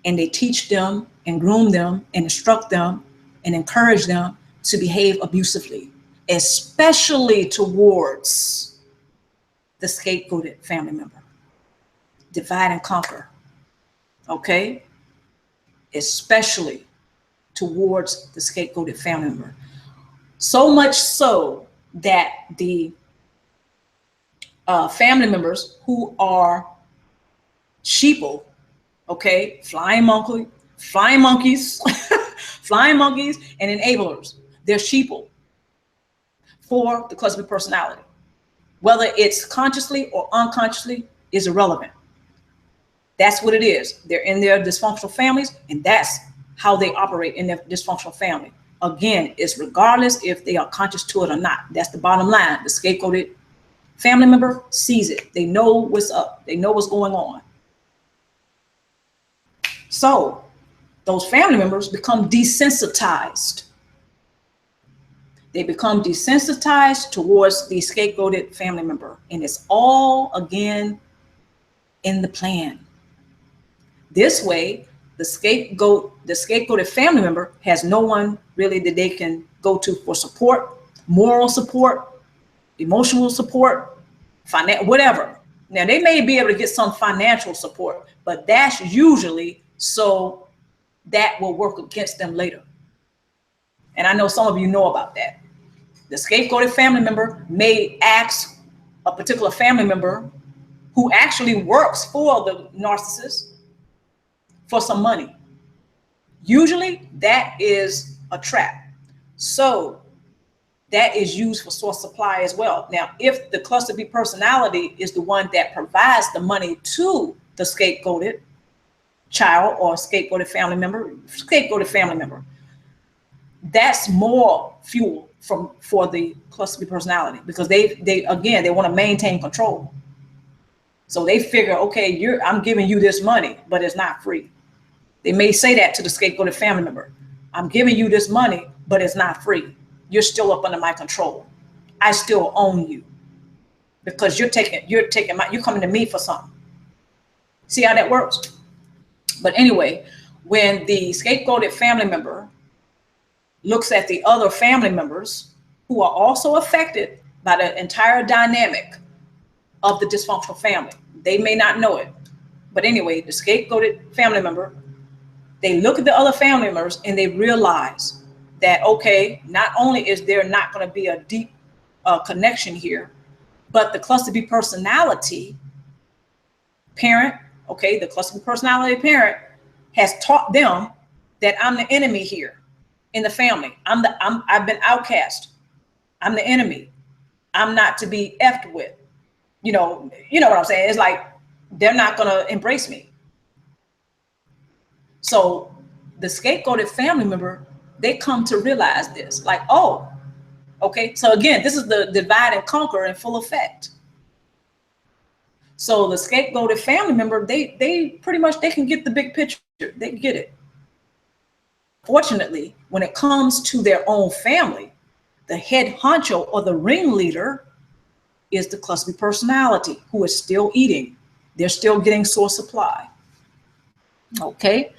and they teach them and groom them and instruct them and encourage them to behave abusively, especially towards the scapegoated family member. Divide and conquer, okay? Especially towards the scapegoated family member. So much so that the family members who are sheeple, okay, flying monkeys, flying monkeys and enablers, they're sheeple for the cluster B personality. Whether it's consciously or unconsciously is irrelevant. That's what it is. They're in their dysfunctional families, and that's how they operate in their dysfunctional family. Again, it's regardless if they are conscious to it or not. That's the bottom line. The scapegoated family member sees it. They know what's up. They know what's going on. So those family members become desensitized. They become desensitized towards the scapegoated family member. And it's all, again, in the plan. This way, the scapegoated family member has no one really that they can go to for support, moral support, emotional support, whatever. Now, they may be able to get some financial support, but that's usually so that will work against them later. And I know some of you know about that. The scapegoated family member may ask a particular family member who actually works for the narcissist for some money. Usually that is a trap. So that is used for source supply as well. Now, if the cluster B personality is the one that provides the money to the scapegoated child or scapegoated family member, that's more fuel for the cluster B personality, because they want to maintain control. So they figure, okay, I'm giving you this money, but it's not free. They may say that to the scapegoated family member. I'm giving you this money, but it's not free. You're still up under my control. I still own you because you're coming to me for something. See how that works? But anyway, when the scapegoated family member looks at the other family members who are also affected by the entire dynamic of the dysfunctional family, they may not know it. But anyway, the scapegoated family member, they look at the other family members and they realize that, okay, not only is there not going to be a deep connection here, but the cluster B personality parent, okay, the cluster B personality parent has taught them that I'm the enemy here in the family. I've been outcast. I'm the enemy. I'm not to be effed with. You know what I'm saying? It's like they're not going to embrace me. So the scapegoated family member, they come to realize this, like, oh, okay. So again, this is the divide and conquer in full effect. So the scapegoated family member, they pretty much, they can get the big picture. They get it. Fortunately, when it comes to their own family, the head honcho or the ringleader is the cluster B personality, who is still eating. They're still getting source supply. Okay.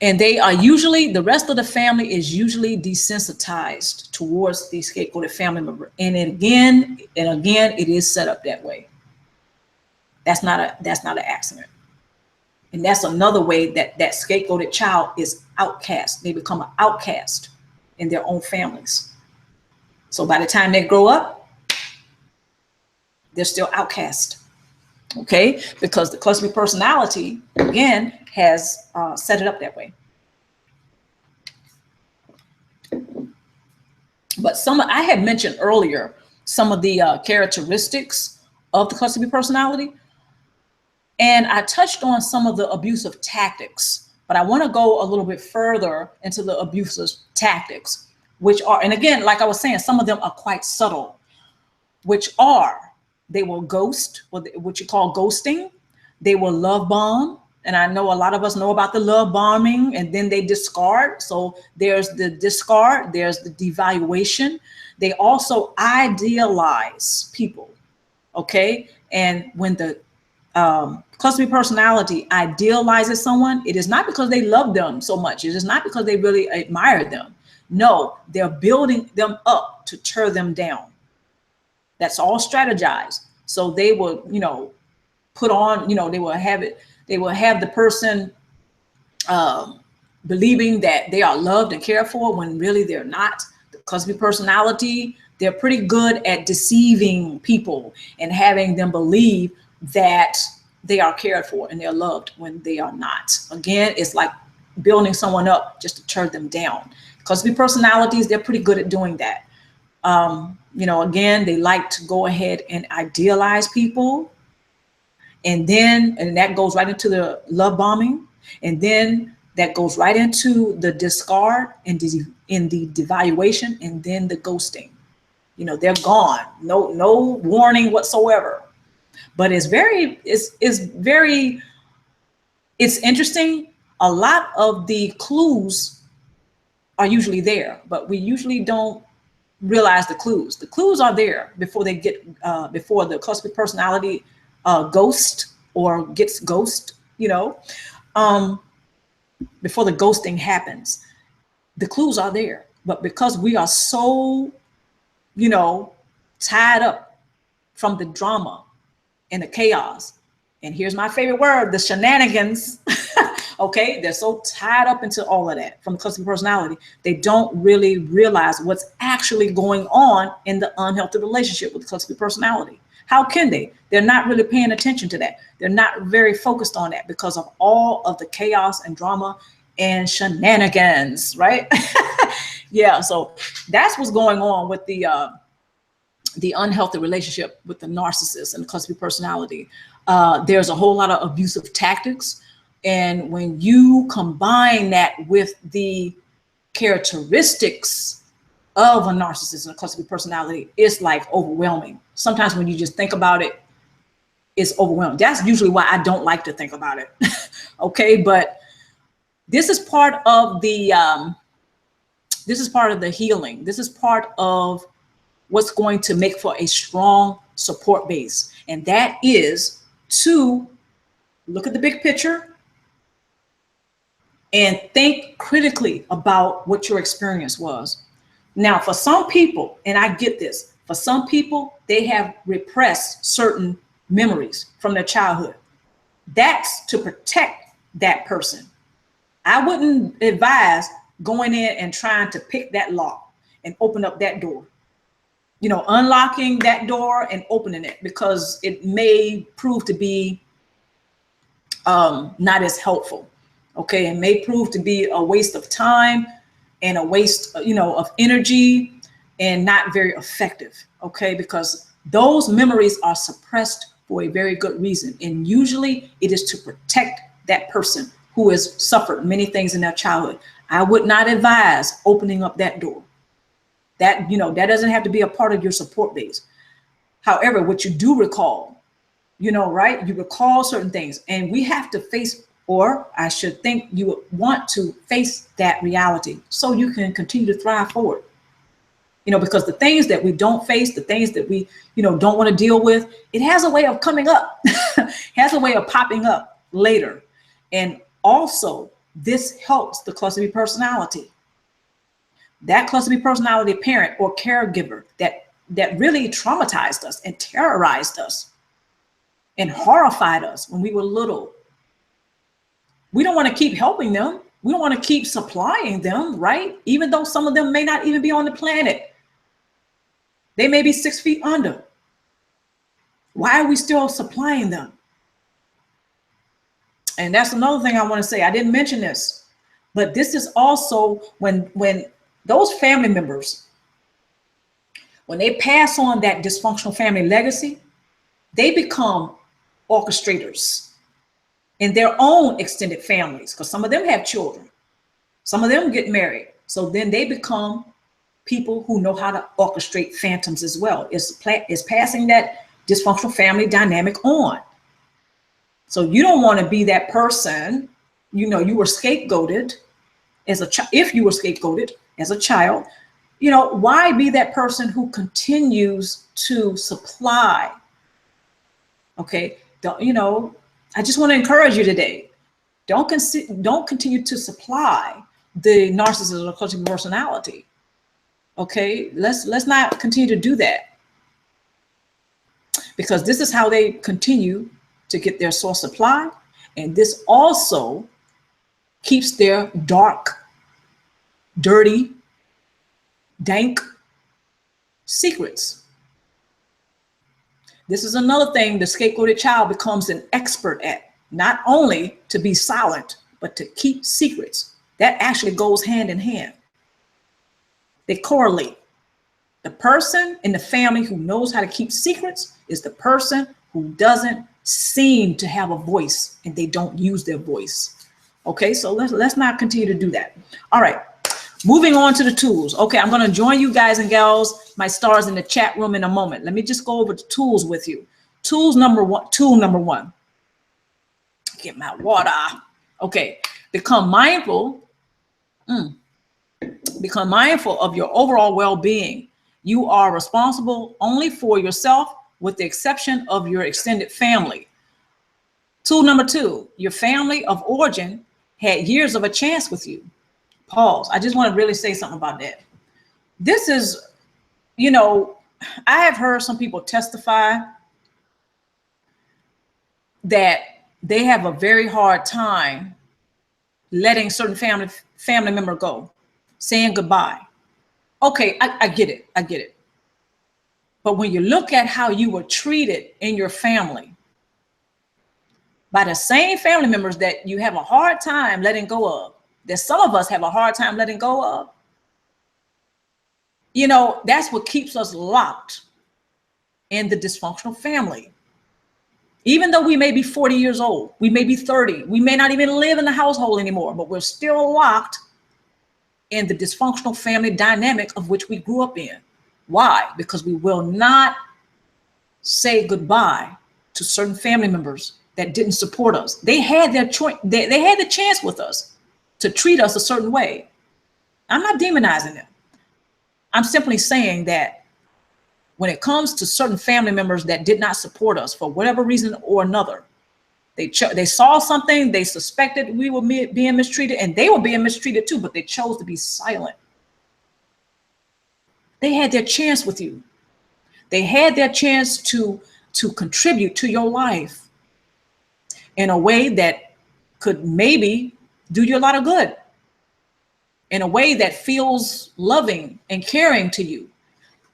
And they are usually, the rest of the family is usually desensitized towards the scapegoated family member. And again, it is set up that way. That's not an accident. And that's another way that that scapegoated child is outcast. They become an outcast in their own families. So by the time they grow up, they're still outcast. Okay, because the cluster B personality, again, has set it up that way. But I had mentioned earlier some of the characteristics of the cluster B personality. And I touched on some of the abusive tactics, but But I want to go a little bit further into the abusive tactics, which are, and again, like I was saying, some of them are quite subtle, which are, they will ghost, or what you call ghosting. They will love bomb. And I know a lot of us know about the love bombing, and then they discard. So there's the discard, there's the devaluation. They also idealize people, okay? And when the cluster B personality idealizes someone, it is not because they love them so much. It is not because they really admire them. No, they're building them up to tear them down. That's all strategized. So they will, you know, put on, you know, they will have it. They will have the person believing that they are loved and cared for when really they're not. The cluster B personality, they're pretty good at deceiving people and having them believe that they are cared for and they're loved when they are not. Again, it's like building someone up just to tear them down. Cluster B personalities, they're pretty good at doing that. You know, again, they like to go ahead and idealize people. And then, and that goes right into the love bombing. And then that goes right into the discard and in the devaluation, and then the ghosting. You know, they're gone. No warning whatsoever. But it's interesting. A lot of the clues are usually there, but we usually don't realize the clues. The clues are there before they get, before the cluster B personality ghost or gets ghost, you know, before the ghosting happens. The clues are there, but because we are so, you know, tied up from the drama and the chaos, and here's my favorite word, the shenanigans, okay, they're so tied up into all of that from the cluster B personality, they don't really realize what's actually going on in the unhealthy relationship with the cluster B personality. How can they? They're not really paying attention to that. They're not very focused on that because of all of the chaos and drama and shenanigans, right? Yeah, so that's what's going on with the unhealthy relationship with the narcissist and the cluster B personality. There's a whole lot of abusive tactics. And when you combine that with the characteristics of a narcissist and a cluster B personality, it's like overwhelming. Sometimes when you just think about it, it's overwhelming. That's usually why I don't like to think about it. Okay, but this is part of the healing. This is part of what's going to make for a strong support base. And that is to look at the big picture and think critically about what your experience was. Now, for some people, and I get this, for some people, they have repressed certain memories from their childhood. That's to protect that person. I wouldn't advise going in and trying to pick that lock and open up that door. You know, unlocking that door and opening it, because it may prove to be not as helpful. Okay, it may prove to be a waste of time and a waste, you know, of energy, and not very effective. Okay, because those memories are suppressed for a very good reason, and usually it is to protect that person who has suffered many things in their childhood. I would not advise opening up that door. That, you know, that doesn't have to be a part of your support base. However, what you do recall, you know, right? You recall certain things, and we have to face, or I should think you would want to face that reality so you can continue to thrive forward. You know, because the things that we don't face, the things that we, you know, don't want to deal with, it has a way of coming up, has a way of popping up later. And also, this helps the cluster B personality. That cluster B personality parent or caregiver that really traumatized us and terrorized us and horrified us when we were little. We don't want to keep helping them. We don't want to keep supplying them, right? Even though some of them may not even be on the planet. They may be 6 feet under. Why are we still supplying them? And that's another thing I want to say. I didn't mention this, but this is also when those family members, when they pass on that dysfunctional family legacy, they become orchestrators in their own extended families, because some of them have children. Some of them get married. So then they become people who know how to orchestrate phantoms as well. It's passing that dysfunctional family dynamic on. So you don't want to be that person. You know, you were scapegoated as a child. If you were scapegoated as a child, you know, why be that person who continues to supply? Okay, you know, I just want to encourage you today. Don't continue to supply the narcissist or cultic personality. Okay, let's not continue to do that, because this is how they continue to get their source supply, and this also keeps their dark, dirty, dank secrets. This is another thing the scapegoated child becomes an expert at, not only to be silent, but to keep secrets. That actually goes hand in hand. They correlate. The person in the family who knows how to keep secrets is the person who doesn't seem to have a voice, and they don't use their voice. Okay, so let's not continue to do that. All right, moving on to the tools. Okay, I'm going to join you guys and gals, my stars, in the chat room in a moment. Let me just go over the tools with you. Tool number one. Get my water. Okay, become mindful. Become mindful of your overall well-being. You are responsible only for yourself, with the exception of your extended family. Tool number 2, your family of origin had years of a chance with you. Pause. I just want to really say something about that. This is, you know, I have heard some people testify that they have a very hard time letting certain family member go, saying goodbye. Okay, I get it. I get it. But when you look at how you were treated in your family by the same family members that you have a hard time letting go of, that some of us have a hard time letting go of, you know, that's what keeps us locked in the dysfunctional family. Even though we may be 40 years old, we may be 30, we may not even live in the household anymore, but we're still locked in the dysfunctional family dynamic of which we grew up in. Why? Because we will not say goodbye to certain family members that didn't support us. They had their choice. They had the chance with us to treat us a certain way. I'm not demonizing them. I'm simply saying that when it comes to certain family members that did not support us for whatever reason or another, they saw something, they suspected we were being mistreated, and they were being mistreated too, but they chose to be silent. They had their chance with you. They had their chance to contribute to your life in a way that could maybe do you a lot of good, in a way that feels loving and caring to you.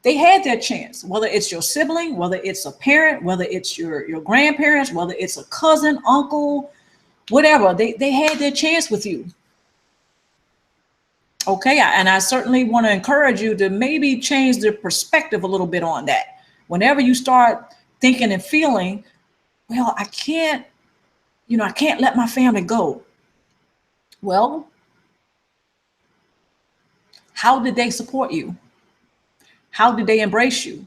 They had their chance, whether it's your sibling, whether it's a parent, whether it's your grandparents, whether it's a cousin, uncle, whatever. They had their chance with you. Okay, and I certainly want to encourage you to maybe change the perspective a little bit on that. Whenever you start thinking and feeling, well, I can't let my family go. Well, how did they support you? How did they embrace you?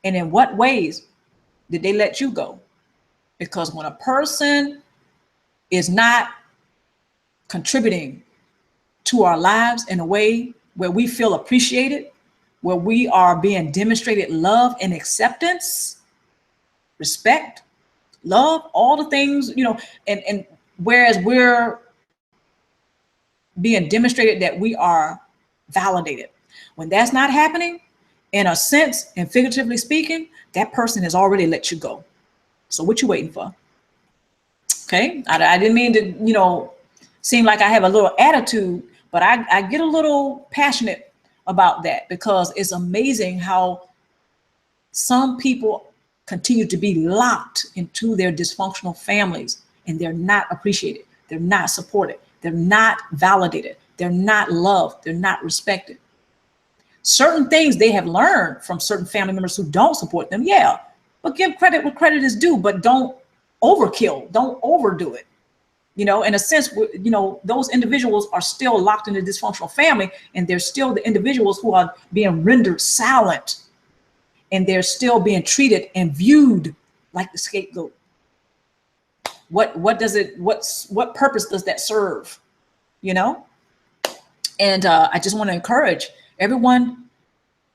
And in what ways did they let you go? Because when a person is not contributing to our lives in a way where we feel appreciated, where we are being demonstrated love and acceptance, respect, love, all the things, you know, and whereas we're being demonstrated that we are validated. When that's not happening, in a sense and figuratively speaking, that person has already let you go. So what you waiting for? Okay, I didn't mean to, you know, seem like I have a little attitude, but I get a little passionate about that, because it's amazing how some people continue to be locked into their dysfunctional families, and they're not appreciated, they're not supported, they're not validated, they're not loved, they're not respected. Certain things they have learned from certain family members who don't support them, yeah, but give credit where credit is due, but don't overkill. Don't overdo it. You know, in a sense, you know, those individuals are still locked in a dysfunctional family, and they're still the individuals who are being rendered silent, and they're still being treated and viewed like the scapegoat. What purpose does that serve? You know? And I just want to encourage everyone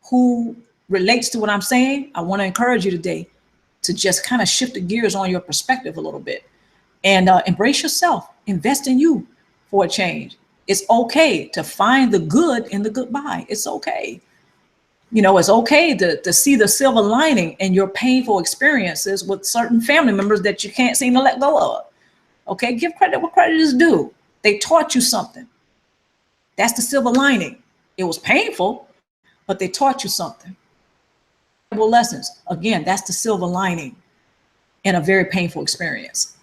who relates to what I'm saying. I want to encourage you today to just kind of shift the gears on your perspective a little bit, and embrace yourself, invest in you for a change. It's okay to find the good in the goodbye. It's okay. You know, it's okay to see the silver lining in your painful experiences with certain family members that you can't seem to let go of. Okay, give credit where credit is due. They taught you something. That's the silver lining. It was painful, but they taught you something. Lessons. Again, that's the silver lining in a very painful experience.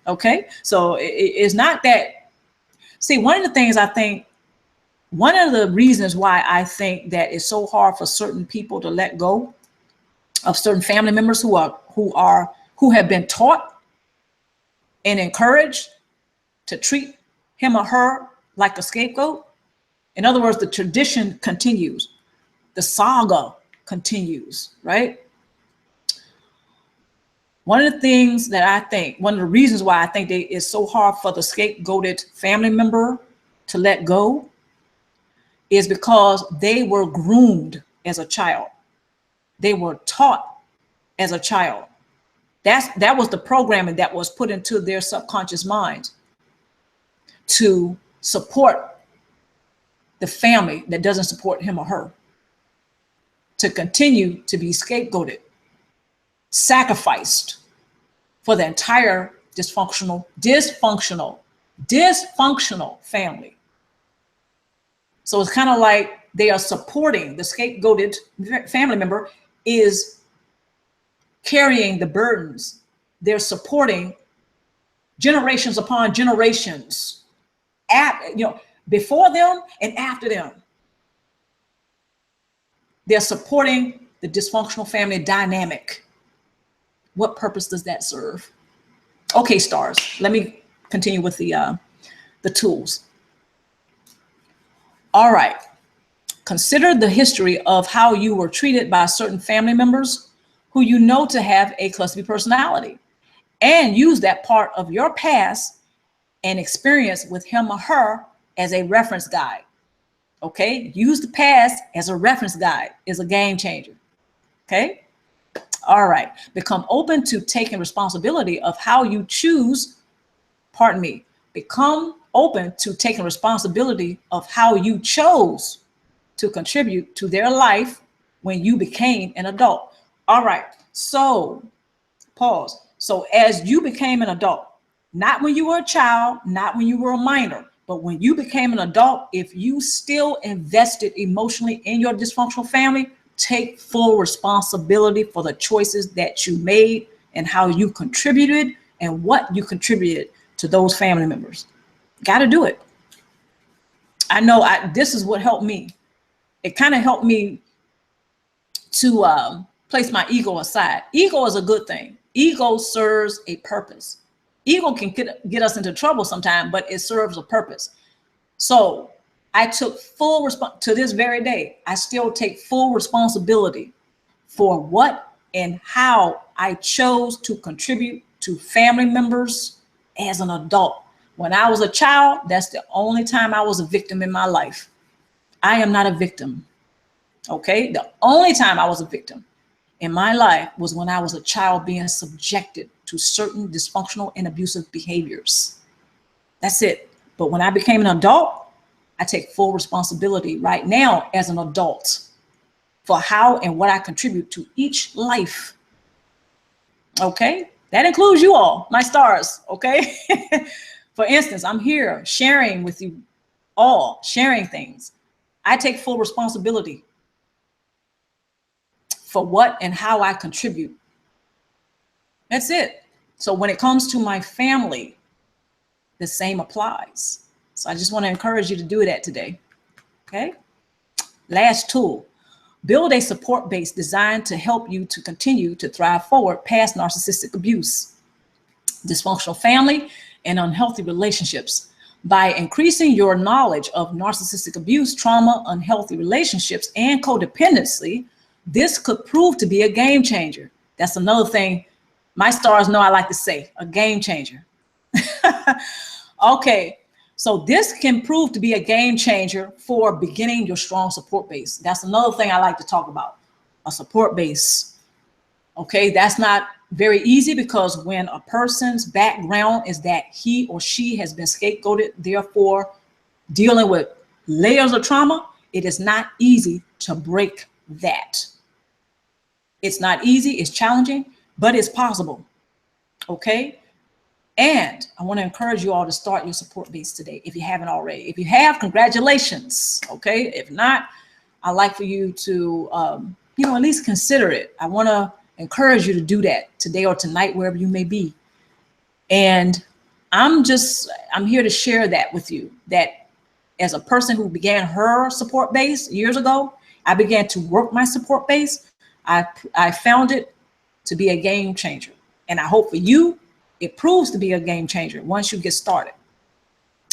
Okay, so it's not that. See, one of the things I think, one of the reasons why I think that it's so hard for certain people to let go of certain family members who have been taught and encouraged to treat him or her like a scapegoat. In other words, the tradition continues, the saga continues, right? One of the things that I think, one of the reasons why I think it's so hard for the scapegoated family member to let go is because they were groomed as a child. They were taught as a child. That was the programming that was put into their subconscious minds to support the family that doesn't support him or her, to continue to be scapegoated, sacrificed for the entire dysfunctional family. So it's kind of like they are supporting, the scapegoated family member is carrying the burdens. They're supporting generations upon generations, before them and after them. They're supporting the dysfunctional family dynamic. What purpose does that serve? Okay, stars, let me continue with the tools. All right. Consider the history of how you were treated by certain family members who you know to have a cluster B personality, and use that part of your past and experience with him or her as a reference guide. Okay, use the past as a reference guide is a game changer. Okay, all right. Become open to taking responsibility of how you choose. Pardon me. Become open to taking responsibility of how you chose to contribute to their life when you became an adult. All right. So, pause. So, as you became an adult, not when you were a child, not when you were a minor, but when you became an adult, if you still invested emotionally in your dysfunctional family, take full responsibility for the choices that you made and how you contributed and what you contributed to those family members. Got to do it. I know this is what helped me. It kind of helped me to place my ego aside. Ego is a good thing. Ego serves a purpose. Ego can get us into trouble sometimes, but it serves a purpose. So I took full responsibility to this very day. I still take full responsibility for what and how I chose to contribute to family members as an adult. When I was a child, that's the only time I was a victim in my life. I am not a victim. Okay. The only time I was a victim in my life was when I was a child being subjected to certain dysfunctional and abusive behaviors. That's it. But when I became an adult, I take full responsibility right now as an adult for how and what I contribute to each life. Okay. That includes you all, my stars. Okay. For instance, I'm here sharing with you all, sharing things. I take full responsibility for what and how I contribute. That's it. So when it comes to my family, the same applies. So I just want to encourage you to do that today. Okay. Last tool, build a support base designed to help you to continue to thrive forward past narcissistic abuse. dysfunctional family, and unhealthy relationships. By increasing your knowledge of narcissistic abuse, trauma, unhealthy relationships, and codependency, this could prove to be a game changer. That's another thing my stars know I like to say, a game changer. Okay, so this can prove to be a game changer for beginning your strong support base. That's another thing I like to talk about, a support base. Okay, that's not very easy, because when a person's background is that he or she has been scapegoated, therefore dealing with layers of trauma, it is not easy to break that. It's not easy, it's challenging, but it's possible. Okay. And I want to encourage you all to start your support base today if you haven't already. If you have, congratulations. Okay. If not, I'd like for you to, at least consider it. I want to encourage you to do that today or tonight, wherever you may be. And I'm here to share that with you, that as a person who began her support base years ago, I began to work my support base. I found it to be a game changer. And I hope for you, it proves to be a game changer once you get started.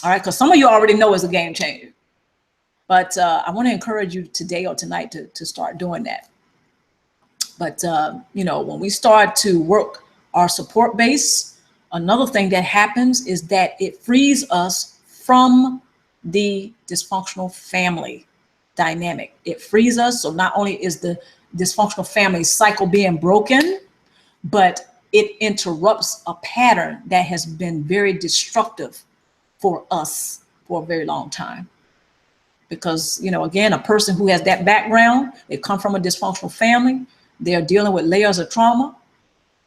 All right, because some of you already know it's a game changer. But I want to encourage you today or tonight to start doing that. But, when we start to work our support base, another thing that happens is that it frees us from the dysfunctional family dynamic. It frees us. So not only is the dysfunctional family cycle being broken, but it interrupts a pattern that has been very destructive for us for a very long time. Because, again, a person who has that background, they come from a dysfunctional family, they're dealing with layers of trauma.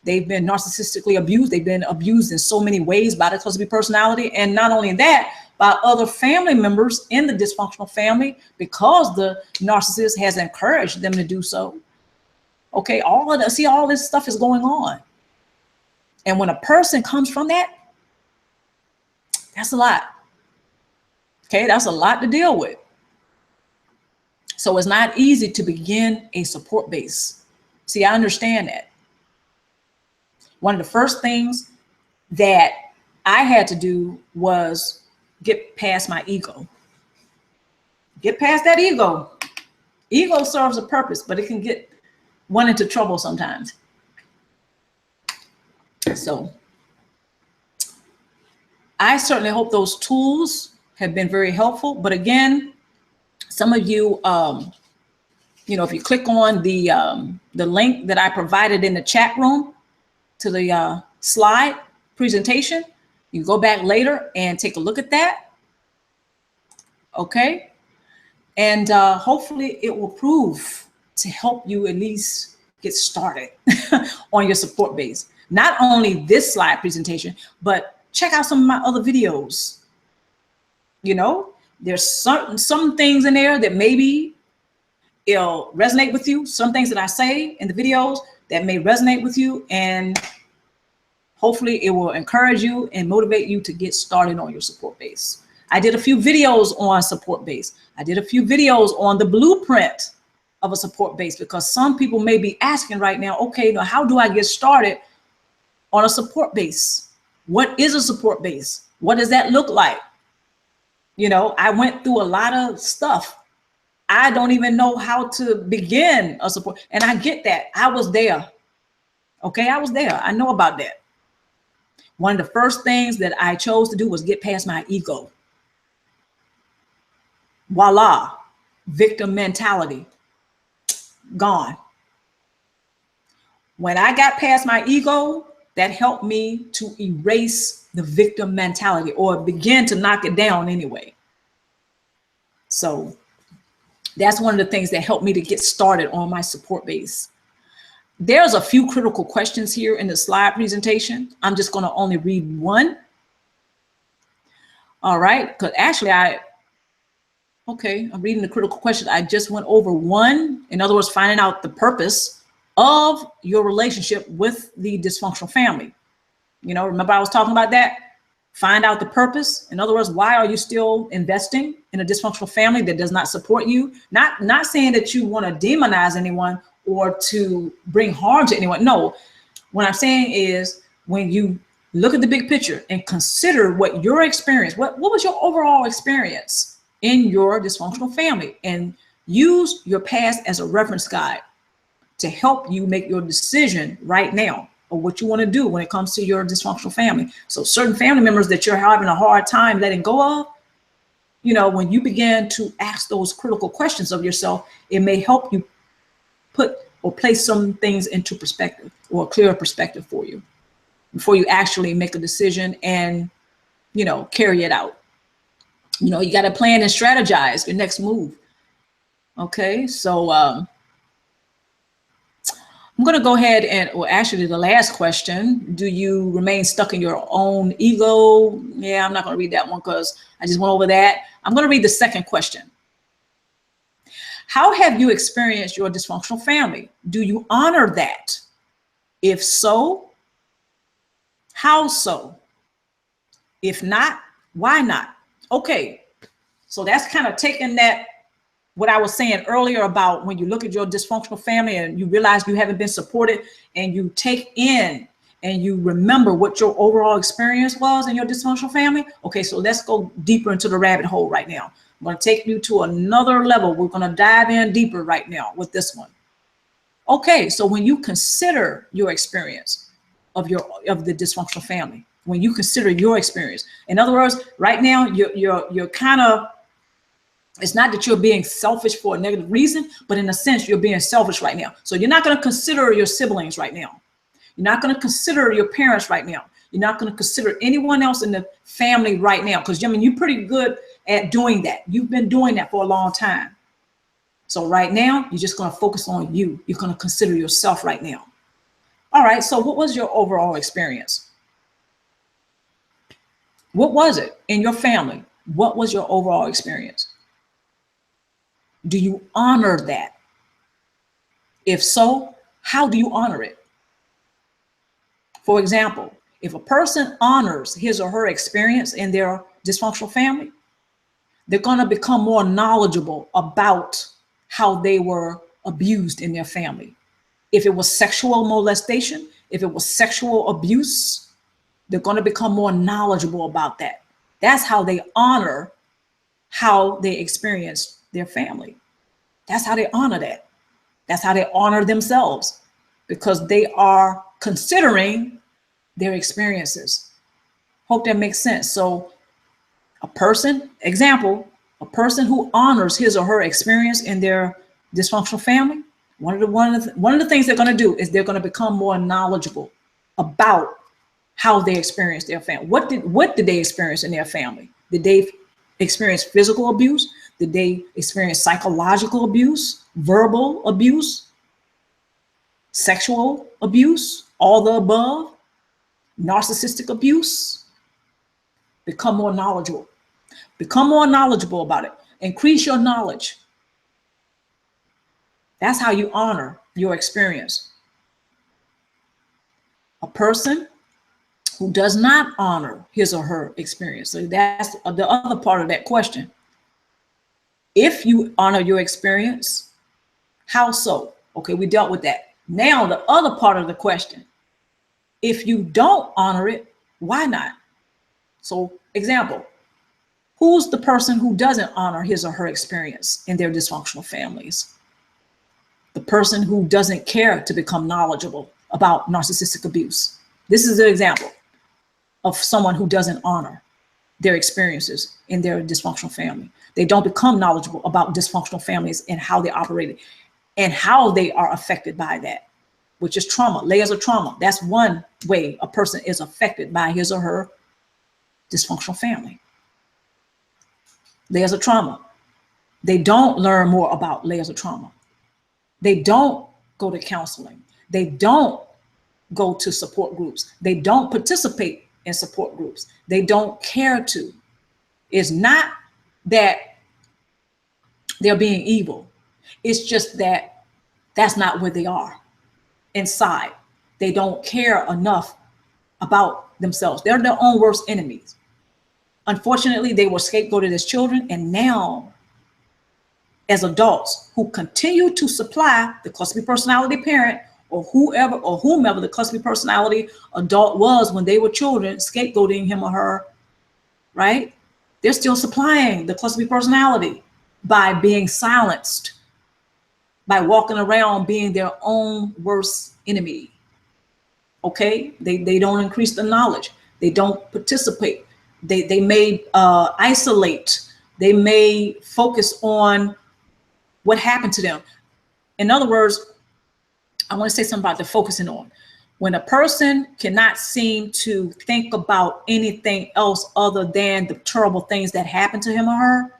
They've been narcissistically abused. They've been abused in so many ways by the codependent personality. And not only that, by other family members in the dysfunctional family, because the narcissist has encouraged them to do so. Okay, all this stuff is going on. And when a person comes from that, that's a lot. Okay, that's a lot to deal with. So it's not easy to begin a support base. See, I understand that. One of the first things that I had to do was get past my ego. Get past that ego. Ego serves a purpose, but it can get one into trouble sometimes. So I certainly hope those tools have been very helpful. But again, some of you, if you click on the link that I provided in the chat room to the slide presentation, you go back later and take a look at that. Okay. And hopefully it will prove to help you at least get started on your support base. Not only this slide presentation, but check out some of my other videos. There's some things in there that maybe it'll resonate with you. Some things that I say in the videos that may resonate with you, and hopefully it will encourage you and motivate you to get started on your support base. I did a few videos on support base. I did a few videos on the blueprint of a support base, because some people may be asking right now, okay, now how do I get started on a support base? What is a support base? What does that look like? I went through a lot of stuff. I don't even know how to begin a support. And I get that. I was there. Okay, I was there. I know about that. One of the first things that I chose to do was get past my ego. Voila, victim mentality, gone. When I got past my ego, that helped me to erase the victim mentality, or begin to knock it down anyway. So that's one of the things that helped me to get started on my support base. There's a few critical questions here in the slide presentation. I'm just going to only read one. All right, because actually I'm reading the critical question. I just went over one. In other words, finding out the purpose of your relationship with the dysfunctional family. Remember I was talking about that? Find out the purpose. In other words, why are you still investing in a dysfunctional family that does not support you? Not saying that you want to demonize anyone or to bring harm to anyone. No, what I'm saying is when you Look at the big picture and consider what your experience, what was your overall experience in your dysfunctional family, and use your past as a reference guide to help you make your decision right now of what you want to do when it comes to your dysfunctional family. So certain family members that you're having a hard time letting go of, you know, when you begin to ask those critical questions of yourself, it may help you put or place some things into perspective, or a clearer perspective for you before you actually make a decision and, you know, carry it out. You know, you got to plan and strategize your next move. Okay, so I'm going to go ahead and, well, actually the last question, do you remain stuck in your own ego? Yeah, I'm not going to read that one because I just went over that. I'm going to read the second question. How have you experienced your dysfunctional family? Do you honor that? If so, how so? If not, why not? Okay, so that's kind of taking that, what I was saying earlier about when you look at your dysfunctional family and you realize you haven't been supported, and you take in and you remember what your overall experience was in your dysfunctional family. Okay, so let's go deeper into the rabbit hole right now. I'm going to take you to another level. We're going to dive in deeper right now with this one. Okay, so when you consider your experience of the dysfunctional family, when you consider your experience, in other words, right now you're kind of, it's not that you're being selfish for a negative reason, but in a sense, you're being selfish right now. So you're not going to consider your siblings right now. You're not going to consider your parents right now. You're not going to consider anyone else in the family right now. Because, I mean, you're pretty good at doing that. You've been doing that for a long time. So right now, you're just going to focus on you. You're going to consider yourself right now. All right. So what was your overall experience? What was it in your family? What was your overall experience? Do you honor that? If so, how do you honor it? For example, if a person honors his or her experience in their dysfunctional family, they're going to become more knowledgeable about how they were abused in their family. If it was sexual molestation, if it was sexual abuse, they're going to become more knowledgeable about that. That's how they honor how they experienced their family. That's how they honor that. That's how they honor themselves, because they are considering their experiences. Hope that makes sense. So a person, example, a person who honors his or her experience in their dysfunctional family, one of the things they're going to do is they're going to become more knowledgeable about how they experience their family. What did they experience in their family? Did they experience physical abuse? Did they experience psychological abuse, verbal abuse, sexual abuse, all the above, narcissistic abuse? Become more knowledgeable. Become more knowledgeable about it. Increase your knowledge. That's how you honor your experience. A person who does not honor his or her experience. So that's the other part of that question. If you honor your experience, how so? Okay, we dealt with that. Now the other part of the question, if you don't honor it, why not? So example, who's the person who doesn't honor his or her experience in their dysfunctional families? The person who doesn't care to become knowledgeable about narcissistic abuse. This is an example of someone who doesn't honor their experiences in their dysfunctional family. They don't become knowledgeable about dysfunctional families and how they operate and how they are affected by that, which is trauma, layers of trauma. That's one way a person is affected by his or her dysfunctional family. Layers of trauma. They don't learn more about layers of trauma. They don't go to counseling. They don't go to support groups. They don't participate in support groups. They don't care to. It's not that they're being evil. It's just that that's not where they are inside. They don't care enough about themselves. They're their own worst enemies. Unfortunately, they were scapegoated as children, and now as adults who continue to supply the cluster B personality parent or whomever the cluster B personality adult was when they were children, scapegoating him or her, right? They're still supplying the cluster B personality by being silenced, by walking around being their own worst enemy. Okay, they don't increase the knowledge. They don't participate. They may isolate. They may focus on what happened to them. In other words, I want to say something about the focusing on. When a person cannot seem to think about anything else other than the terrible things that happened to him or her,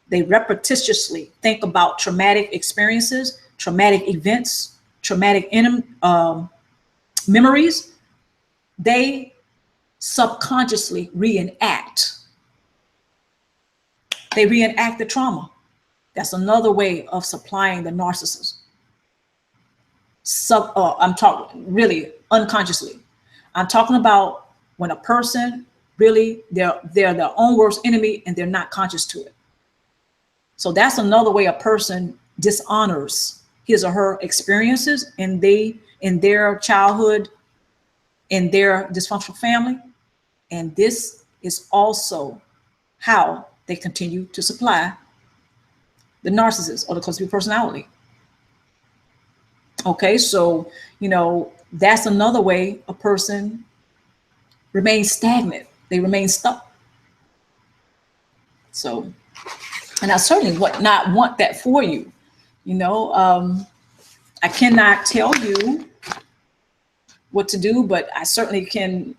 they repetitiously think about traumatic experiences, traumatic events, traumatic memories. They subconsciously reenact. They reenact the trauma. That's another way of supplying the narcissist. I'm talking really unconsciously. I'm talking about when a person really, they're their own worst enemy and they're not conscious to it. So that's another way a person dishonors his or her experiences in their childhood, in their dysfunctional family. And this is also how they continue to supply the narcissist or the cluster B personality. Okay, so, that's another way a person remains stagnant. They remain stuck. So, and I certainly would not want that for you. I cannot tell you what to do, but I certainly can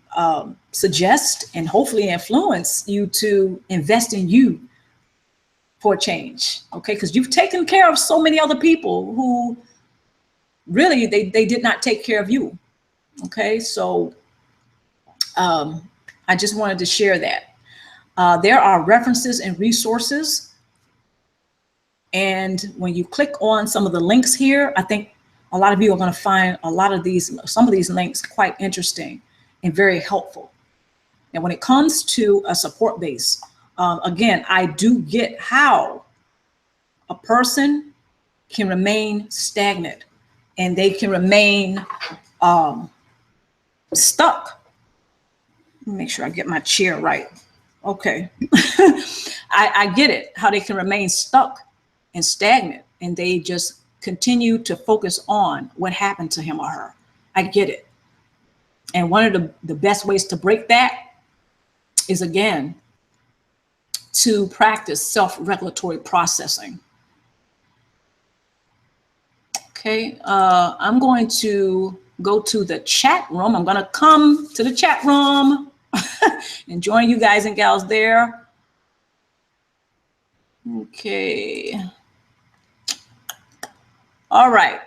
suggest and hopefully influence you to invest in you for change. Okay, because you've taken care of so many other people who really they did not take care of you. Okay, so I just wanted to share that. There are references and resources. And when you click on some of the links here, I think a lot of you are going to find some of these links quite interesting and very helpful. And when it comes to a support base, again, I do get how a person can remain stagnant and they can remain stuck. Let me make sure I get my chair right. Okay. I get it, how they can remain stuck and stagnant and they just continue to focus on what happened to him or her. I get it. And one of the best ways to break that is, again, to practice self-regulatory processing. Okay, I'm going to go to the chat room. I'm going to come to the chat room and join you guys and gals there. Okay. All right.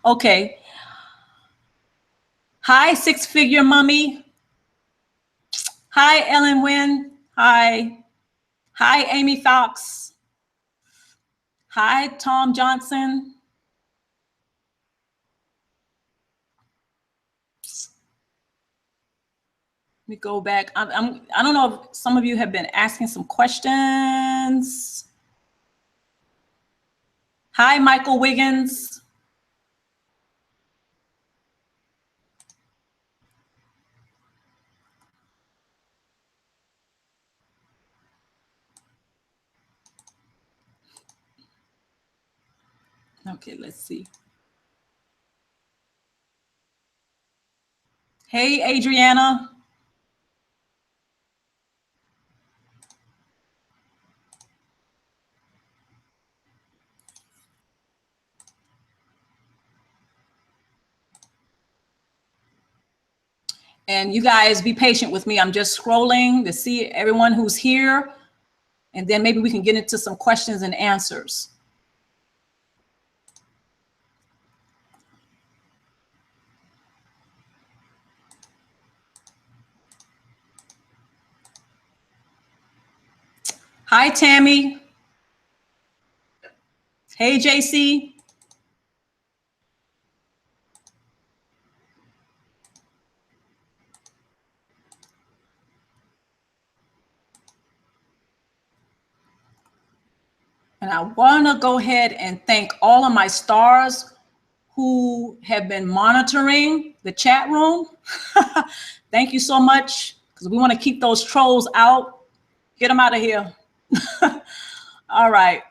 Okay. Hi, Six Figure Mummy. Hi, Ellen Wynn. Hi. Hi, Amy Fox. Hi, Tom Johnson. Let me go back. I don't know if some of you have been asking some questions. Hi, Michael Wiggins. Okay, let's see. Hey, Adriana. And you guys be patient with me. I'm just scrolling to see everyone who's here. And then maybe we can get into some questions and answers. Hi, Tammy. Hey, JC. And I want to go ahead and thank all of my stars who have been monitoring the chat room. Thank you so much, because we want to keep those trolls out. Get them out of here. All right.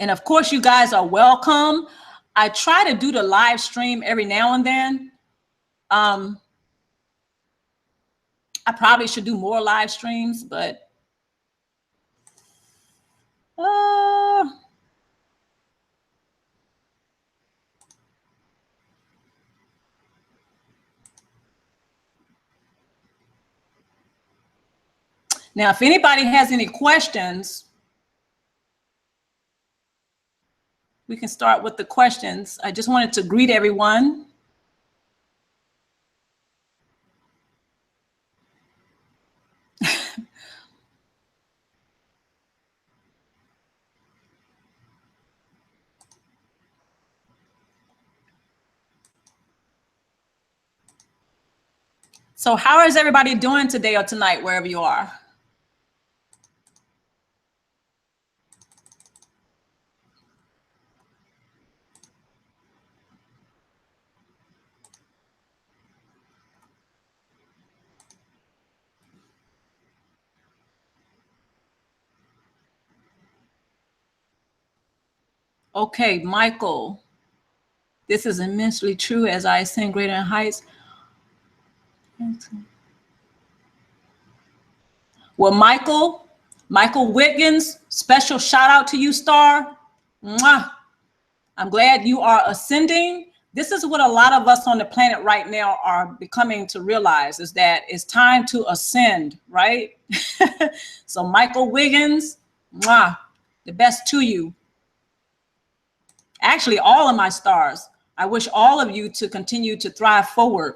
And of course, you guys are welcome. I try to do the live stream every now and then. I probably should do more live streams, but now, if anybody has any questions, we can start with the questions. I just wanted to greet everyone. So how is everybody doing today or tonight, wherever you are? Okay, Michael, this is immensely true as I ascend greater in heights. Well, Michael Wiggins, special shout out to you, Ztarr. Mwah. I'm glad you are ascending. This is what a lot of us on the planet right now are becoming to realize, is that it's time to ascend, right? So Michael Wiggins, mwah, the best to you. Actually, all of my stars. I wish all of you to continue to thrive forward.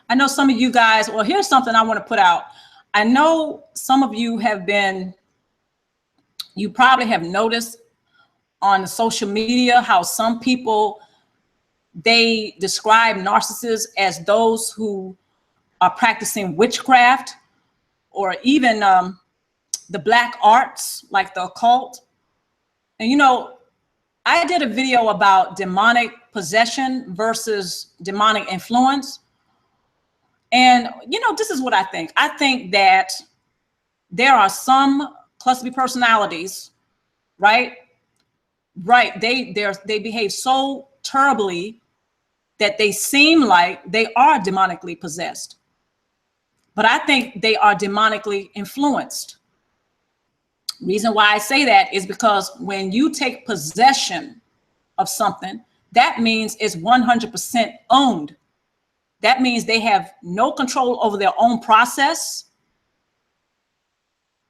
I know some of you guys, well, here's something I want to put out. I know some of you have been, you probably have noticed on social media how some people, they describe narcissists as those who are practicing witchcraft, or even the black arts, like the occult. And you know, I did a video about demonic possession versus demonic influence. And you know, this is what I think. I think that there are some cluster B personalities, right? Right. They behave so terribly that they seem like they are demonically possessed. But I think they are demonically influenced. Reason why I say that is because when you take possession of something, that means it's 100% owned. That means they have no control over their own process,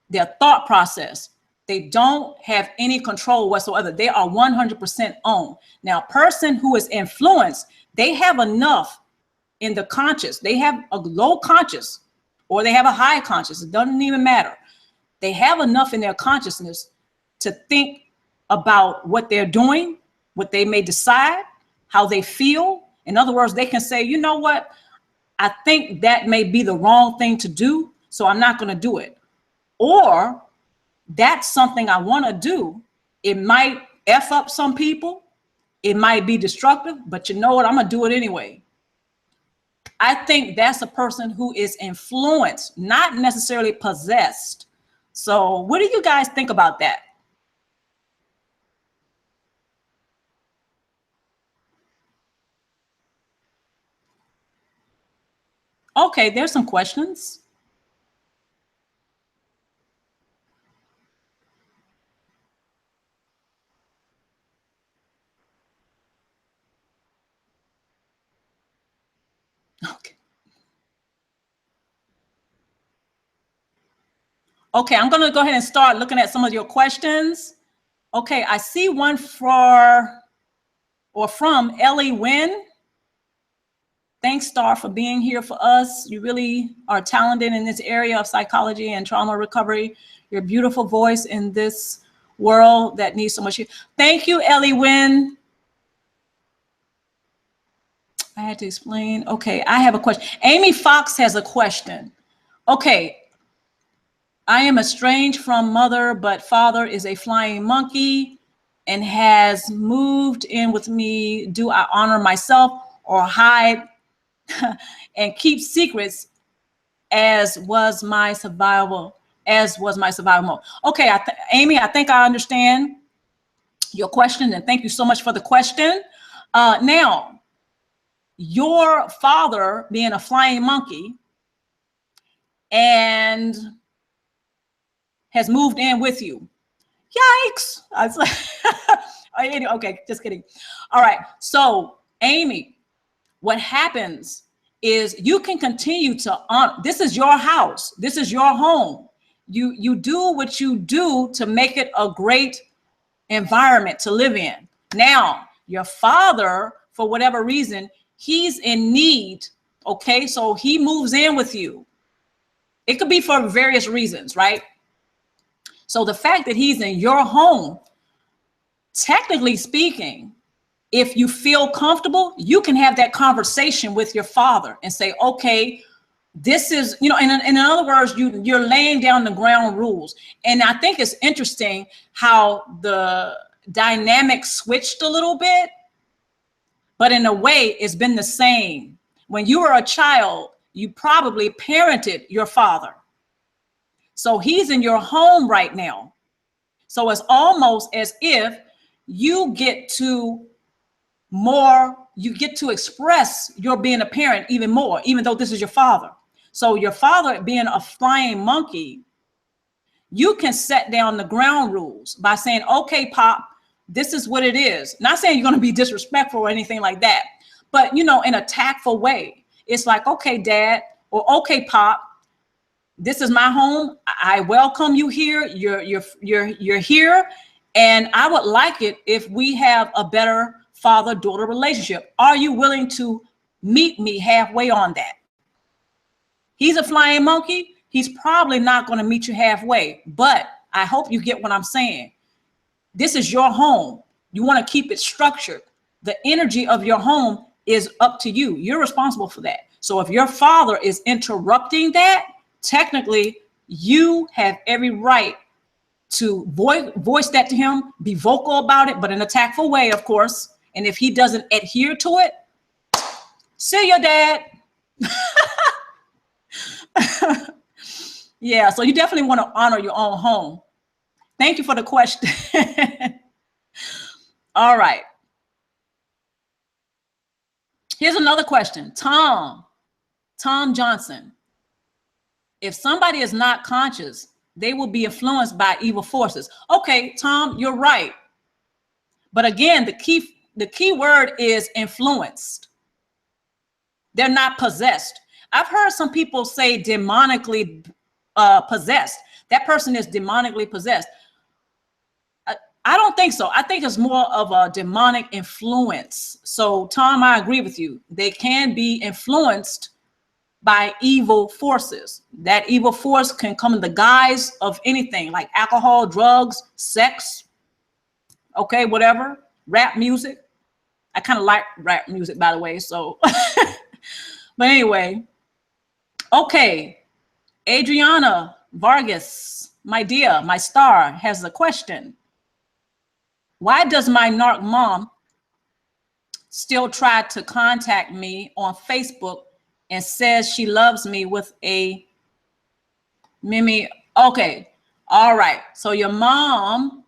their thought process. They don't have any control whatsoever. They are 100% owned. Now, a person who is influenced, they have enough in the conscious. They have a low conscious or they have a high conscious. It doesn't even matter. They have enough in their consciousness to think about what they're doing, what they may decide, how they feel. In other words, they can say, you know what? I think that may be the wrong thing to do, so I'm not going to do it. Or that's something I want to do. It might F up some people. It might be destructive, but you know what? I'm going to do it anyway. I think that's a person who is influenced, not necessarily possessed. So what do you guys think about that? Okay, there's some questions. Okay. Okay, I'm gonna go ahead and start looking at some of your questions. Okay, I see one from Ellie Wynn. Thanks, Ztarr, for being here for us. You really are talented in this area of psychology and trauma recovery. Your beautiful voice in this world that needs so much. Thank you, Ellie Wynn. I had to explain. Okay, I have a question. Amy Fox has a question. Okay, I am estranged from mother, but father is a flying monkey and has moved in with me. Do I honor myself or hide and keep secrets as was my survival mode? Okay, Amy, I think I understand your question, and thank you so much for the question. Now, your father being a flying monkey and has moved in with you. Yikes. I was like, okay, just kidding. All right. So, Amy, what happens is you can continue to this is your house. This is your home. You do what you do to make it a great environment to live in. Now, your father, for whatever reason, he's in need. Okay, so he moves in with you. It could be for various reasons, right? So the fact that he's in your home, technically speaking, if you feel comfortable, you can have that conversation with your father and say, okay, this is, and in other words, you're laying down the ground rules. And I think it's interesting how the dynamic switched a little bit, but in a way it's been the same. When you were a child, you probably parented your father. So he's in your home right now. So it's almost as if you get to express your being a parent even more, even though this is your father. So your father being a flying monkey, you can set down the ground rules by saying, okay, Pop, this is what it is. Not saying you're going to be disrespectful or anything like that, but in a tactful way. It's like, okay, Dad, or okay, Pop, this is my home. I welcome you here. You're here. And I would like it if we have a better father-daughter relationship. Are you willing to meet me halfway on that? He's a flying monkey. He's probably not going to meet you halfway, but I hope you get what I'm saying. This is your home. You want to keep it structured. The energy of your home is up to you. You're responsible for that. So if your father is interrupting that, technically you have every right to voice that to him, be vocal about it, but in a tactful way, of course. And if he doesn't adhere to it, see your dad. Yeah, so you definitely want to honor your own home. Thank you for the question. All right. Here's another question. Tom Johnson. If somebody is not conscious, they will be influenced by evil forces. Okay, Tom, you're right. But again, the key word is influenced. They're not possessed. I've heard some people say demonically possessed. That person is demonically possessed. I don't think so. I think it's more of a demonic influence. So, Tom, I agree with you. They can be influenced by evil forces. That evil force can come in the guise of anything like alcohol, drugs, sex, okay, whatever, rap music. I kind of like rap music, by the way. So, but anyway, okay. Adriana Vargas, my dear, my star, has a question. Why does my narc mom still try to contact me on Facebook and says she loves me with a Mimi? Okay, all right. So your mom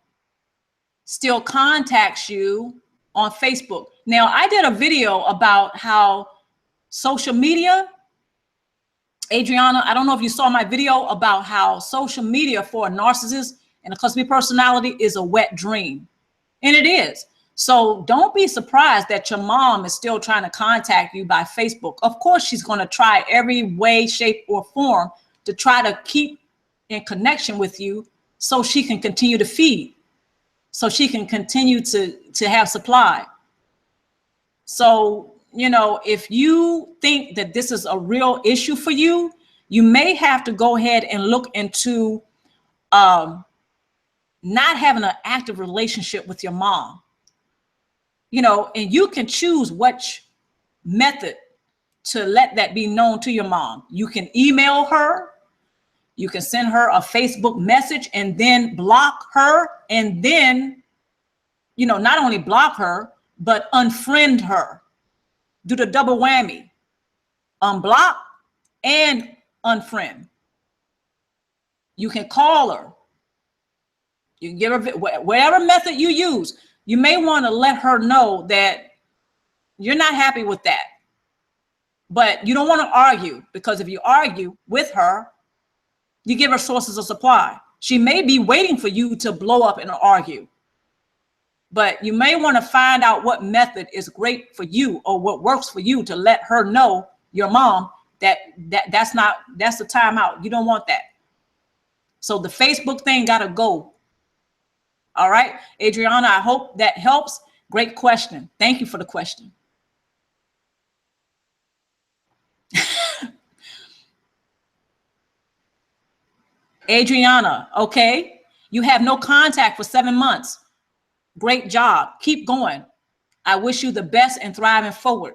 still contacts you on Facebook. Now, I did a video about how social media, Adriana, I don't know if you saw my video about how social media for a narcissist and a cluster B personality is a wet dream. And it is. So don't be surprised that your mom is still trying to contact you by Facebook. Of course, she's going to try every way, shape, or form to try to keep in connection with you so she can continue to feed, so she can continue to have supply. So, you know, if you think that this is a real issue for you, you may have to go ahead and look into not having an active relationship with your mom. You know, and you can choose which method to let that be known to your mom. You can email her, you can send her a Facebook message and then block her, and then, you know, not only block her, but unfriend her. Do the double whammy, unblock and unfriend. You can call her. You can give her, whatever method you use, you may want to let her know that you're not happy with that. But you don't want to argue, because if you argue with her, you give her sources of supply. She may be waiting for you to blow up and argue. But you may want to find out what method is great for you, or what works for you, to let her know, your mom, that's the timeout. You don't want that. So the Facebook thing got to go. All right, Adriana, I hope that helps. Great question. Thank you for the question. Adriana, okay. You have no contact for 7 months. Great job. Keep going. I wish you the best and thriving forward.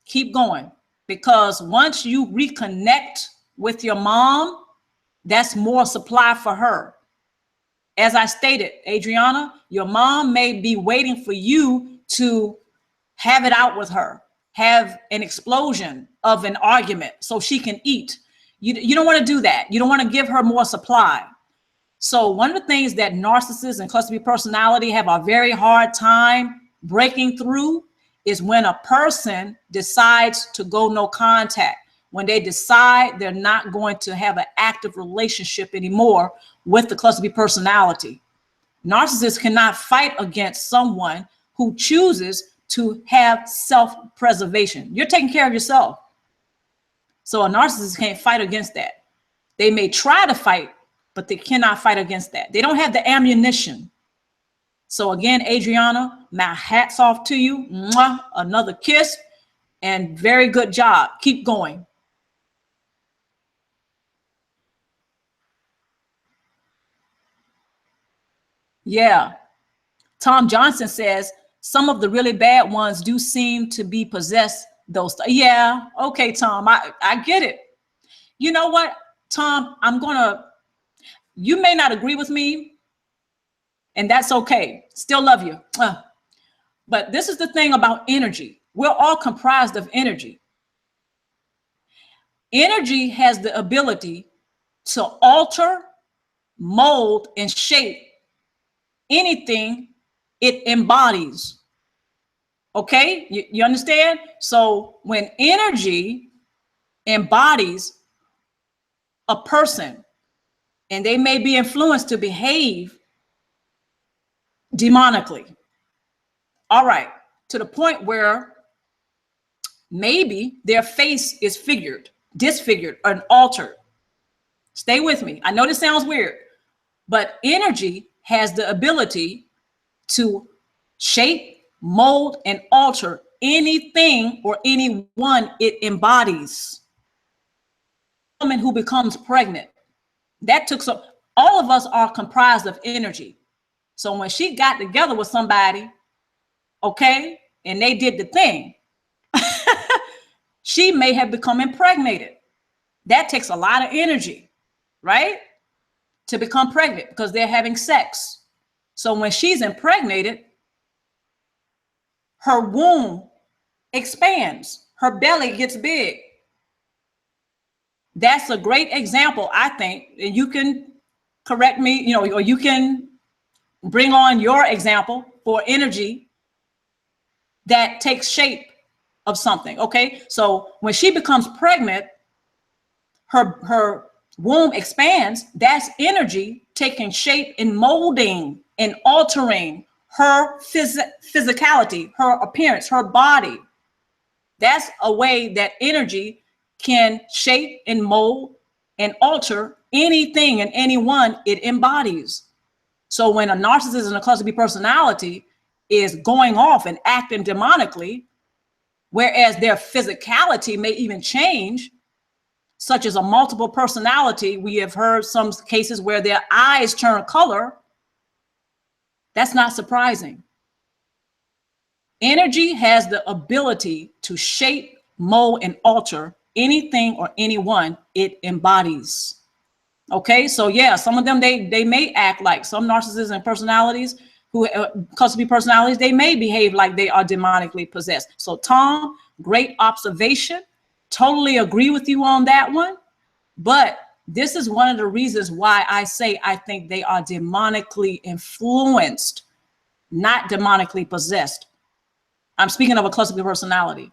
Keep going, because once you reconnect with your mom, that's more supply for her. As I stated, Adriana, your mom may be waiting for you to have it out with her, have an explosion of an argument so she can eat. You don't want to do that. You don't want to give her more supply. So one of the things that narcissists and cluster B personality have a very hard time breaking through is when a person decides to go no contact, when they decide they're not going to have an active relationship anymore with the cluster B personality. Narcissists cannot fight against someone who chooses to have self-preservation. You're taking care of yourself. So a narcissist can't fight against that. They may try to fight, but they cannot fight against that. They don't have the ammunition. So again, Adriana, my hat's off to you. Mwah, another kiss, and very good job. Keep going. Yeah. Tom Johnson says some of the really bad ones do seem to be possessed. Those. Yeah. Okay, Tom, I get it. You know what, Tom, you may not agree with me, and that's okay. Still love you. But this is the thing about energy. We're all comprised of energy. Energy has the ability to alter, mold, and shape anything it embodies. Okay, you understand? So when energy embodies a person, and they may be influenced to behave demonically, all right, to the point where maybe their face is disfigured, and altered. Stay with me. I know this sounds weird, but energy has the ability to shape, mold, and alter anything or anyone it embodies. A woman who becomes pregnant, that took some, all of us are comprised of energy. So when she got together with somebody, okay, and they did the thing, she may have become impregnated. That takes a lot of energy, right? To become pregnant, because they're having sex. So when she's impregnated, her womb expands, her belly gets big. That's a great example, I think, and you can correct me, or you can bring on your example for energy that takes shape of something. Okay, so when she becomes pregnant, her womb expands. That's energy taking shape and molding and altering her physicality, her appearance, her body. That's a way that energy can shape and mold and alter anything and anyone it embodies. So when a narcissist and a cluster B personality is going off and acting demonically, whereas their physicality may even change, such as a multiple personality, we have heard some cases where their eyes turn color, that's not surprising. Energy has the ability to shape, mold, and alter anything or anyone it embodies. Okay, so yeah, some of them, they may act like some narcissists and personalities who cluster B personalities, they may behave like they are demonically possessed. So Tom, great observation. Totally agree with you on that one. But this is one of the reasons why I say I think they are demonically influenced, not demonically possessed. I'm speaking of a cluster B personality.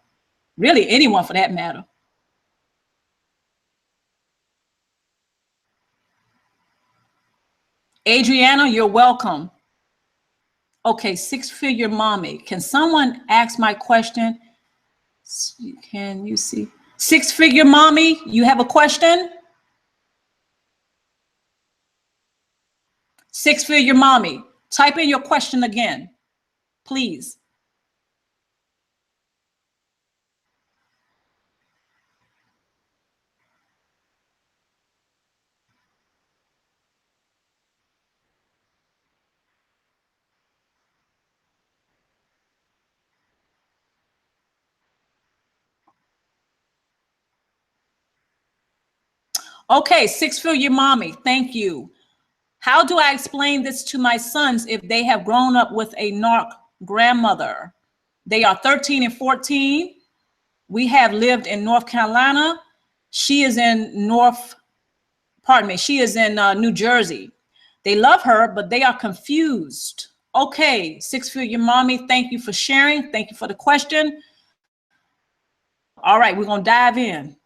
Really, anyone for that matter. Adriana, you're welcome. Okay, six-figure mommy. Can someone ask my question? Can you see? Six-figure mommy, you have a question? Six-figure mommy, type in your question again, please. Okay, six-figure mommy, thank you. How do I explain this to my sons if they have grown up with a narc grandmother? They are 13 and 14. We have lived in North Carolina. She is in she is in New Jersey. They love her, but they are confused. Okay, six-figure mommy, thank you for sharing. Thank you for the question. All right, we're gonna dive in.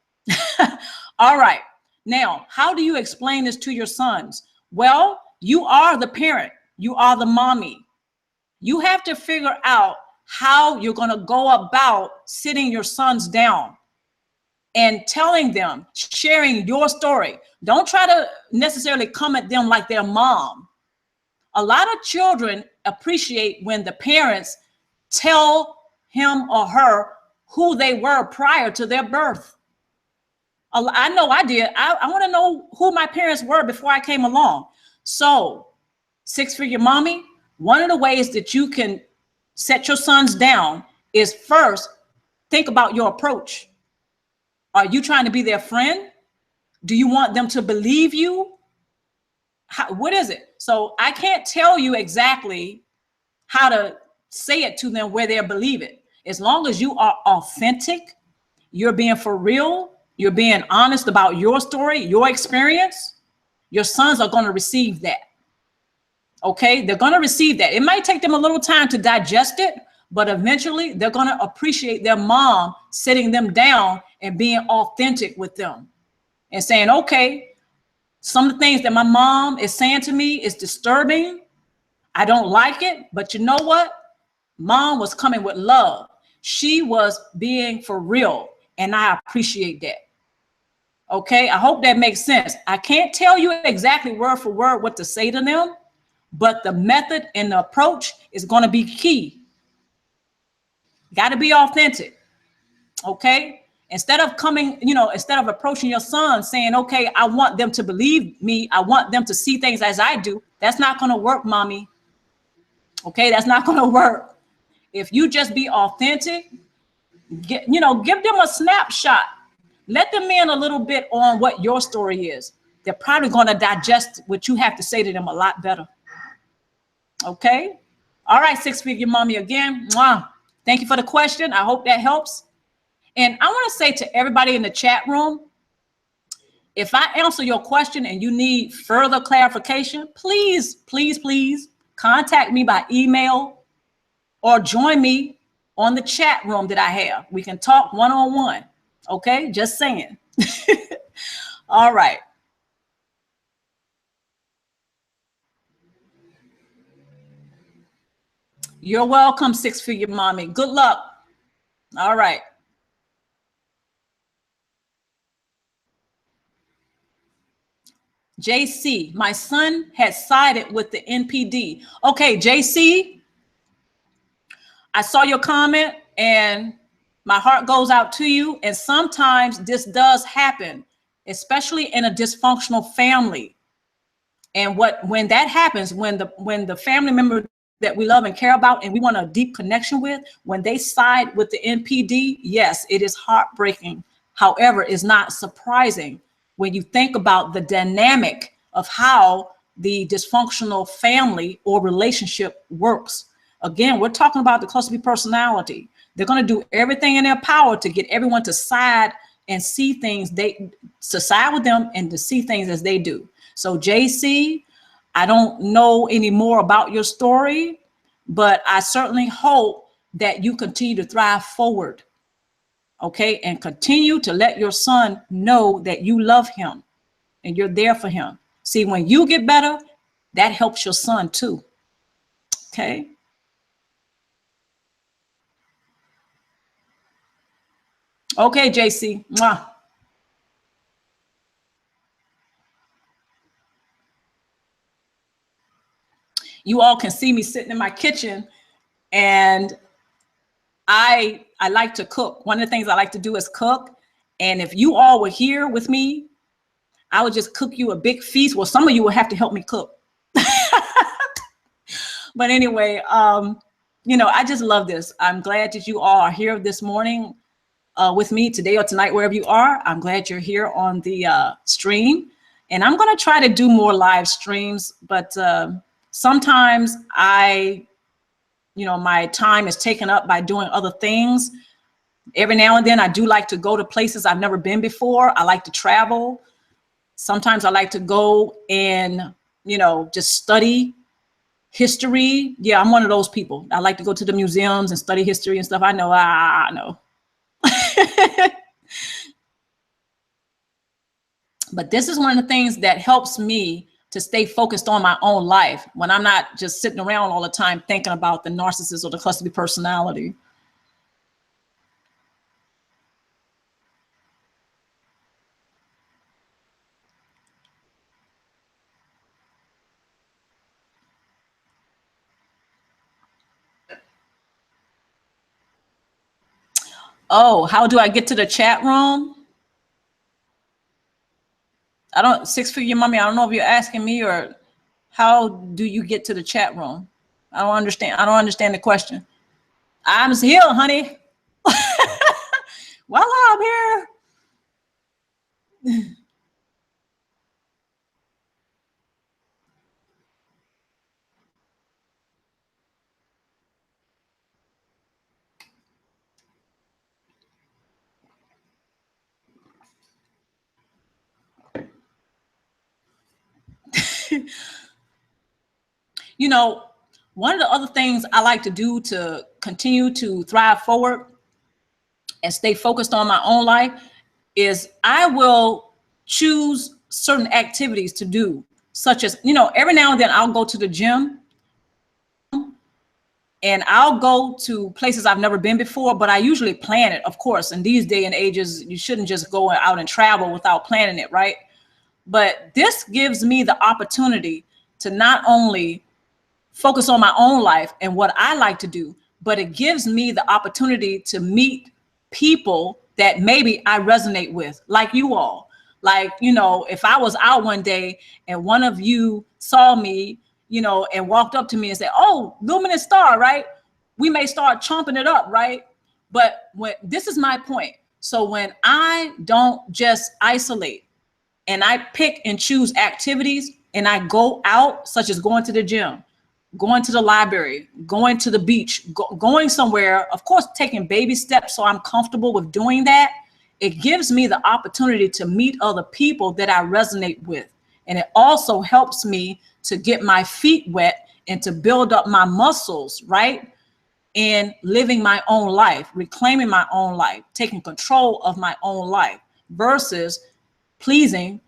All right, now, how do you explain this to your sons? Well, you are the parent, you are the mommy. You have to figure out how you're gonna go about sitting your sons down and telling them, sharing your story. Don't try to necessarily come at them like their mom. A lot of children appreciate when the parents tell him or her who they were prior to their birth. I know I did. I want to know who my parents were before I came along. So, six-figure mommy, one of the ways that you can set your sons down is first, think about your approach. Are you trying to be their friend? Do you want them to believe you? What is it? So I can't tell you exactly how to say it to them where they'll believe it. As long as you are authentic, you're being for real, you're being honest about your story, your experience, your sons are going to receive that. Okay, they're going to receive that. It might take them a little time to digest it, but eventually they're going to appreciate their mom sitting them down and being authentic with them and saying, okay, some of the things that my mom is saying to me is disturbing. I don't like it, but you know what? Mom was coming with love. She was being for real, and I appreciate that. Okay, I hope that makes sense. I can't tell you exactly word for word what to say to them, but the method and the approach is going to be key. Got to be authentic. Okay, instead of instead of approaching your son saying, okay, I want them to believe me, I want them to see things as I do, that's not going to work, mommy. Okay, that's not going to work. If you just be authentic, give them a snapshot. Let them in a little bit on what your story is. They're probably going to digest what you have to say to them a lot better. Okay. All right, six-figure mommy again. Mwah. Thank you for the question. I hope that helps. And I want to say to everybody in the chat room, if I answer your question and you need further clarification, please, please, please contact me by email or join me on the chat room that I have. We can talk one-on-one. Okay, just saying. All right. You're welcome, six-figure mommy. Good luck. All right. JC, my son had sided with the NPD. Okay, JC, I saw your comment and my heart goes out to you. And sometimes this does happen, especially in a dysfunctional family. And when that happens, when the family member that we love and care about and we want a deep connection with, when they side with the NPD, yes, it is heartbreaking. However, it's not surprising when you think about the dynamic of how the dysfunctional family or relationship works. Again, we're talking about the cluster B personality. They're going to do everything in their power to get everyone to side and see things, to side with them and to see things as they do. So JC, I don't know any more about your story, but I certainly hope that you continue to thrive forward. Okay, and continue to let your son know that you love him and you're there for him. See, when you get better, that helps your son too. Okay. Okay, JC. Mwah. You all can see me sitting in my kitchen, and I like to cook. One of the things I like to do is cook. And if you all were here with me, I would just cook you a big feast. Well, some of you will have to help me cook. But anyway, you know, I just love this. I'm glad that you all are here this morning with me today or tonight, wherever you are. I'm glad you're here on the stream. And I'm going to try to do more live streams, but sometimes my time is taken up by doing other things. Every now and then I do like to go to places I've never been before. I like to travel. Sometimes I like to go and, just study history. Yeah, I'm one of those people. I like to go to the museums and study history and stuff. I know. But this is one of the things that helps me to stay focused on my own life when I'm not just sitting around all the time thinking about the narcissist or the cluster B personality. Oh, how do I get to the chat room? Six-figure mommy, I don't know if you're asking me or how do you get to the chat room? I don't understand the question. I'm here, honey. Voila, I'm here. One of the other things I like to do to continue to thrive forward and stay focused on my own life is I will choose certain activities to do, such as, every now and then I'll go to the gym and I'll go to places I've never been before, but I usually plan it, of course. In these day and ages, you shouldn't just go out and travel without planning it, right? But this gives me the opportunity to not only focus on my own life and what I like to do, but it gives me the opportunity to meet people that maybe I resonate with, like you all. Like, if I was out one day and one of you saw me, and walked up to me and said, "Oh, Luminousz Ztarr, right?" We may start chomping it up, right? But this is my point. So when I don't just isolate and I pick and choose activities and I go out, such as going to the gym, going to the library, going to the beach, going somewhere, of course, taking baby steps so I'm comfortable with doing that, it gives me the opportunity to meet other people that I resonate with. And it also helps me to get my feet wet and to build up my muscles, right? In living my own life, reclaiming my own life, taking control of my own life versus pleasing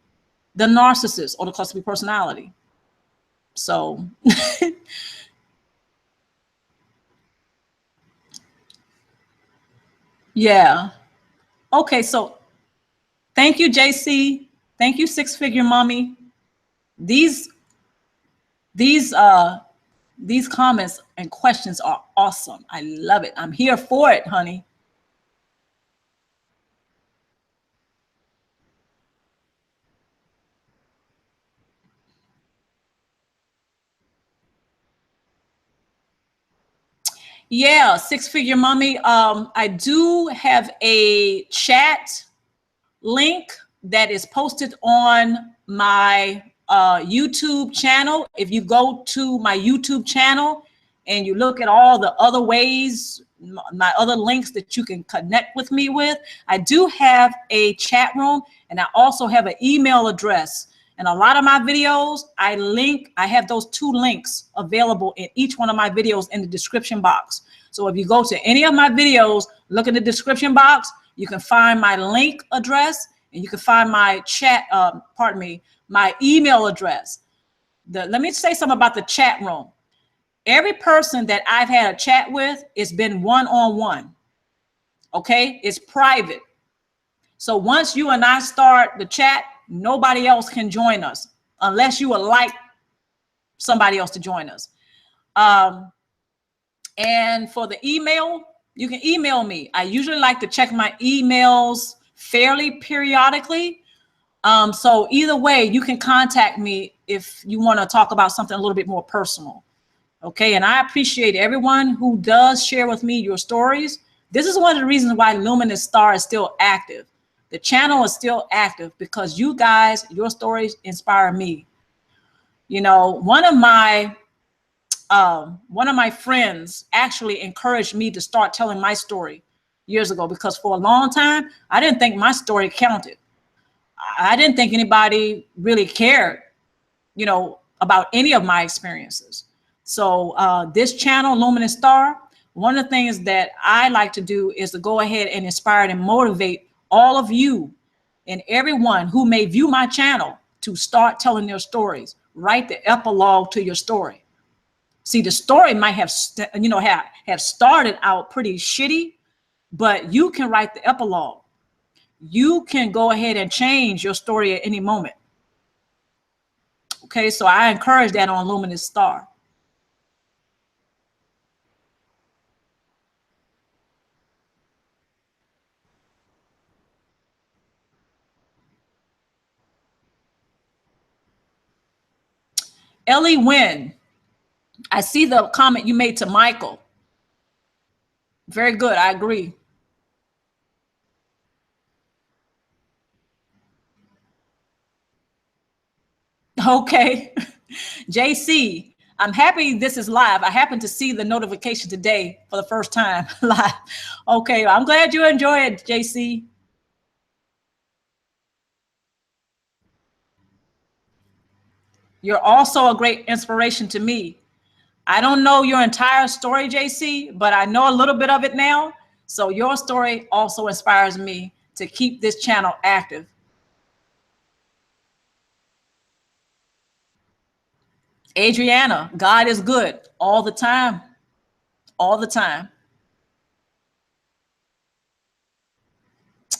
the narcissist or the cluster B personality. So Yeah. Okay, so thank you, JC. Thank you, Six Figure Mommy. These these uh these comments and questions are awesome. I love it. I'm here for it, honey. Yeah, Six Figure Mommy. I do have a chat link that is posted on my YouTube channel. If you go to my YouTube channel and you look at all the other ways, my other links that you can connect with me with, I do have a chat room, and I also have an email address. And a lot of my videos, I have those two links available in each one of my videos in the description box. So if you go to any of my videos, look in the description box, you can find my link address, and you can find my chat, my email address. Let me say something about the chat room. Every person that I've had a chat with, it's been one-on-one. Okay, it's private. So once you and I start the chat, nobody else can join us unless you would like somebody else to join us. And for the email, you can email me. I usually like to check my emails fairly periodically. So either way, you can contact me if you want to talk about something a little bit more personal. Okay, and I appreciate everyone who does share with me your stories. This is one of the reasons why Luminousz Ztarr is still active. The channel is still active because you guys, your stories inspire me. You know, one of my friends actually encouraged me to start telling my story years ago, because for a long time, I didn't think my story counted. I didn't think anybody really cared, you know, about any of my experiences. So this channel, Luminousz Ztarr, one of the things that I like to do is to go ahead and inspire and motivate all of you and everyone who may view my channel to start telling their stories. Write the epilogue to your story. See, the story might have started out pretty shitty, but you can write the epilogue. You can go ahead and change your story at any moment. Okay, so I encourage that on Luminousz Ztarr. Ellie Wynn, I see the comment you made to Michael. Very good, I agree. Okay. JC, I'm happy this is live. I happened to see the notification today for the first time live. Okay, I'm glad you enjoy it, JC. You're also a great inspiration to me. I don't know your entire story, JC, but I know a little bit of it now. So your story also inspires me to keep this channel active. Adriana, God is good all the time. All the time.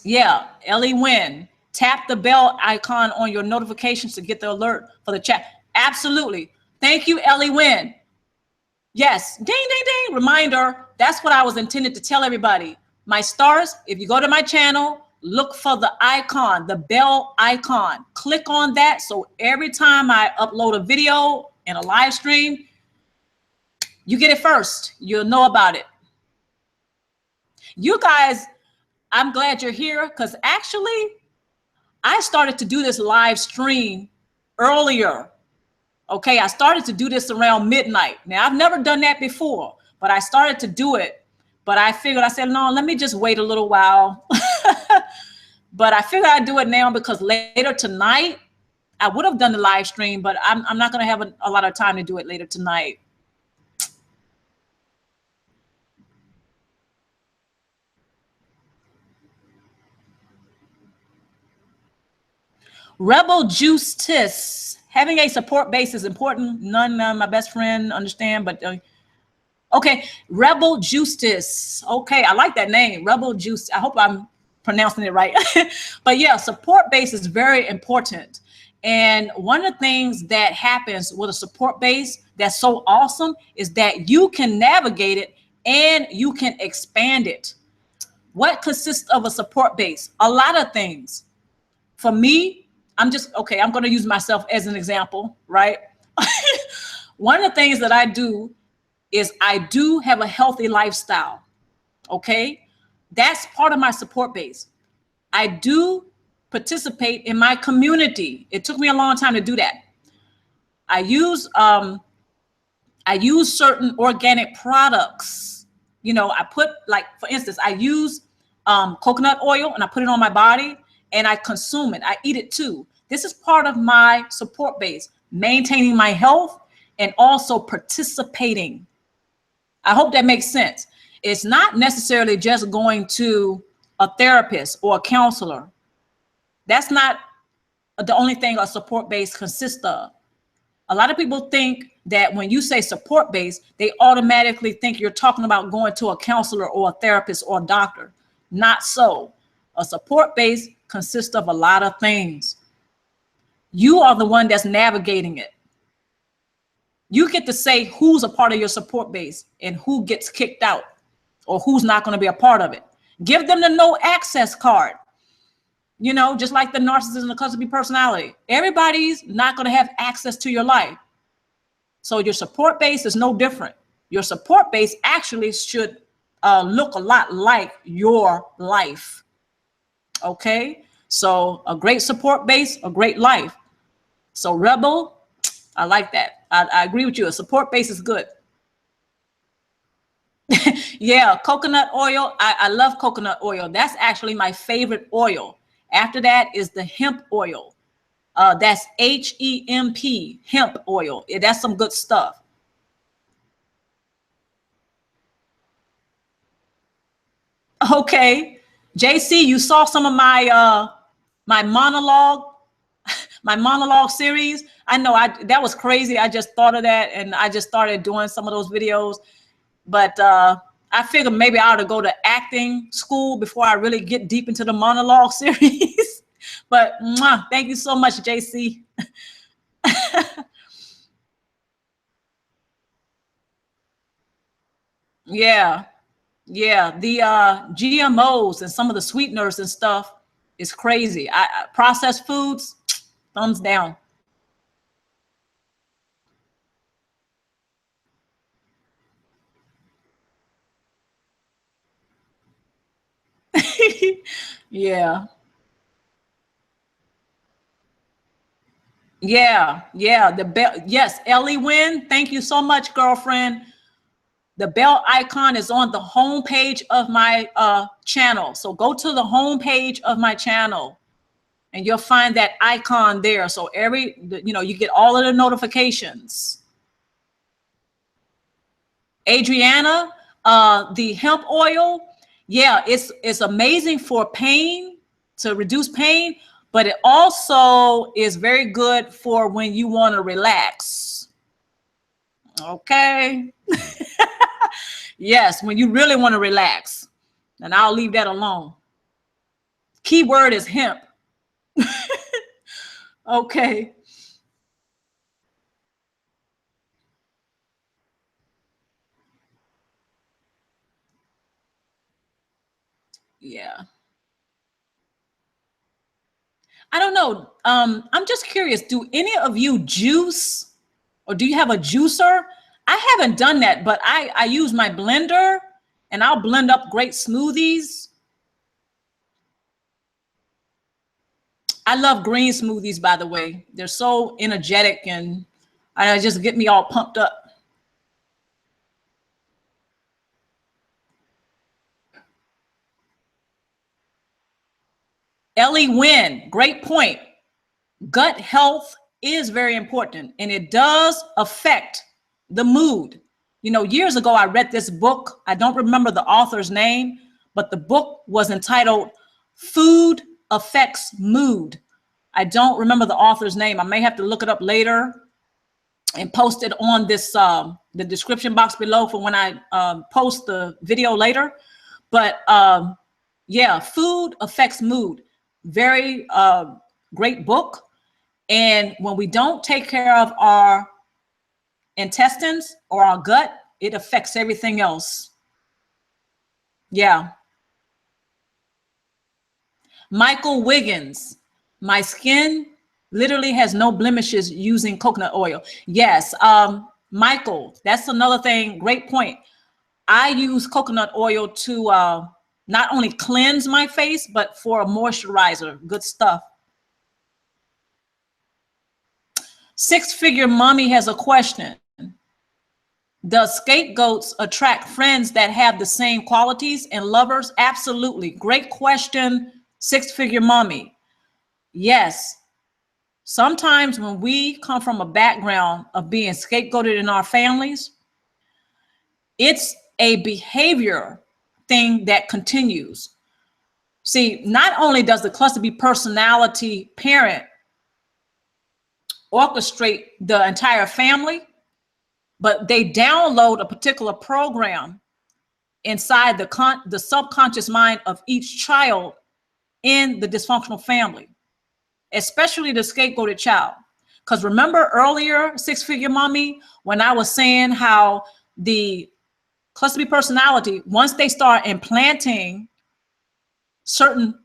Yeah, Ellie Wynn, tap the bell icon on your notifications to get the alert for the chat. Absolutely. Thank you, Ellie Wynn. Yes, ding, ding, ding, reminder. That's what I was intended to tell everybody. My stars, if you go to my channel, look for the icon, the bell icon. Click on that, so every time I upload a video and a live stream, you get it first. You'll know about it. You guys, I'm glad you're here, because actually, I started to do this live stream earlier. Okay, I started to do this around midnight. Now, I've never done that before, but I started to do it. But I said, no, let me just wait a little while. But I figured I'd do it now because later tonight, I would have done the live stream, but I'm not going to have a lot of time to do it later tonight. Rebel Juice Tis. Having a support base is important. None, my best friend understand, but Okay, Rebel Justice. Okay, I like that name, Rebel Justice. I hope I'm pronouncing it right. But yeah, support base is very important. And one of the things that happens with a support base that's so awesome is that you can navigate it and you can expand it. What consists of a support base? A lot of things. For me, I'm going to use myself as an example, right? One of the things that I do is I do have a healthy lifestyle. Okay. That's part of my support base. I do participate in my community. It took me a long time to do that. I use certain organic products. You know, I put, like, for instance, I use coconut oil and I put it on my body and I consume it. I eat it too. This is part of my support base, maintaining my health and also participating. I hope that makes sense. It's not necessarily just going to a therapist or a counselor. That's not the only thing a support base consists of. A lot of people think that when you say support base, they automatically think you're talking about going to a counselor or a therapist or a doctor. Not so. A support base consists of a lot of things. You are the one that's navigating it. You get to say who's a part of your support base and who gets kicked out or who's not going to be a part of it. Give them the no access card. You know, just like the narcissist and the custody personality. Everybody's not going to have access to your life. So your support base is no different. Your support base actually should look a lot like your life. Okay. So a great support base, a great life. So Rebel, I like that. I agree with you. A support base is good. Yeah, coconut oil. I love coconut oil. That's actually my favorite oil. After that is the hemp oil. That's HEMP, hemp oil. Yeah, that's some good stuff. Okay, JC, you saw some of my my monologue, my monologue series. I know that was crazy. I just thought of that and I just started doing some of those videos. But I figured maybe I ought to go to acting school before I really get deep into the monologue series. But thank you so much, JC. Yeah, yeah. The GMOs and some of the sweeteners and stuff is crazy. Processed foods, thumbs down. Yeah. Yeah, yeah. The bell, yes, Ellie Wynn. Thank you so much, girlfriend. The bell icon is on the home page of my channel. So go to the home page of my channel and you'll find that icon there. So you get all of the notifications. Adriana, the hemp oil. Yeah, it's amazing for pain, to reduce pain, but it also is very good for when you want to relax. Okay. Yes, when you really want to relax. And I'll leave that alone. Keyword is hemp. Okay. Yeah. I don't know. I'm just curious. Do any of you juice, or do you have a juicer? I haven't done that, but I use my blender and I'll blend up great smoothies. I love green smoothies, by the way. They're so energetic and I just get me all pumped up. Ellie Wynn, great point. Gut health is very important and it does affect the mood. You know, years ago, I read this book. I don't remember the author's name, but the book was entitled Food Affects Mood. I don't remember the author's name. I may have to look it up later. and post it on this the description box below for when I post the video later. But yeah, food affects mood. Very great book. And when we don't take care of our intestines or our gut, it affects everything else. Yeah. Michael Wiggins, my skin literally has no blemishes using coconut oil. Yes, Michael, that's another thing. Great point. I use coconut oil to not only cleanse my face, but for a moisturizer. Good stuff. Six Figure Mommy has a question. Does scapegoats attract friends that have the same qualities and lovers? Absolutely. Great question, Six Figure Mommy. Yes. Sometimes when we come from a background of being scapegoated in our families, it's a behavior thing that continues. See, not only does the cluster B personality parent orchestrate the entire family, but they download a particular program inside the subconscious mind of each child in the dysfunctional family, especially the scapegoated child. Because remember earlier, Six Figure Mommy, when I was saying how the cluster B personality, once they start implanting certain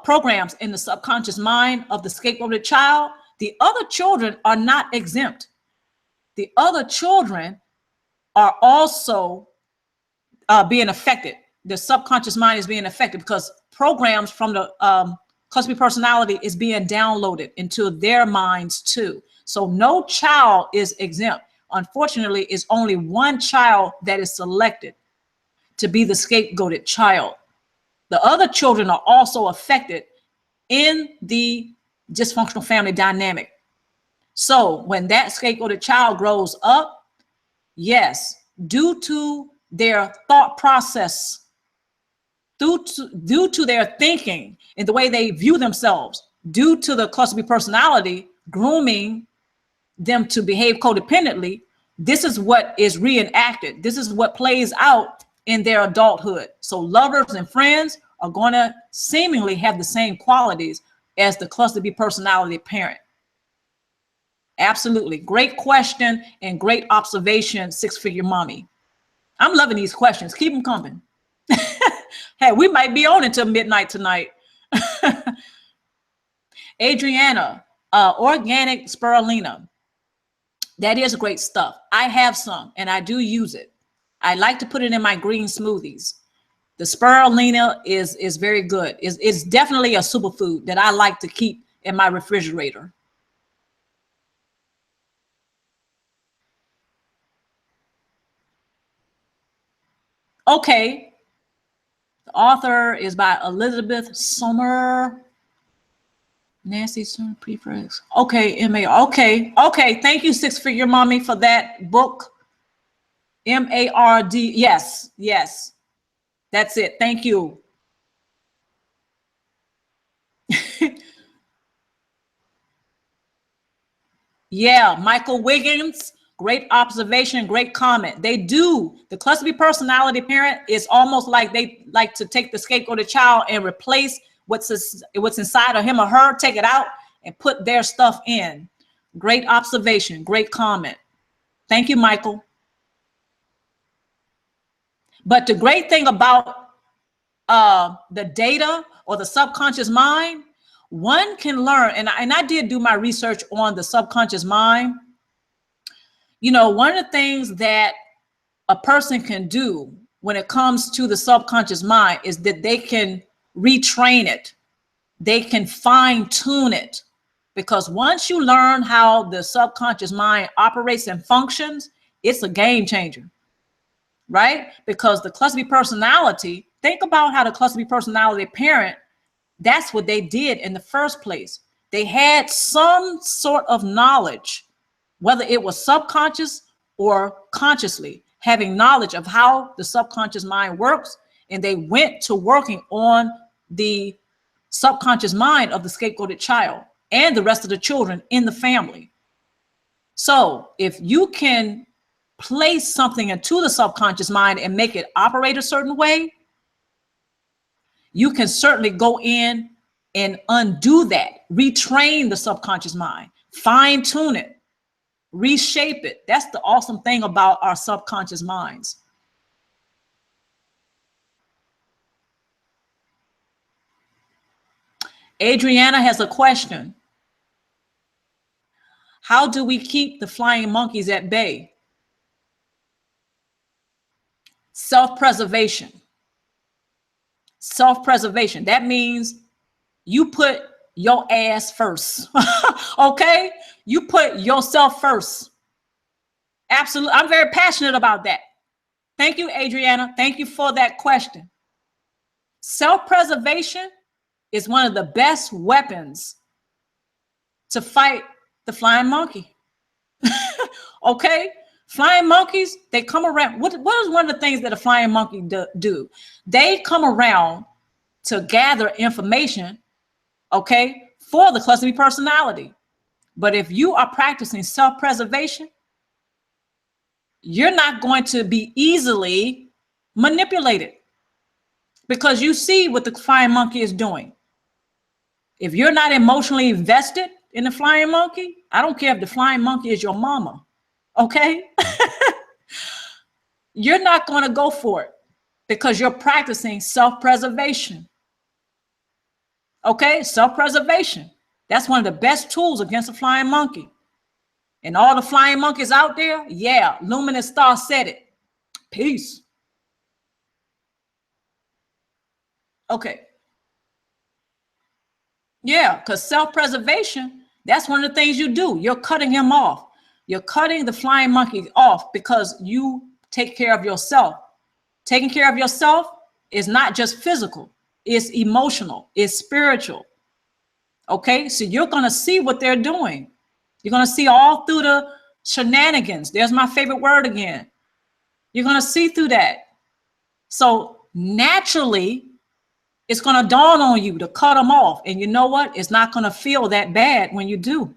programs in the subconscious mind of the scapegoated child, the other children are not exempt. The other children are also being affected. The subconscious mind is being affected because programs from the cluster B personality is being downloaded into their minds too. So no child is exempt. Unfortunately, it's only one child that is selected to be the scapegoated child. The other children are also affected in the dysfunctional family dynamic. So when that scapegoated child grows up, yes, due to their thought process, due to their thinking and the way they view themselves, due to the cluster B personality grooming them to behave codependently, this is what is reenacted. This is what plays out in their adulthood. So lovers and friends are going to seemingly have the same qualities as the cluster B personality parent. Absolutely. Great question and great observation, Six Figure Mommy. I'm loving these questions. Keep them coming. Hey, we might be on until midnight tonight. Adriana, organic spirulina. That is great stuff. I have some and I do use it. I like to put it in my green smoothies. The spirulina is very good. It's definitely a superfood that I like to keep in my refrigerator. Okay. The author is by Elizabeth Sommer. Nancy Prefix. Okay, M.A. Okay. Thank you, Six Figure Mommy, for that book. M-A-R-D. Yes. That's it. Thank you. Yeah, Michael Wiggins. Great observation, great comment. They do. The cluster B personality parent is almost like they like to take the scapegoated child and replace what's inside of him or her, take it out and put their stuff in. Great observation, great comment. Thank you, Michael. But the great thing about the data or the subconscious mind, one can learn, and I did do my research on the subconscious mind. You know, one of the things that a person can do when it comes to the subconscious mind is that they can retrain it. They can fine tune it. Because once you learn how the subconscious mind operates and functions, it's a game changer, right? Because the cluster B personality, think about how the cluster B personality parent, that's what they did in the first place. They had some sort of knowledge, whether it was subconscious or consciously, having knowledge of how the subconscious mind works, and they went to working on the subconscious mind of the scapegoated child and the rest of the children in the family. So if you can place something into the subconscious mind and make it operate a certain way, you can certainly go in and undo that, retrain the subconscious mind, fine tune it, reshape it. That's the awesome thing about our subconscious minds. Adriana has a question. How do we keep the flying monkeys at bay? Self-preservation. Self-preservation. That means you put your ass first. Okay? You put yourself first. Absolutely. I'm very passionate about that. Thank you, Adriana. Thank you for that question. Self-preservation is one of the best weapons to fight the flying monkey. Okay? Flying monkeys, they come around. What is one of the things that a flying monkey do? They come around to gather information, okay, for the cluster B personality. But if you are practicing self-preservation, you're not going to be easily manipulated, because you see what the flying monkey is doing. If you're not emotionally invested in the flying monkey, I don't care if the flying monkey is your mama, okay? You're not going to go for it because you're practicing self-preservation. Okay, self-preservation. That's one of the best tools against a flying monkey. And all the flying monkeys out there, yeah, Luminousz Ztarr said it. Peace. Okay. Yeah, because self-preservation, that's one of the things you do. You're cutting him off. You're cutting the flying monkey off because you take care of yourself. Taking care of yourself is not just physical. It's emotional. It's spiritual. Okay, so you're going to see what they're doing. You're going to see all through the shenanigans. There's my favorite word again. You're going to see through that. So naturally, it's going to dawn on you to cut them off. And you know what? It's not going to feel that bad when you do.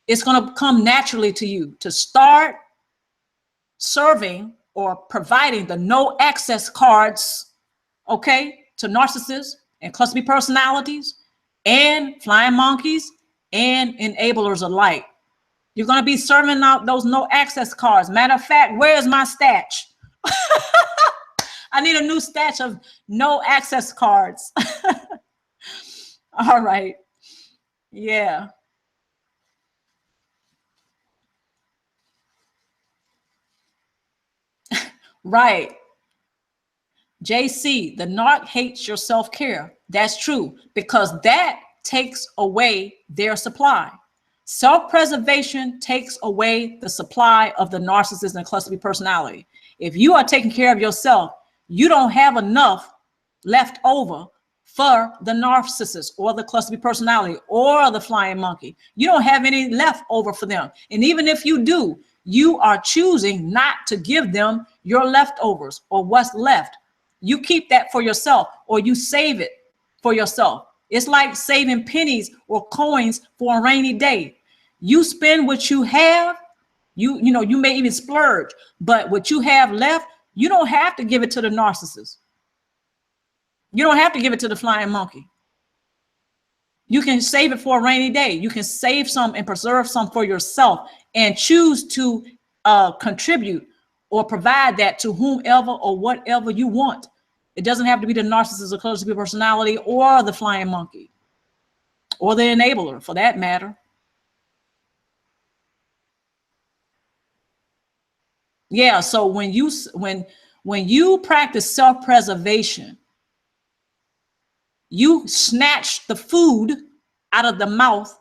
It's going to come naturally to you to start serving or providing the no access cards, okay, to narcissists and cluster B personalities and flying monkeys and enablers alike. You're going to be serving out those no access cards. Matter of fact, where's my stash? I need a new stash of no access cards. All right. Yeah. Right. JC, the narc hates your self-care. That's true, because that takes away their supply. Self-preservation takes away the supply of the narcissist and cluster B personality. If you are taking care of yourself, you don't have enough left over for the narcissist or the cluster B personality or the flying monkey. You don't have any left over for them. And even if you do, you are choosing not to give them your leftovers or what's left. You keep that for yourself, or you save it for yourself. It's like saving pennies or coins for a rainy day. You spend what you have, you know, you may even splurge, but what you have left, you don't have to give it to the narcissist. You don't have to give it to the flying monkey. You can save it for a rainy day. You can save some and preserve some for yourself and choose to contribute or provide that to whomever or whatever you want. It doesn't have to be the narcissist or cluster B personality or the flying monkey or the enabler for that matter. Yeah, so when you practice self-preservation, you snatch the food out of the mouth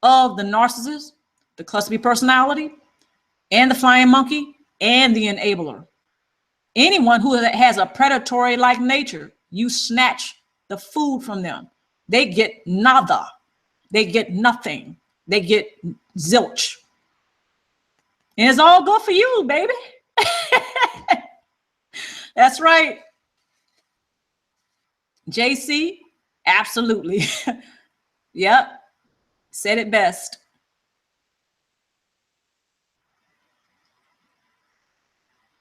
of the narcissist, the cluster B personality, and the flying monkey, and the enabler. Anyone who has a predatory-like nature, you snatch the food from them. They get nada. They get nothing. They get zilch. And it's all good for you, baby. That's right. JC, absolutely. Yep. Said it best.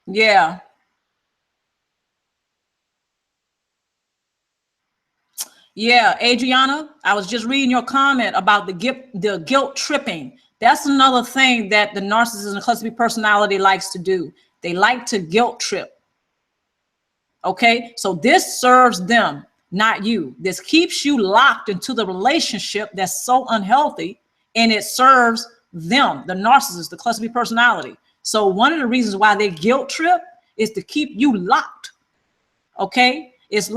Yeah. Yeah, Adriana, I was just reading your comment about the guilt tripping. That's another thing that the narcissist and cluster B personality likes to do. They like to guilt trip. Okay, so this serves them, not you. This keeps you locked into the relationship that's so unhealthy, and it serves them, the narcissist, the cluster B personality. So one of the reasons why they guilt trip is to keep you locked. Okay, it's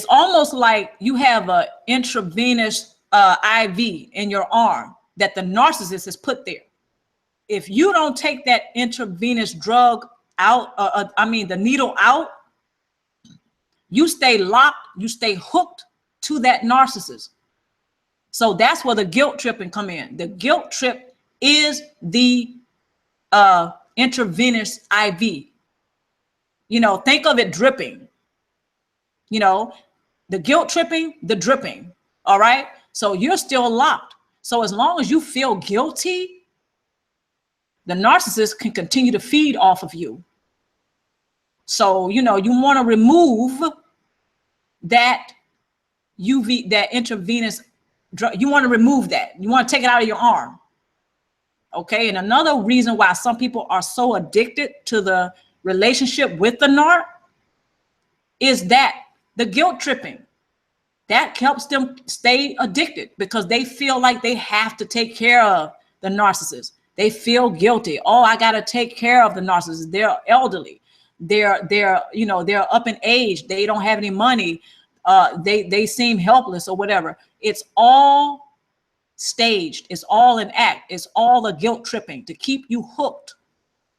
almost like you have a intravenous IV in your arm that the narcissist has put there. If you don't take that intravenous drug out, the needle out, you stay locked, you stay hooked to that narcissist. So that's where the guilt tripping come in. The guilt trip is the intravenous IV. You know, think of it dripping. You know, the guilt tripping, the dripping. All right. So you're still locked. So as long as you feel guilty, the narcissist can continue to feed off of you. So, you know, you want to remove that that intravenous drug. You want to remove that. You want to take it out of your arm. Okay. And another reason why some people are so addicted to the relationship with the narc is that the guilt tripping. That helps them stay addicted because they feel like they have to take care of the narcissist. They feel guilty. Oh, I got to take care of the narcissist. They're elderly. They're up in age. They don't have any money. They seem helpless or whatever. It's all staged. It's all an act. It's all a guilt tripping to keep you hooked,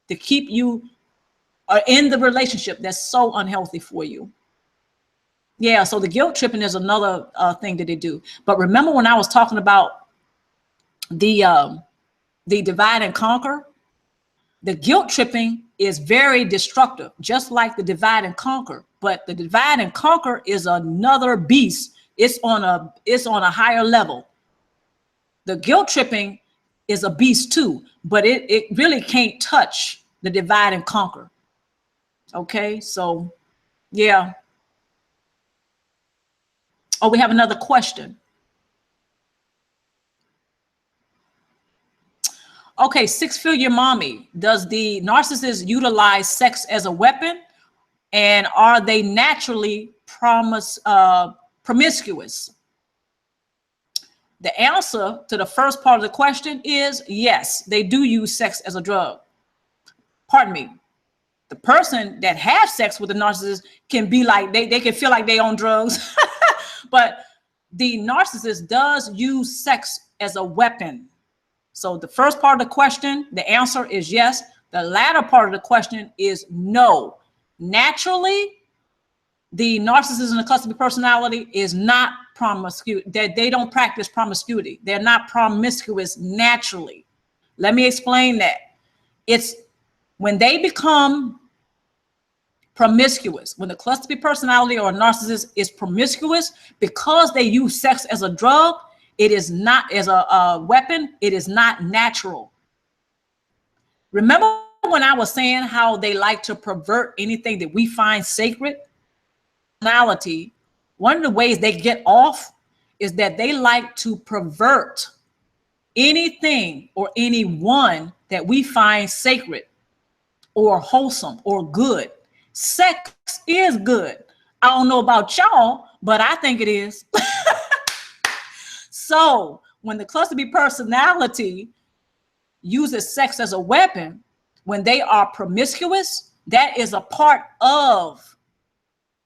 to keep you in the relationship that's so unhealthy for you. Yeah, so the guilt tripping is another thing that they do. But remember when I was talking about the divide and conquer? The guilt tripping is very destructive, just like the divide and conquer. But the divide and conquer is another beast. It's on a higher level. The guilt tripping is a beast too, but it really can't touch the divide and conquer. Okay, so yeah. Oh, we have another question. Okay, six-figure mommy. Does the narcissist utilize sex as a weapon? And are they naturally promiscuous? The answer to the first part of the question is yes, they do use sex as a drug. Pardon me. The person that has sex with the narcissist can be like, they can feel like they on drugs. But the narcissist does use sex as a weapon. So the first part of the question, the answer is yes. The latter part of the question is no. Naturally, the narcissist and the cluster B personality is not promiscuous. They don't practice promiscuity. They're not promiscuous naturally. Let me explain that. It's when they become promiscuous, when the cluster B personality or a narcissist is promiscuous, because they use sex as a drug, it is not as a weapon. It is not natural. Remember when I was saying how they like to pervert anything that we find sacred? One of the ways they get off is that they like to pervert anything or anyone that we find sacred or wholesome or good. Sex is good. I don't know about y'all, but I think it is. So when the cluster B personality uses sex as a weapon, when they are promiscuous, that is a part of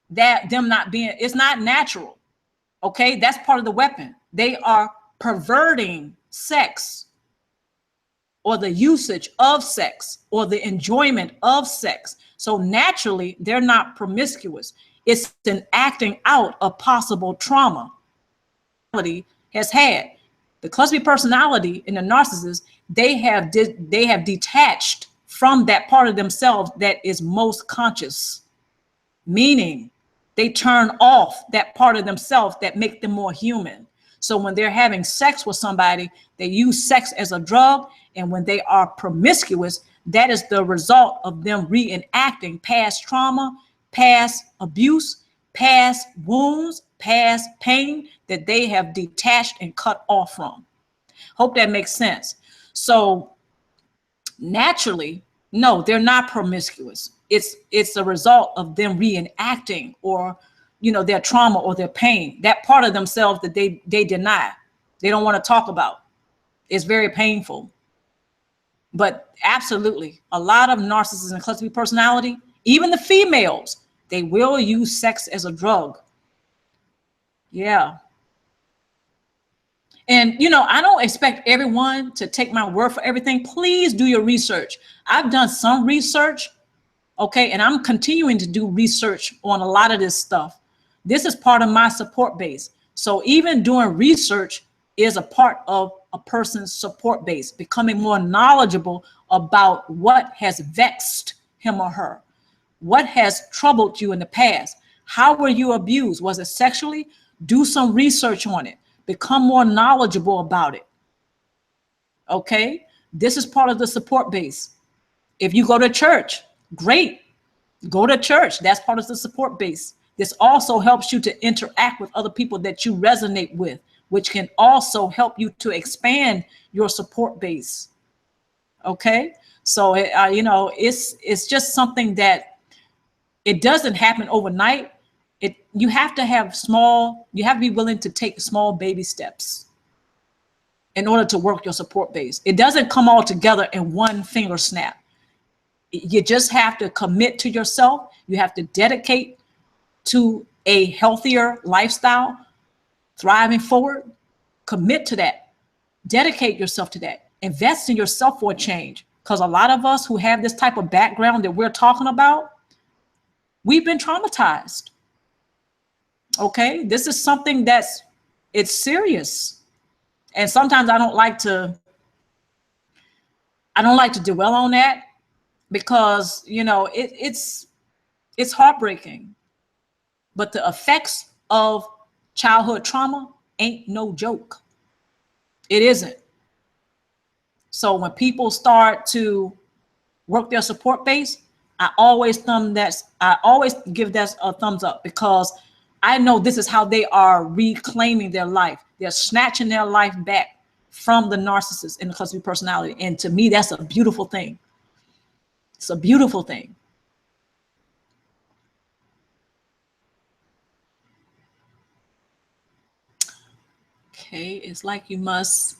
that, them not being, it's not natural. Okay, that's part of the weapon. They are perverting sex or the usage of sex or the enjoyment of sex. So naturally, they're not promiscuous. It's an acting out of possible trauma has had. The cluster B personality and the narcissist, they have detached from that part of themselves that is most conscious, meaning they turn off that part of themselves that make them more human. So when they're having sex with somebody, they use sex as a drug, and when they are promiscuous, that is the result of them reenacting past trauma, past abuse, past wounds, past pain that they have detached and cut off from. Hope that makes sense. So naturally, no, they're not promiscuous. It's a result of them reenacting, or their trauma or their pain, that part of themselves that they deny, they don't want to talk about. It's very painful. But absolutely, a lot of narcissists and cluster B personality, even the females, they will use sex as a drug. Yeah. And, I don't expect everyone to take my word for everything. Please do your research. I've done some research, okay, and I'm continuing to do research on a lot of this stuff. This is part of my support base. So even doing research is a part of a person's support base, becoming more knowledgeable about what has vexed him or her, what has troubled you in the past. How were you abused? Was it sexually? Do some research on it. Become more knowledgeable about it. Okay? This is part of the support base. If you go to church, great. Go to church. That's part of the support base. This also helps you to interact with other people that you resonate with, which can also help you to expand your support base. Okay? So, it's just something that it doesn't happen overnight. You have to be willing to take small baby steps in order to work your support base. It doesn't come all together in one finger snap. You just have to commit to yourself. You have to dedicate to a healthier lifestyle, thriving forward. Commit to that. Dedicate yourself to that. Invest in yourself for a change. Because a lot of us who have this type of background that we're talking about, we've been traumatized. Okay, this is something it's serious. And sometimes I don't like to dwell on that, because it's heartbreaking. But the effects of childhood trauma ain't no joke. It isn't. So when people start to work their support base, I always give that a thumbs up, because I know this is how they are reclaiming their life. They're snatching their life back from the narcissist and the cluster B personality. And to me, that's a beautiful thing. It's a beautiful thing. Okay, it's like you must,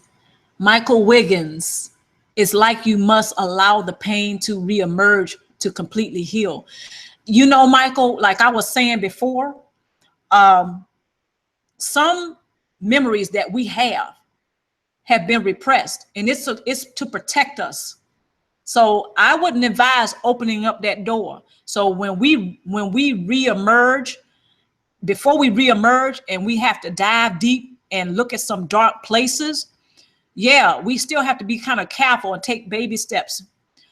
Michael Wiggins, it's like you must allow the pain to reemerge to completely heal. Michael, like I was saying before, some memories that we have been repressed, and it's to protect us. So I wouldn't advise opening up that door. So when we reemerge, before we reemerge and we have to dive deep and look at some dark places, yeah, we still have to be kind of careful and take baby steps.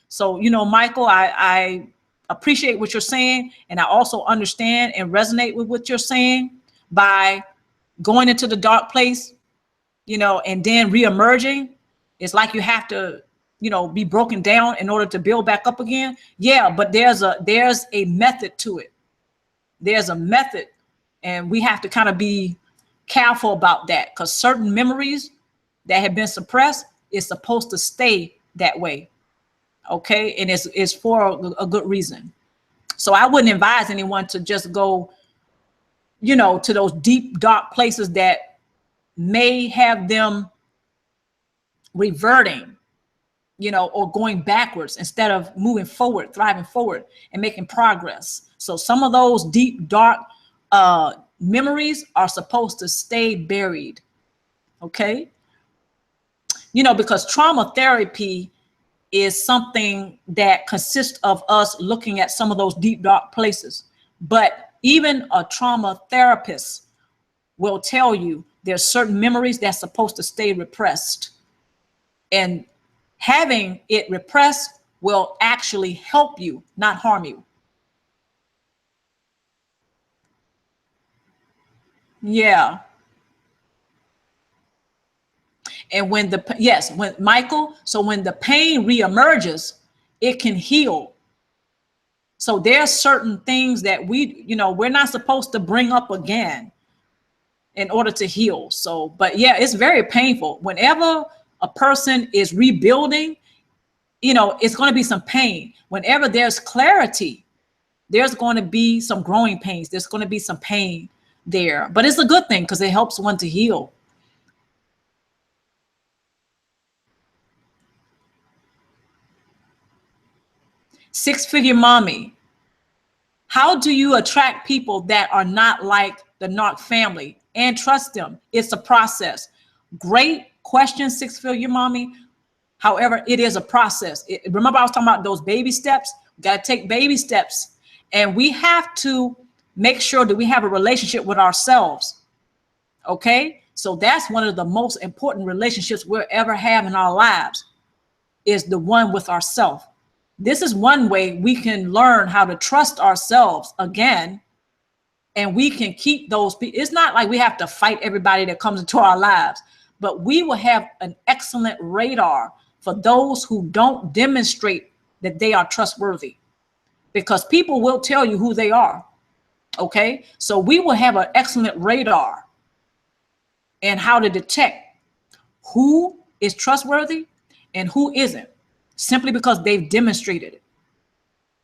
So, Michael, I appreciate what you're saying, and I also understand and resonate with what you're saying. By going into the dark place, and then reemerging, it's like you have to, be broken down in order to build back up again. Yeah, but there's a method to it. There's a method, and we have to kind of be careful about that, because certain memories that have been suppressed is supposed to stay that way. Okay, and it's for a good reason. So I wouldn't advise anyone to just go, to those deep, dark places that may have them reverting, or going backwards instead of moving forward, thriving forward and making progress. So some of those deep, dark memories are supposed to stay buried. Okay. Because trauma therapy is something that consists of us looking at some of those deep, dark places. But even a trauma therapist will tell you there's certain memories that's supposed to stay repressed. And having it repressed will actually help you, not harm you. Yeah. And when Michael, so when the pain reemerges, it can heal. So there are certain things that we're not supposed to bring up again in order to heal. So, but yeah, it's very painful. Whenever a person is rebuilding, it's going to be some pain. Whenever there's clarity, there's going to be some growing pains. There's going to be some pain there, but it's a good thing because it helps one to heal. Six-figure mommy. How do you attract people that are not like the Narc family and trust them? It's a process. Great question, six-figure mommy. However, it is a process. Remember I was talking about those baby steps? We got to take baby steps, and we have to make sure that we have a relationship with ourselves. Okay? So that's one of the most important relationships we'll ever have in our lives, is the one with ourselves. This is one way we can learn how to trust ourselves again, and we can keep those people. It's not like we have to fight everybody that comes into our lives, but we will have an excellent radar for those who don't demonstrate that they are trustworthy, because people will tell you who they are. Okay, so we will have an excellent radar and how to detect who is trustworthy and who isn't, simply because they've demonstrated it.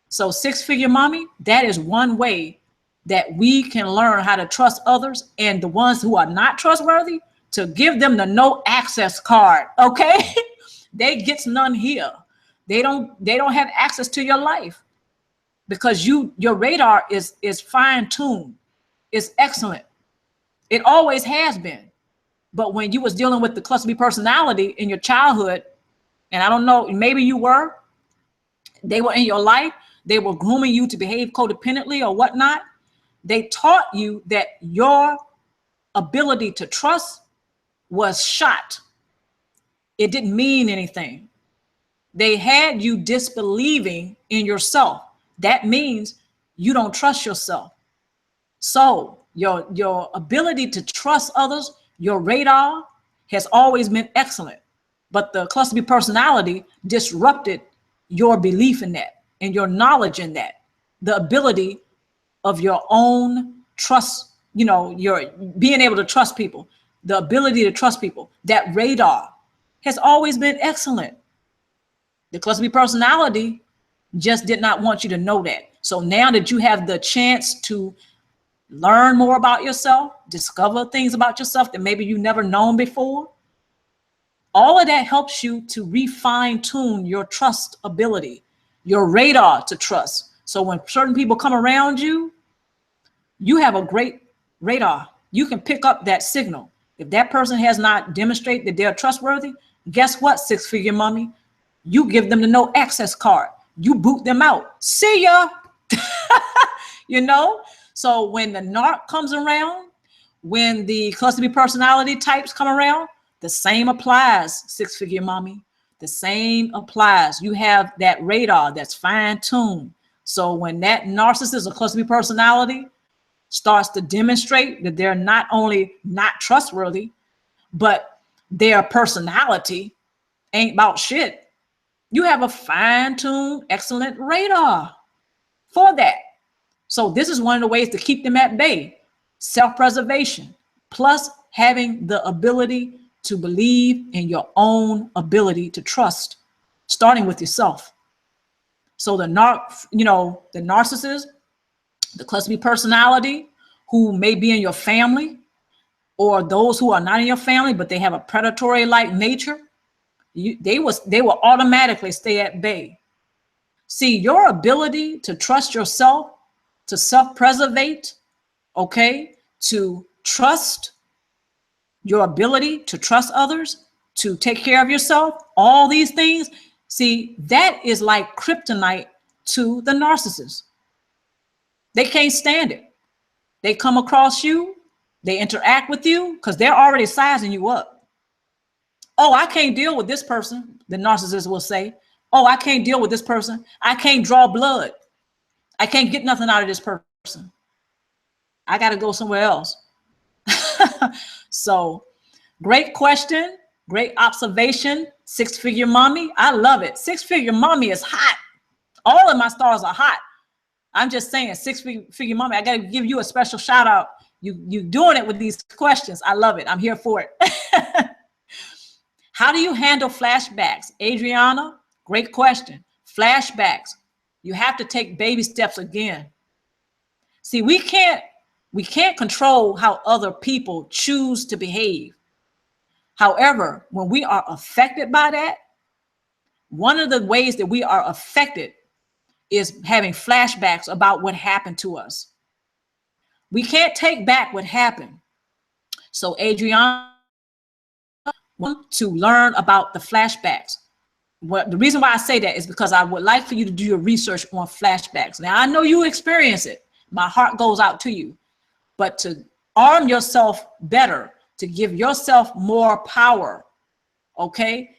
So six-figure mommy, that is one way that we can learn how to trust others, and the ones who are not trustworthy, to give them the no access card. Okay. They get none here. They don't have access to your life, because your radar is fine-tuned. It's excellent. It always has been. But when you was dealing with the cluster B personality in your childhood, and I don't know, maybe they were in your life, they were grooming you to behave codependently or whatnot. They taught you that your ability to trust was shot. It didn't mean anything. They had you disbelieving in yourself. That means you don't trust yourself. So your ability to trust others, your radar has always been excellent. But the cluster B personality disrupted your belief in that and your knowledge in that. The ability of your own trust, your being able to trust people, the ability to trust people, that radar has always been excellent. The cluster B personality just did not want you to know that. So now that you have the chance to learn more about yourself, discover things about yourself that maybe you never known before, all of that helps you to refine-tune your trust ability, your radar to trust. So when certain people come around you, you have a great radar. You can pick up that signal. If that person has not demonstrated that they're trustworthy, guess what, six-figure mommy? You give them the no access card. You boot them out. See ya. So when the Narc comes around, when the cluster B personality types come around, the same applies, six-figure mommy. The same applies. You have that radar that's fine-tuned. So when that narcissist or cluster B personality starts to demonstrate that they're not only not trustworthy, but their personality ain't about shit, you have a fine-tuned, excellent radar for that. So this is one of the ways to keep them at bay. Self-preservation, plus having the ability to believe in your own ability to trust, starting with yourself. So the narcissist, the cluster B personality, who may be in your family, or those who are not in your family, but they have a predatory-like nature, they will automatically stay at bay. See, your ability to trust yourself, to self-preservate, okay, to trust, your ability to trust others, to take care of yourself, all these things, see, that is like kryptonite to the narcissist. They can't stand it. They come across you, they interact with you because they're already sizing you up. Oh, I can't deal with this person, the narcissist will say. Oh, I can't deal with this person. I can't draw blood. I can't get nothing out of this person. I got to go somewhere else. So great question. Great observation. Six-figure mommy. I love it. Six-figure mommy is hot. All of my stars are hot. I'm just saying, six-figure mommy, I got to give you a special shout out. You doing it with these questions. I love it. I'm here for it. How do you handle flashbacks? Adriana, great question. Flashbacks. You have to take baby steps again. See, we can't control how other people choose to behave. However, when we are affected by that, one of the ways that we are affected is having flashbacks about what happened to us. We can't take back what happened. So Adriana, to learn about the flashbacks. The reason why I say that is because I would like for you to do your research on flashbacks. Now, I know you experience it. My heart goes out to you. But to arm yourself better, to give yourself more power, okay?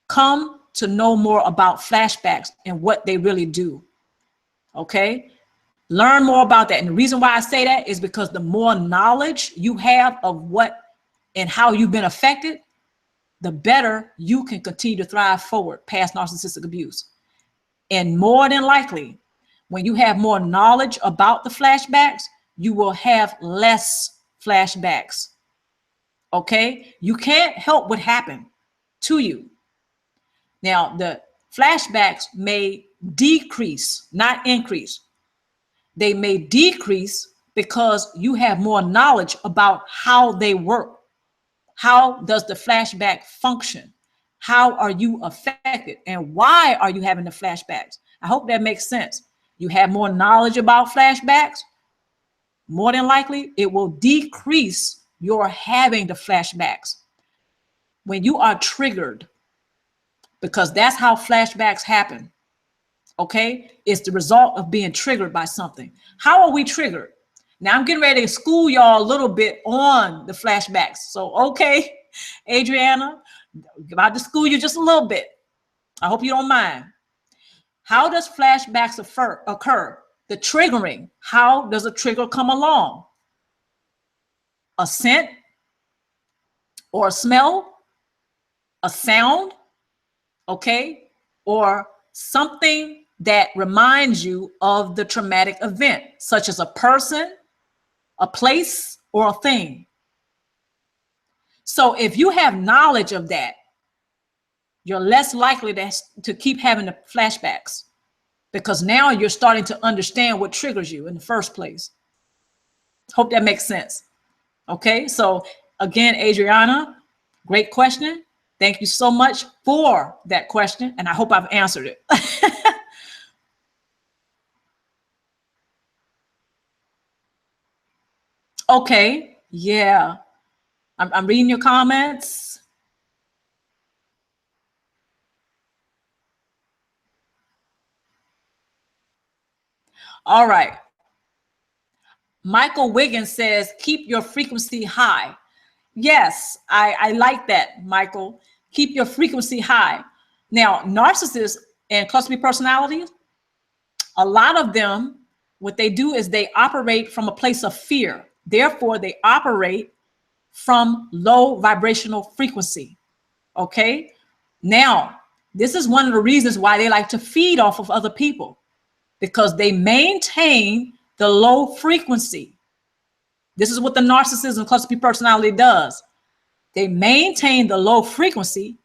Come to know more about flashbacks and what they really do, okay? Learn more about that. And the reason why I say that is because the more knowledge you have of what and how you've been affected, the better you can continue to thrive forward past narcissistic abuse. And more than likely, when you have more knowledge about the flashbacks, you will have less flashbacks. Okay? You can't help what happened to you. Now, the flashbacks may decrease, not increase. They may decrease because you have more knowledge about how they work. How does the flashback function? How are you affected? And why are you having the flashbacks? I hope that makes sense. You have more knowledge about flashbacks. More than likely, it will decrease your having the flashbacks. When you are triggered, because that's how flashbacks happen, okay? It's the result of being triggered by something. How are we triggered? Now I'm getting ready to school y'all a little bit on the flashbacks. So, okay, Adriana, about to school you just a little bit. I hope you don't mind. How does flashbacks occur? The triggering. How does a trigger come along? A scent or a smell, a sound, okay, or something that reminds you of the traumatic event, such as a person, a place, or a thing. So if you have knowledge of that, you're less likely to keep having the flashbacks, because now you're starting to understand what triggers you in the first place. Hope that makes sense. Okay, so again, Adriana, great question. Thank you so much for that question, and I hope I've answered it. Okay, yeah, I'm reading your comments. All right. Michael Wiggins says, keep your frequency high. Yes, I like that, Michael. Keep your frequency high. Now, narcissists and cluster B personalities, a lot of them, what they do is they operate from a place of fear. Therefore, they operate from low vibrational frequency. Okay? Now, this is one of the reasons why they like to feed off of other people, because they maintain the low frequency. This is what the narcissism cluster B personality does. They maintain the low frequency.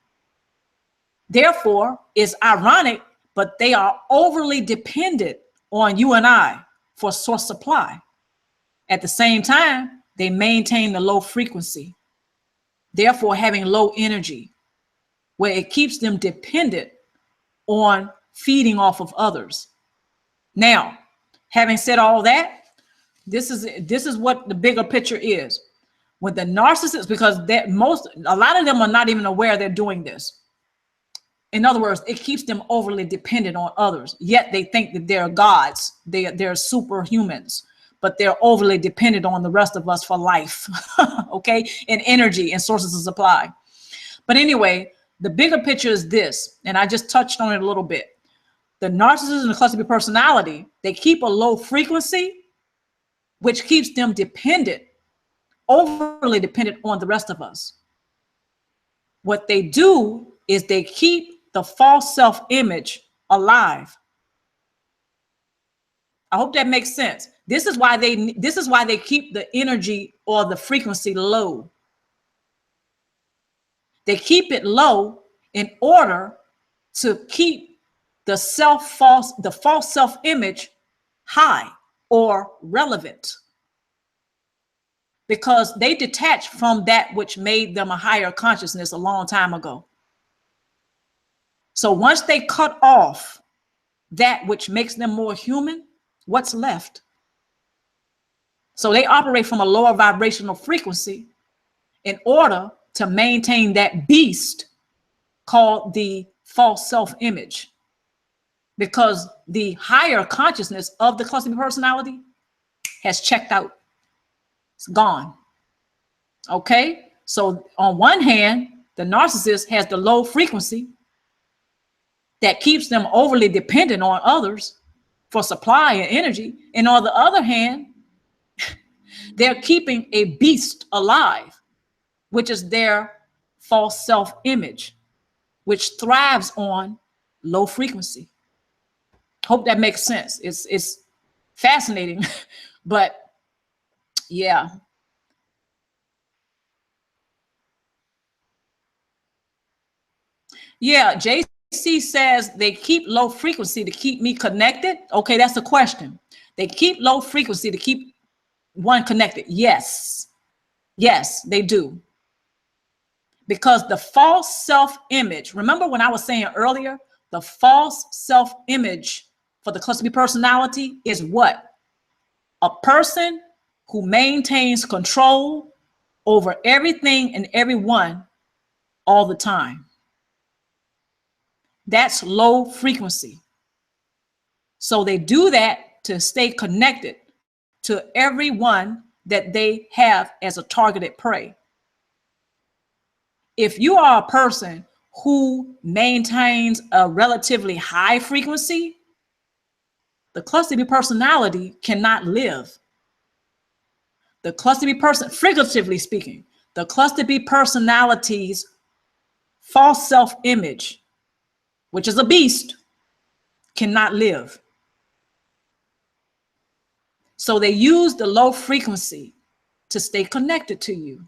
Therefore, it's ironic, but they are overly dependent on you and I for source supply. At the same time, they maintain the low frequency, therefore having low energy, where it keeps them dependent on feeding off of others. Now, having said all that, this is what the bigger picture is. With the narcissists, because a lot of them are not even aware they're doing this. In other words, it keeps them overly dependent on others, yet they think that they're gods, they're superhumans, but they're overly dependent on the rest of us for life, okay, and energy and sources of supply. But anyway, the bigger picture is this, and I just touched on it a little bit. The narcissist and the cluster B personality, they keep a low frequency, which keeps them dependent, overly dependent on the rest of us. what they do is they keep the false self-image alive. I hope that makes sense. This is why they keep the energy or the frequency low. They keep it low in order to keep the false self-image high or relevant, because they detach from that which made them a higher consciousness a long time ago. So once they cut off that which makes them more human, what's left? So they operate from a lower vibrational frequency in order to maintain that beast called the false self-image, because the higher consciousness of the cluster B personality has checked out. It's gone. Okay, so on one hand, the narcissist has the low frequency that keeps them overly dependent on others for supply and energy, and on the other hand, they're keeping a beast alive, which is their false self-image, which thrives on low frequency. Hope that makes sense. It's fascinating, but yeah. Yeah, JC says they keep low frequency to keep me connected. Okay, that's the question. They keep low frequency to keep one connected. Yes. Yes, they do. Because the false self-image, remember when I was saying earlier, the false self-image for the cluster B personality is what? A person who maintains control over everything and everyone all the time. That's low frequency. So they do that to stay connected to everyone that they have as a targeted prey. If you are a person who maintains a relatively high frequency, the cluster B personality cannot live. The cluster B person, figuratively speaking, the cluster B personality's false self-image, which is a beast, cannot live. So they use the low frequency to stay connected to you.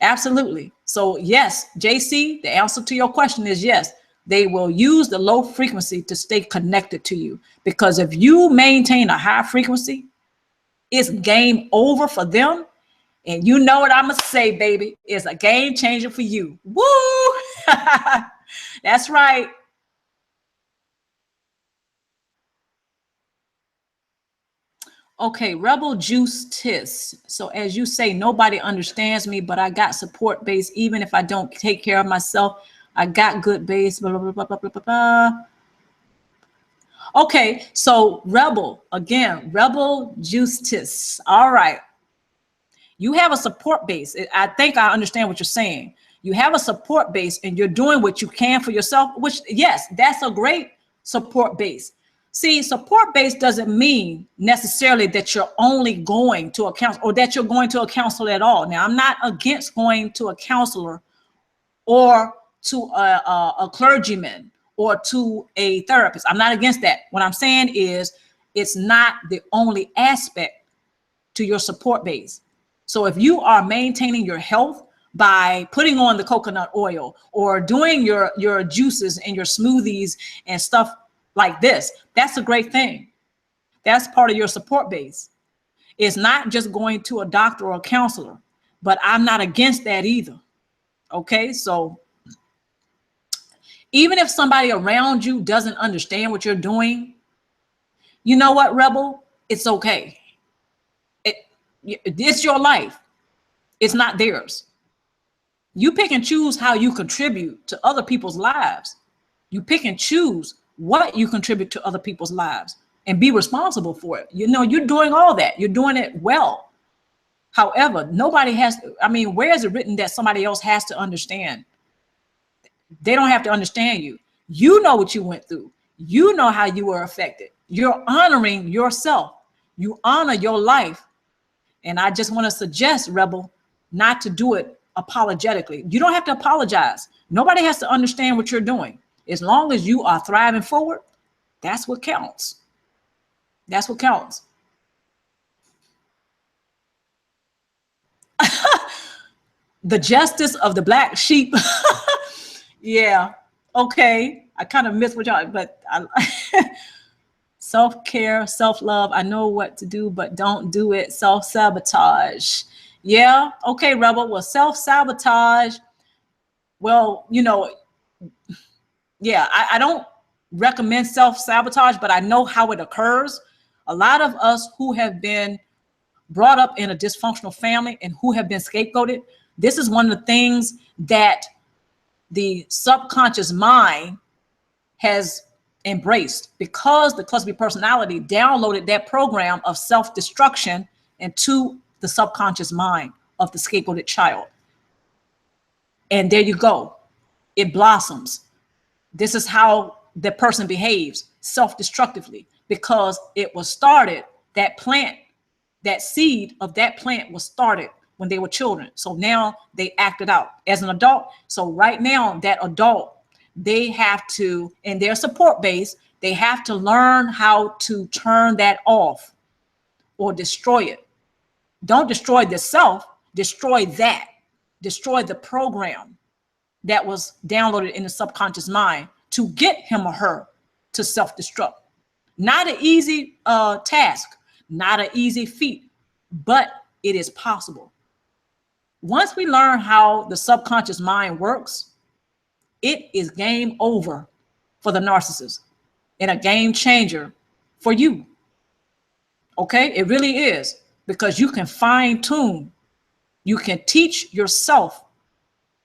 Absolutely. So yes, JC, the answer to your question is yes. They will use the low frequency to stay connected to you, because if you maintain a high frequency, it's game over for them. And you know what I'm going to say, baby, it's a game changer for you. Woo! That's right. Okay, Rebel Juice Tis. So as you say, nobody understands me, but I got support base. Even if I don't take care of myself, I got good base. Blah, blah, blah, blah, blah, blah, blah. Okay, so Rebel, again, Rebel Juice Tis. All right. You have a support base. I think I understand what you're saying. You have a support base and you're doing what you can for yourself, which, yes, that's a great support base. See, support base doesn't mean necessarily that you're only going to a counselor or that you're going to a counselor at all. Now, I'm not against going to a counselor or to a clergyman or to a therapist. I'm not against that. What I'm saying is it's not the only aspect to your support base. So if you are maintaining your health by putting on the coconut oil or doing your juices and your smoothies and stuff like this, that's a great thing. That's part of your support base. It's not just going to a doctor or a counselor, but I'm not against that either. Okay, so even if somebody around you doesn't understand what you're doing, you know what, Rebel? It's okay. It's your life. It's not theirs. You pick and choose how you contribute to other people's lives. You pick and choose what you contribute to other people's lives and be responsible for it. You know, you're doing all that. You're doing it well. However, nobody has to, I mean, where is it written that somebody else has to understand? They don't have to understand you. You know what you went through. You know how you were affected. You're honoring yourself. You honor your life. And I just want to suggest, Rebel, not to do it apologetically. You don't have to apologize. Nobody has to understand what you're doing. As long as you are thriving forward, that's what counts. That's what counts. The justice of the black sheep. Yeah. Okay. I kind of missed what y'all, but self-care, self-love. I know what to do, but don't do it. Self-sabotage. Yeah. Okay, Rebel. Well, self-sabotage. Well, you know, yeah, I don't recommend self-sabotage, but I know how it occurs. A lot of us who have been brought up in a dysfunctional family and who have been scapegoated, this is one of the things that the subconscious mind has embraced, because the cluster B personality downloaded that program of self-destruction into the subconscious mind of the scapegoated child. And there you go. It blossoms. This is how the person behaves, self-destructively, because it was started, that plant, that seed of that plant was started when they were children. So now they acted out as an adult. So right now, that adult, they have to, in their support base, they have to learn how to turn that off or destroy it. Don't destroy the self, destroy that. Destroy the program that was downloaded in the subconscious mind to get him or her to self-destruct. Not an easy task, not an easy feat, but it is possible. Once we learn how the subconscious mind works, it is game over for the narcissist and a game changer for you. Okay, it really is, because you can fine tune, you can teach yourself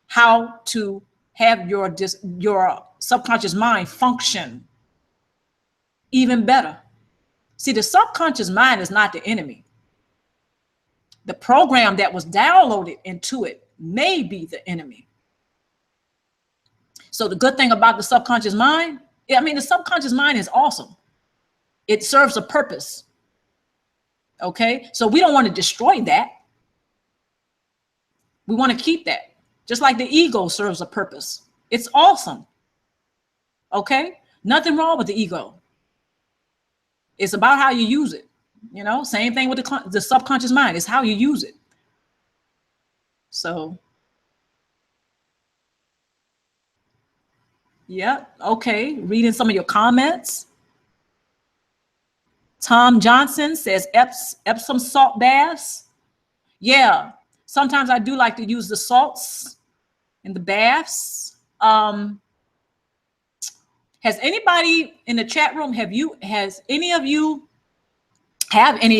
how to have your subconscious mind function even better. See, the subconscious mind is not the enemy. The program that was downloaded into it may be the enemy. So the good thing about the subconscious mind, I mean, the subconscious mind is awesome. It serves a purpose. Okay, so we don't want to destroy that. We want to keep that. Just like the ego serves a purpose. It's awesome. Okay, nothing wrong with the ego. It's about how you use it. You know, same thing with the subconscious mind. It's how you use it. So, yeah, okay. Reading some of your comments. Tom Johnson says Epsom salt baths. Yeah, sometimes I do like to use the salts in the baths. Has anybody in the chat room, have any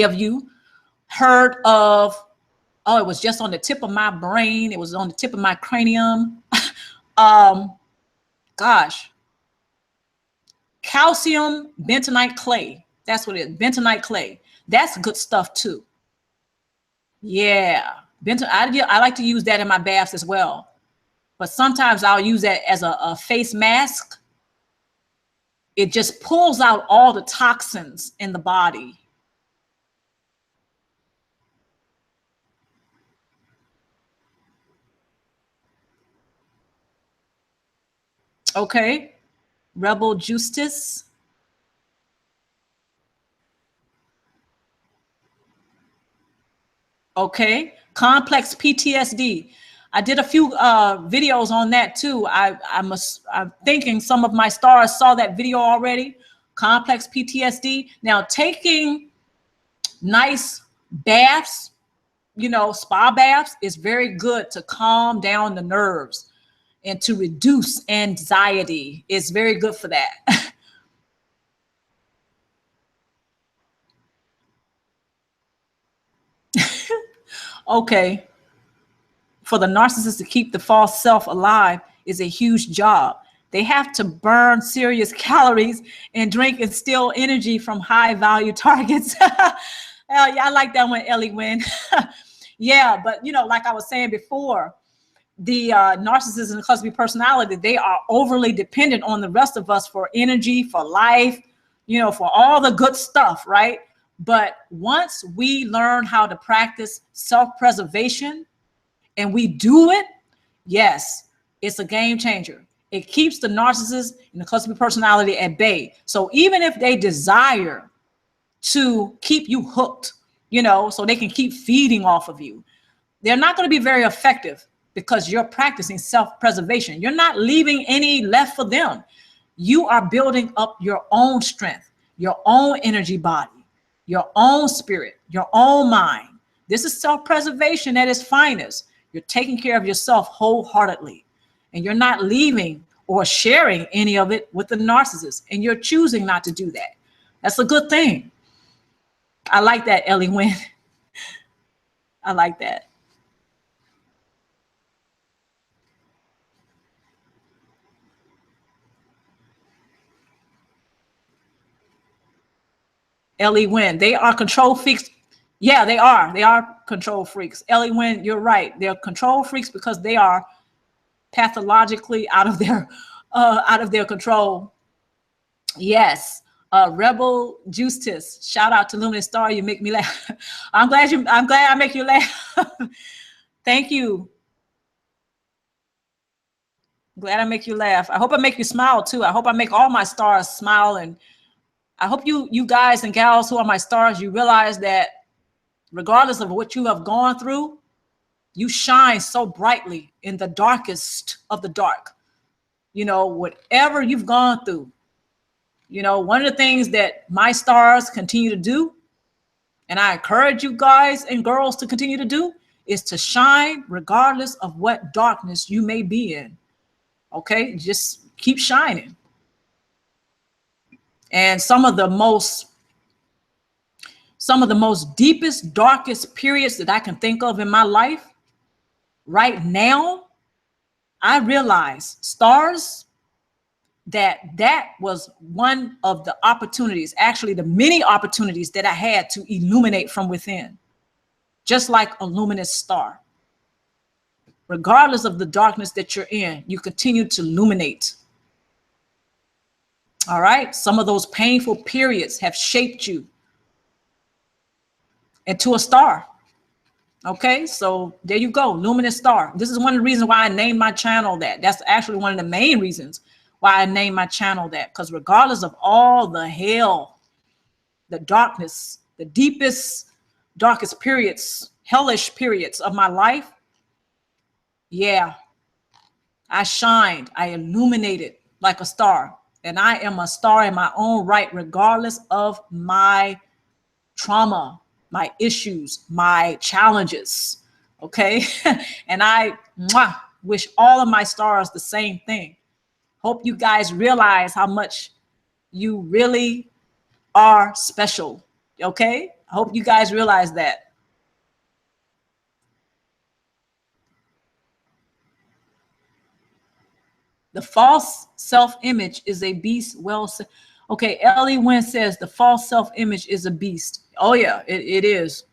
of you heard of, oh, it was just on the tip of my brain, it was on the tip of my cranium. Gosh, calcium bentonite clay. That's what it is, bentonite clay. That's good stuff too. Yeah, I like to use that in my baths as well. But sometimes I'll use that as a face mask. It just pulls out all the toxins in the body. Okay, Rebel Justice. Okay, complex PTSD. I did a few videos on that too. I'm thinking some of my stars saw that video already. Complex PTSD. Now, taking nice baths, you know, spa baths is very good to calm down the nerves and to reduce anxiety. It's very good for that. Okay. For the narcissist to keep the false self alive is a huge job. They have to burn serious calories and drink and steal energy from high value targets. Yeah, I like that one, Ellie Wynn. Yeah, but you know, like I was saying before, the narcissist and the cluster B personality, they are overly dependent on the rest of us for energy, for life, you know, for all the good stuff, right? But once we learn how to practice self-preservation and we do it, yes, it's a game changer. It keeps the narcissist and the cluster B personality at bay. So even if they desire to keep you hooked, you know, so they can keep feeding off of you, they're not going to be very effective because you're practicing self-preservation. You're not leaving any left for them. You are building up your own strength, your own energy body, your own spirit, your own mind. This is self-preservation at its finest. You're taking care of yourself wholeheartedly, and you're not leaving or sharing any of it with the narcissist, and you're choosing not to do that. That's a good thing. I like that, Ellie Wynn. I like that. Ellie Wynn, they are control freaks. Yeah, they are. They are control freaks. Ellie Wynn, you're right. They're control freaks because they are pathologically out of their control. Yes. Rebel Justice, shout out to Luminousz Ztarr. You make me laugh. I'm glad I make you laugh. Thank you. Glad I make you laugh. I hope I make you smile too. I hope I make all my stars smile, and I hope you guys and gals who are my stars, you realize that regardless of what you have gone through, you shine so brightly in the darkest of the dark. You know, whatever you've gone through, you know, one of the things that my stars continue to do, and I encourage you guys and girls to continue to do, is to shine regardless of what darkness you may be in. Okay, just keep shining. And some of the most deepest, darkest periods that I can think of in my life right now, I realize, stars, that was one of the opportunities, actually the many opportunities that I had to illuminate from within, just like a luminous star. Regardless of the darkness that you're in, you continue to illuminate. All right. Some of those painful periods have shaped you into a star. Okay. So there you go. Luminous Ztarr. This is one of the reasons why I named my channel that. That's actually one of the main reasons why I named my channel that. Because regardless of all the hell, the darkness, the deepest, darkest periods, hellish periods of my life, yeah, I shined. I illuminated like a star. And I am a star in my own right, regardless of my trauma, my issues, my challenges. Okay. And I wish all of my stars the same thing. Hope you guys realize how much you really are special. Okay. I hope you guys realize that. The false self-image is a beast. Well, okay. Ellie Wynn says the false self-image is a beast. Oh yeah, it is.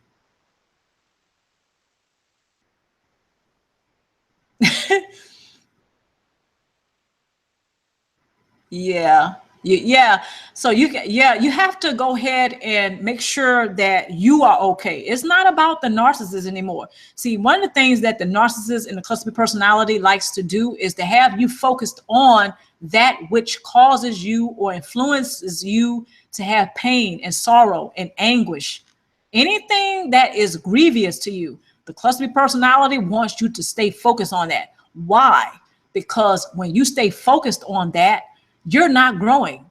Yeah. Yeah. So you have to go ahead and make sure that you are okay. It's not about the narcissist anymore. See, one of the things that the narcissist and the cluster B personality likes to do is to have you focused on that which causes you or influences you to have pain and sorrow and anguish. Anything that is grievous to you, the cluster B personality wants you to stay focused on that. Why? Because when you stay focused on that, you're not growing.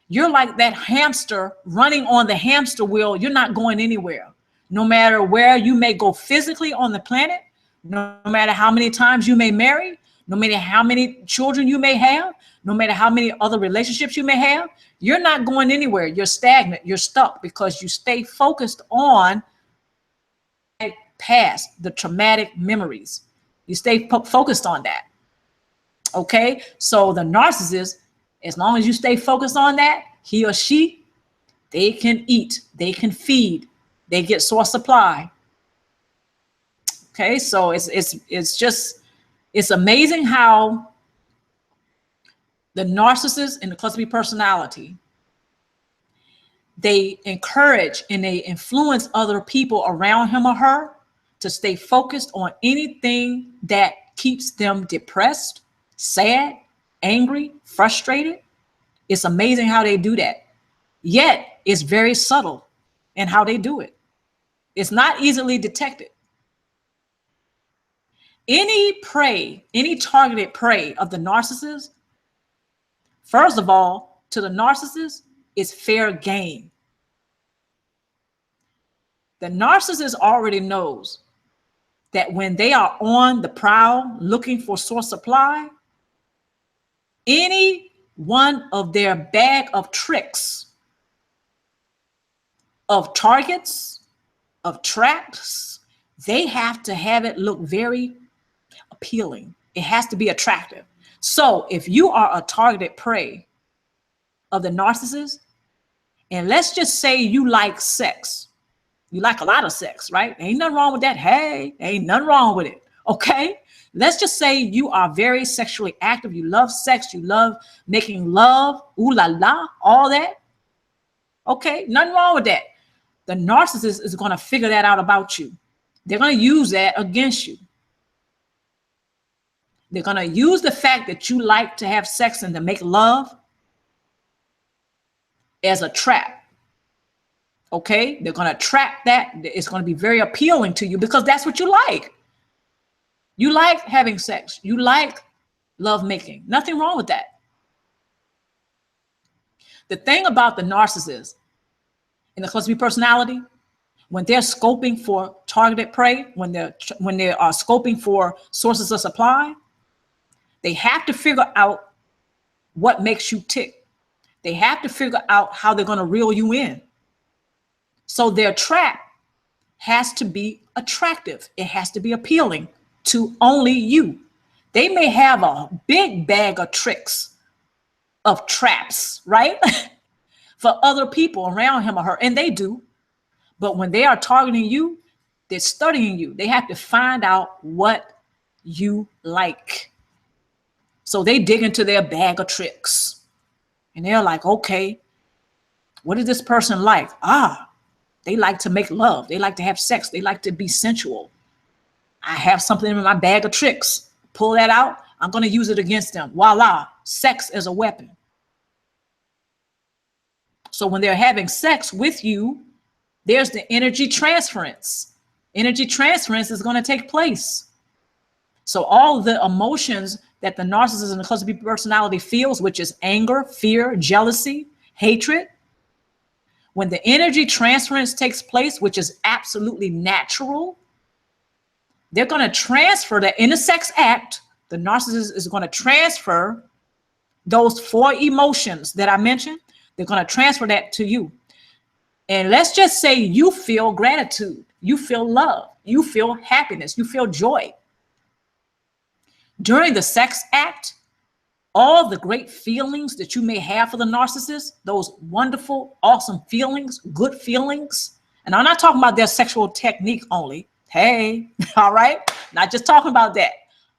You're like that hamster running on the hamster wheel. You're not going anywhere. No matter where you may go physically on the planet, no matter how many times you may marry, no matter how many children you may have, no matter how many other relationships you may have, you're not going anywhere. You're stagnant. You're stuck because you stay focused on the past, the traumatic memories. You stay focused on that. Okay. So the narcissist, as long as you stay focused on that, he or she, they can eat, they can feed, they get source supply. Okay, so it's amazing how the narcissist and the cluster B personality, they encourage and they influence other people around him or her to stay focused on anything that keeps them depressed, sad, angry, frustrated. It's amazing how they do that. Yet it's very subtle in how they do it. It's not easily detected. Any prey, any targeted prey of the narcissist, first of all, to the narcissist, is fair game. The narcissist already knows that when they are on the prowl looking for source supply, any one of their bag of tricks, of targets, of traps, they have to have it look very appealing. It has to be attractive. So if you are a targeted prey of the narcissist, and let's just say you like sex, you like a lot of sex, right? Ain't nothing wrong with that. Hey, ain't nothing wrong with it. Okay. Let's just say you are very sexually active. You love sex. You love making love. Ooh la la, all that. Okay. Nothing wrong with that. The narcissist is going to figure that out about you. They're going to use that against you. They're going to use the fact that you like to have sex and to make love as a trap. Okay, they're going to trap that. It's going to be very appealing to you because that's what you like. You like having sex. You like love making. Nothing wrong with that. The thing about the narcissist in the cluster B personality, when they're scoping for targeted prey, when they are scoping for sources of supply, they have to figure out what makes you tick. They have to figure out how they're going to reel you in. So their trap has to be attractive. It has to be appealing to only you. They may have a big bag of tricks, of traps, right? For other people around him or her, and they do. But when they are targeting you, they're studying you. They have to find out what you like. So they dig into their bag of tricks. And they're like, okay, what is this person like? They like to make love. They like to have sex. They like to be sensual. I have something in my bag of tricks. Pull that out. I'm going to use it against them. Voila, sex as a weapon. So when they're having sex with you, there's the energy transference. Energy transference is going to take place. So all the emotions that the narcissist and the cluster B personality feels, which is anger, fear, jealousy, hatred, when the energy transference takes place, which is absolutely natural, they're going to transfer that in the sex act. The narcissist is going to transfer those 4 emotions that I mentioned. They're going to transfer that to you. And let's just say you feel gratitude, you feel love, you feel happiness, you feel joy. During the sex act, all the great feelings that you may have for the narcissist, those wonderful, awesome feelings, good feelings. And I'm not talking about their sexual technique only. Hey, all right? Not just talking about that.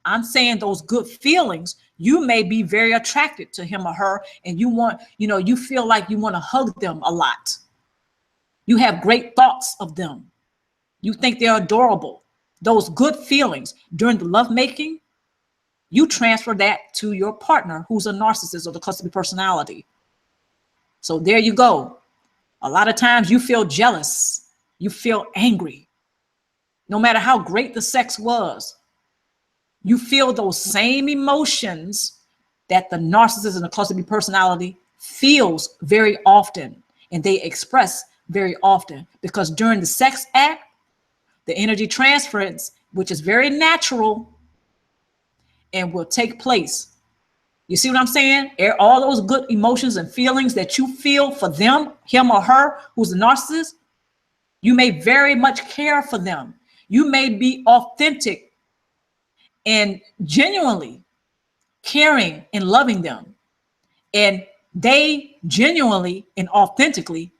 I'm saying those good feelings, you may be very attracted to him or her, and you want, you feel like you want to hug them a lot. You have great thoughts of them. You think they're adorable. Those good feelings during the lovemaking, you transfer that to your partner who's a narcissist or the cluster B personality. So there you go. A lot of times you feel jealous. You feel angry. No matter how great the sex was, you feel those same emotions that the narcissist and the cluster B personality feels very often, and they express very often, because during the sex act, the energy transference, which is very natural and will take place. You see what I'm saying? All those good emotions and feelings that you feel for them, him or her, who's a narcissist, you may very much care for them. You may be authentic and genuinely caring and loving them. And they genuinely and authentically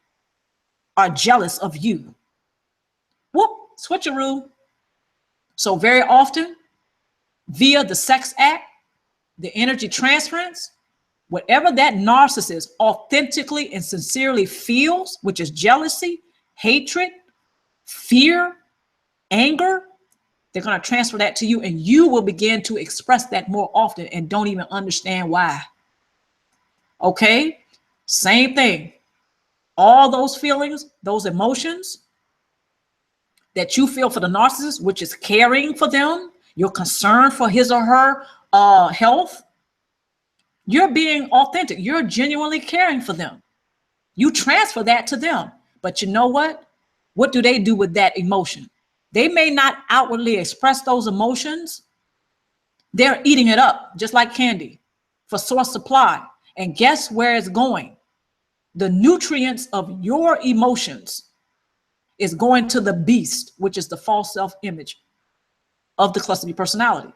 are jealous of you. Whoop, switcheroo. So very often, via the sex act, the energy transference, whatever that narcissist authentically and sincerely feels, which is jealousy, hatred, fear, anger, They're going to transfer that to you, and you will begin to express that more often and don't even understand why. Okay? Same thing. All those feelings, those emotions that you feel for the narcissist, which is caring for them, your concern for his or her health, you're being authentic. You're genuinely caring for them. You transfer that to them. But you know what? What do they do with that emotion? They may not outwardly express those emotions. They're eating it up, just like candy, for source supply. And guess where it's going? The nutrients of your emotions is going to the beast, which is the false self-image of the cluster B personality.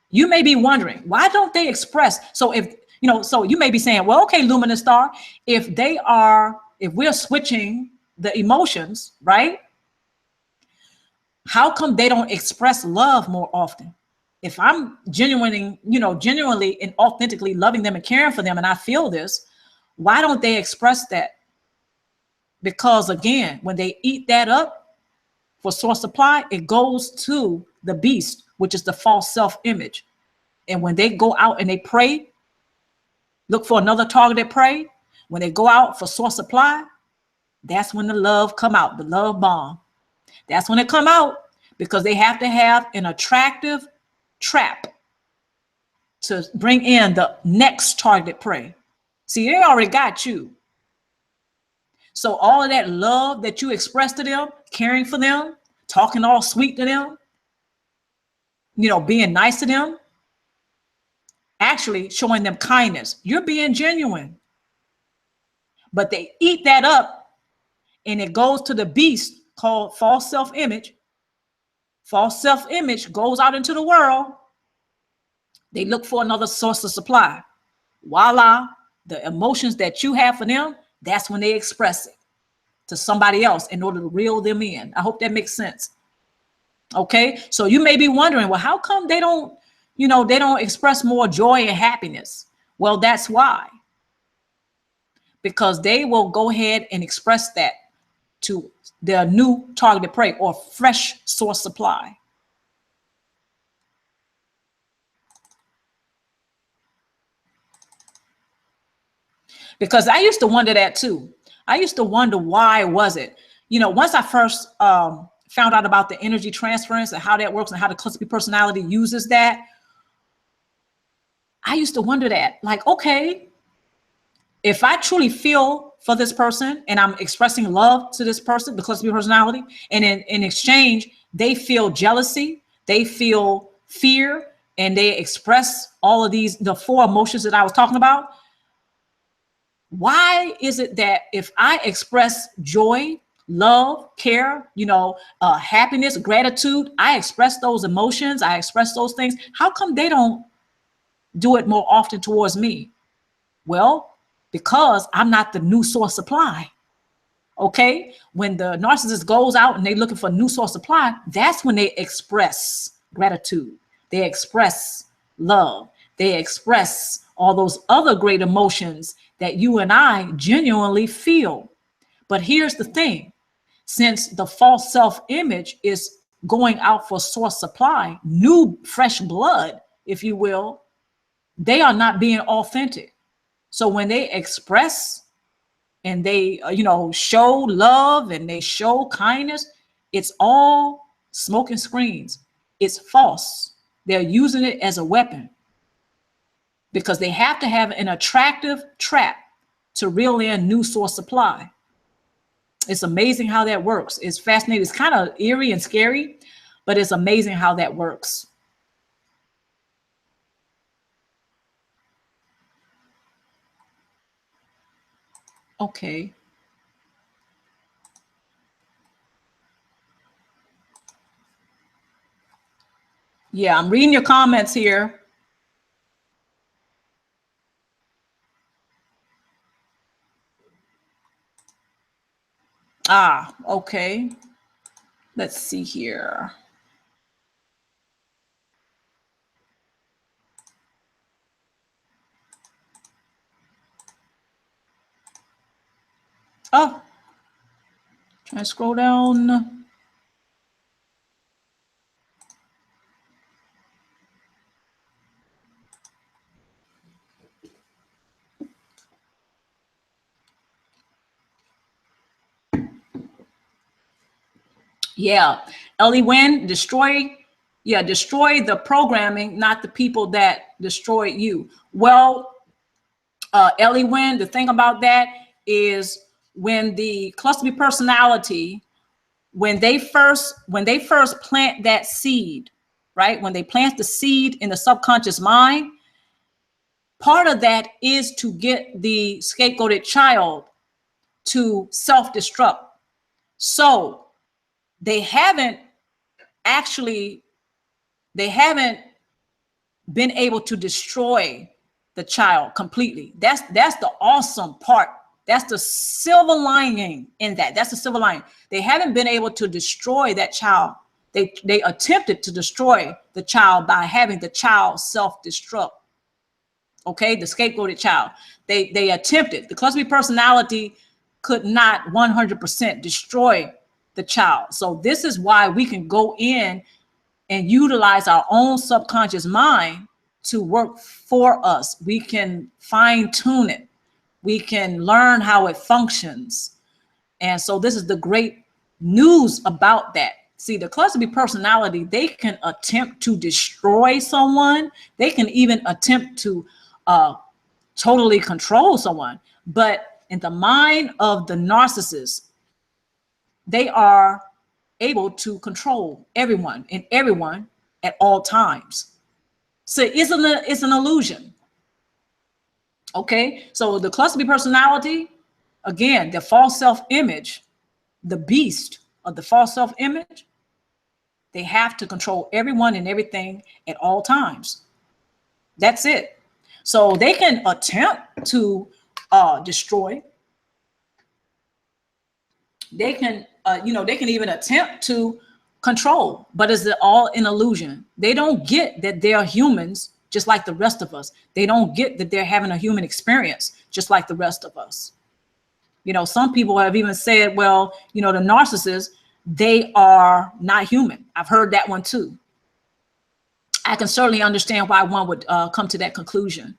You may be wondering, why don't they express? So if, so you may be saying, well, okay, Luminousz Ztarr, if we're switching the emotions, right? How come they don't express love more often? If I'm genuinely and authentically loving them and caring for them, and I feel this, why don't they express that? Because again, when they eat that up for source supply, it goes to the beast, which is the false self-image. And when they go out and they pray, look for another targeted prey, when they go out for source supply, that's when the love come out, the love bomb. That's when it come out, because they have to have an attractive trap to bring in the next targeted prey. See, they already got you. So all of that love that you express to them, caring for them, talking all sweet to them, being nice to them, actually showing them kindness, you're being genuine. But they eat that up, and it goes to the beast called false self-image. False self-image goes out into the world. They look for another source of supply. Voila, the emotions that you have for them, that's when they express it to somebody else in order to reel them in. I hope that makes sense. Okay, so you may be wondering, well, how come they don't express more joy and happiness? Well, that's why. Because they will go ahead and express that to their new targeted prey or fresh source supply. Because I used to wonder that too. I used to wonder, why was it? Once I first found out about the energy transference and how that works and how the cluster B personality uses that, I used to wonder that, like, okay, if I truly feel for this person and I'm expressing love to this person, the cluster B personality, and in exchange, they feel jealousy, they feel fear, and they express all of the 4 emotions that I was talking about. Why is it that if I express joy, love, care, happiness, gratitude, I express those emotions, I express those things, how come they don't do it more often towards me? Well, because I'm not the new source supply. Okay, when the narcissist goes out and they're looking for new source supply, that's when they express gratitude, they express love, they express all those other great emotions that you and I genuinely feel. But here's the thing, since the false self-image is going out for source supply, new fresh blood, if you will, they are not being authentic. So when they express and they, show love and they show kindness, it's all smoke and screens. It's false. They're using it as a weapon because they have to have an attractive trap to reel in new source supply. It's amazing how that works. It's fascinating. It's kind of eerie and scary, but it's amazing how that works. Okay. Yeah, I'm reading your comments here. Okay. Let's see here. Oh, try to scroll down. Yeah. Ellie Wynn, destroy the programming, not the people that destroyed you. Well, Ellie Wynn, the thing about that is when the cluster B personality, when they first plant that seed, right? When they plant the seed in the subconscious mind, part of that is to get the scapegoated child to self-destruct. So they haven't been able to destroy the child completely. That's the awesome part. That's the silver lining in that. That's the silver lining. They haven't been able to destroy that child. They attempted to destroy the child by having the child self-destruct. Okay, the scapegoated child. They attempted. The cluster B personality could not 100% destroy the child. So this is why we can go in and utilize our own subconscious mind to work for us. We can fine tune it. We can learn how it functions. And so this is the great news about that. See, the cluster B personality, they can attempt to destroy someone. They can even attempt to totally control someone. But in the mind of the narcissist, they are able to control everyone and everyone at all times. So it's an illusion. Okay, so the cluster B personality, again, the false self-image, the beast of the false self-image, they have to control everyone and everything at all times. That's it. So they can attempt to destroy. They can, they can even attempt to control, but it's all an illusion. They don't get that they're humans just like the rest of us. They don't get that they're having a human experience just like the rest of us. Some people have even said, well, the narcissists, they are not human. I've heard that one too. I can certainly understand why one would come to that conclusion.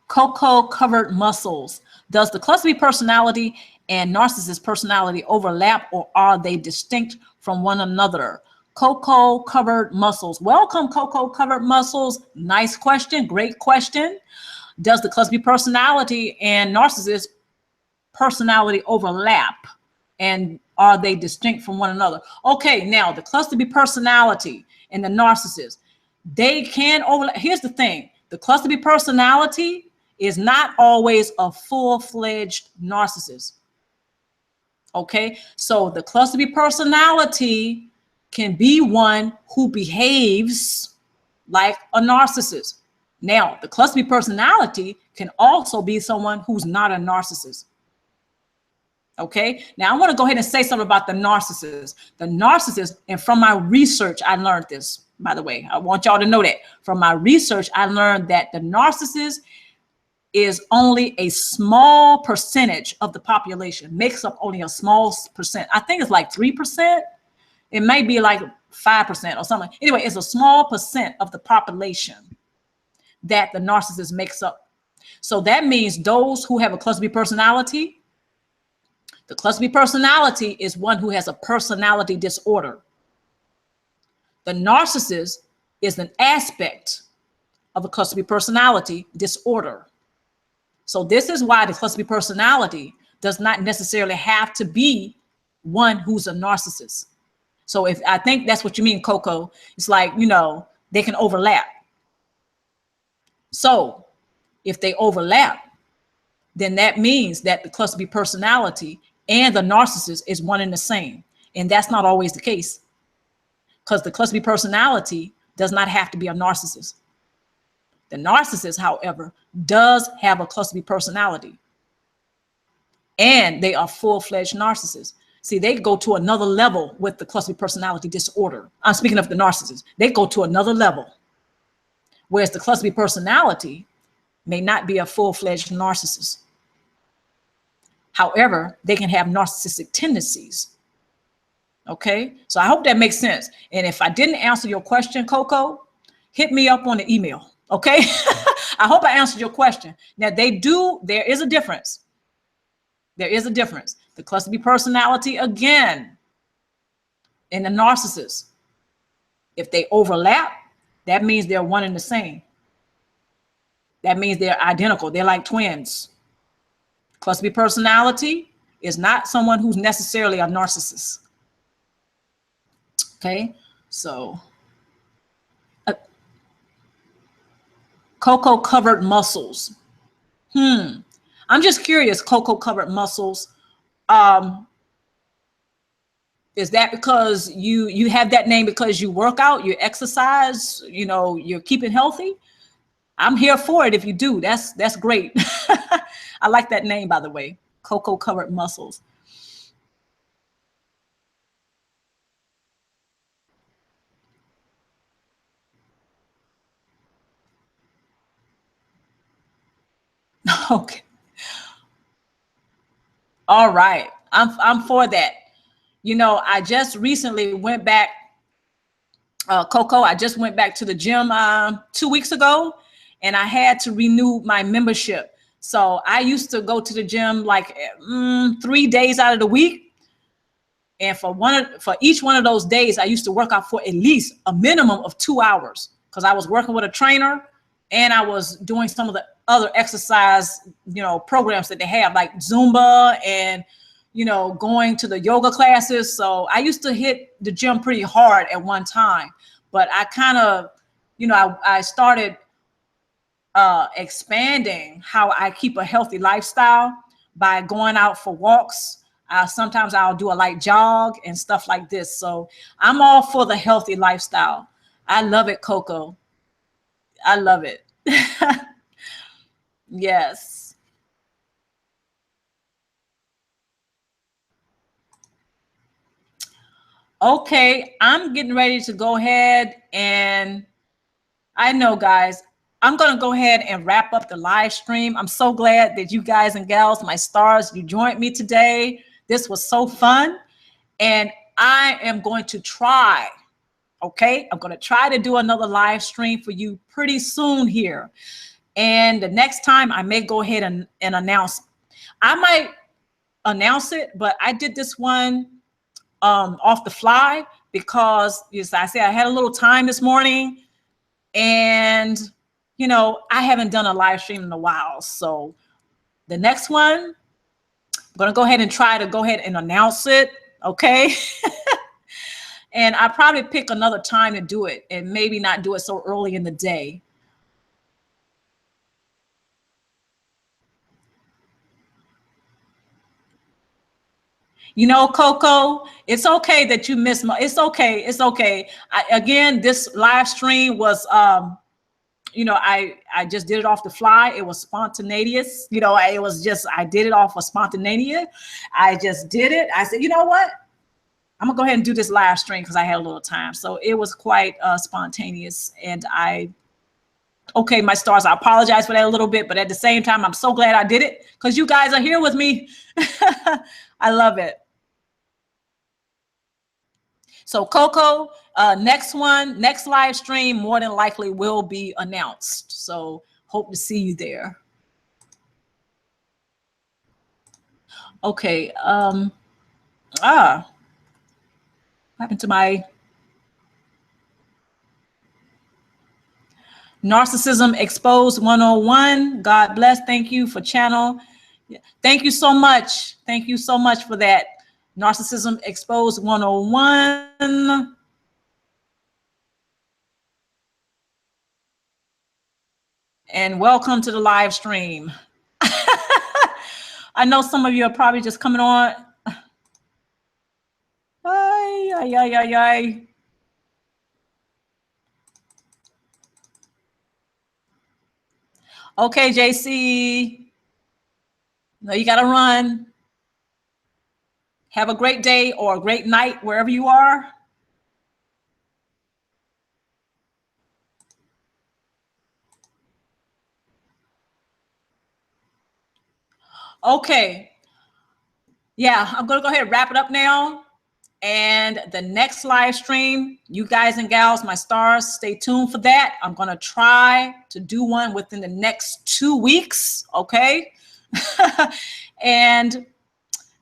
Cocoa covered muscles. Does the cluster B personality and narcissist personality overlap, or are they distinct from one another? Cocoa covered muscles. Welcome, cocoa covered muscles. Nice question. Great question. Does the cluster B personality and narcissist personality overlap, and are they distinct from one another? Okay, now the cluster B personality and the narcissist, they can overlap. Here's the thing. The cluster B personality is not always a full-fledged narcissist. Okay, so the cluster B personality can be one who behaves like a narcissist. Now, the cluster B personality can also be someone who's not a narcissist. Okay, now I want to go ahead and say something about the narcissist. The narcissist, and from my research, I learned this, by the way. I want y'all to know that. From my research, I learned that the narcissist is only a small percentage of the population, makes up only a small percent. I think it's like 3%. It may be like 5% or something. Anyway, it's a small percent of the population that the narcissist makes up. So that means those who have a cluster B personality, the cluster B personality is one who has a personality disorder. The narcissist is an aspect of a cluster B personality disorder. So this is why the cluster B personality does not necessarily have to be one who's a narcissist. So if I think that's what you mean, Coco, it's like, they can overlap. So if they overlap, then that means that the cluster B personality and the narcissist is one and the same. And that's not always the case, because the cluster B personality does not have to be a narcissist. The narcissist, however, does have a cluster B personality, and they are full-fledged narcissists. See, they go to another level with the cluster B personality disorder. I'm speaking of the narcissist. They go to another level, whereas the cluster B personality may not be a full-fledged narcissist. However, they can have narcissistic tendencies. Okay, so I hope that makes sense. And if I didn't answer your question, Coco, hit me up on the email. Okay, I hope I answered your question. Now there is a difference. There is a difference. The cluster B personality, again, and the narcissist, if they overlap, that means they're one and the same. That means they're identical. They're like twins. Cluster B personality is not someone who's necessarily a narcissist. Okay, so cocoa covered muscles. I'm just curious, cocoa covered muscles. Is that because you have that name because you work out, you exercise, you know, you're keeping healthy? I'm here for it if you do. That's great. I like that name, by the way, cocoa covered muscles. Okay. All right. I'm for that. You know, I just recently went back, Coco, I just went back to the gym 2 weeks ago, and I had to renew my membership. So I used to go to the gym like 3 days out of the week. And for each one of those days, I used to work out for at least a minimum of 2 hours, because I was working with a trainer and I was doing some of the other exercise, you know, programs that they have, like Zumba and, you know, going to the yoga classes. So I used to hit the gym pretty hard at one time, but I kind of, you know, I started expanding how I keep a healthy lifestyle by going out for walks. Sometimes I'll do a light jog and stuff like this. So I'm all for the healthy lifestyle. I love it, Coco. I love it. Yes. Okay, I'm getting ready to go ahead, and I know, guys, I'm going to go ahead and wrap up the live stream. I'm so glad that you guys and gals, my stars, you joined me today. This was so fun. And I am going to try, okay? I'm going to try to do another live stream for you pretty soon here. And the next time I may go ahead and announce. I might announce it, but I did this one off the fly because, as I said, I had a little time this morning, and you know, I haven't done a live stream in a while. So the next one, I'm gonna go ahead and try to go ahead and announce it, okay? And I probably pick another time to do it, and maybe not do it so early in the day. You know, Coco, it's okay that you missed it's okay. It's okay. Again, this live stream was, you know, I just did it off the fly. It was spontaneous. You know, it was just, I did it off of spontaneity. I just did it. I said, you know what? I'm gonna go ahead and do this live stream because I had a little time. So it was quite spontaneous. And okay, my stars, I apologize for that a little bit, but at the same time, I'm so glad I did it because you guys are here with me. I love it. So Coco, next live stream more than likely will be announced. So hope to see you there. Okay. What happened to my Narcissism Exposed 101? God bless. Thank you for channel. Thank you so much. Thank you so much for that. Narcissism Exposed 101. And welcome to the live stream. I know some of you are probably just coming on. Ay, ay, ay, ay, ay. Okay, JC. No, you got to run. Have a great day or a great night wherever you are. Okay. Yeah, I'm going to go ahead and wrap it up now. And the next live stream, you guys and gals, my stars, stay tuned for that. I'm going to try to do one within the next 2 weeks. Okay. And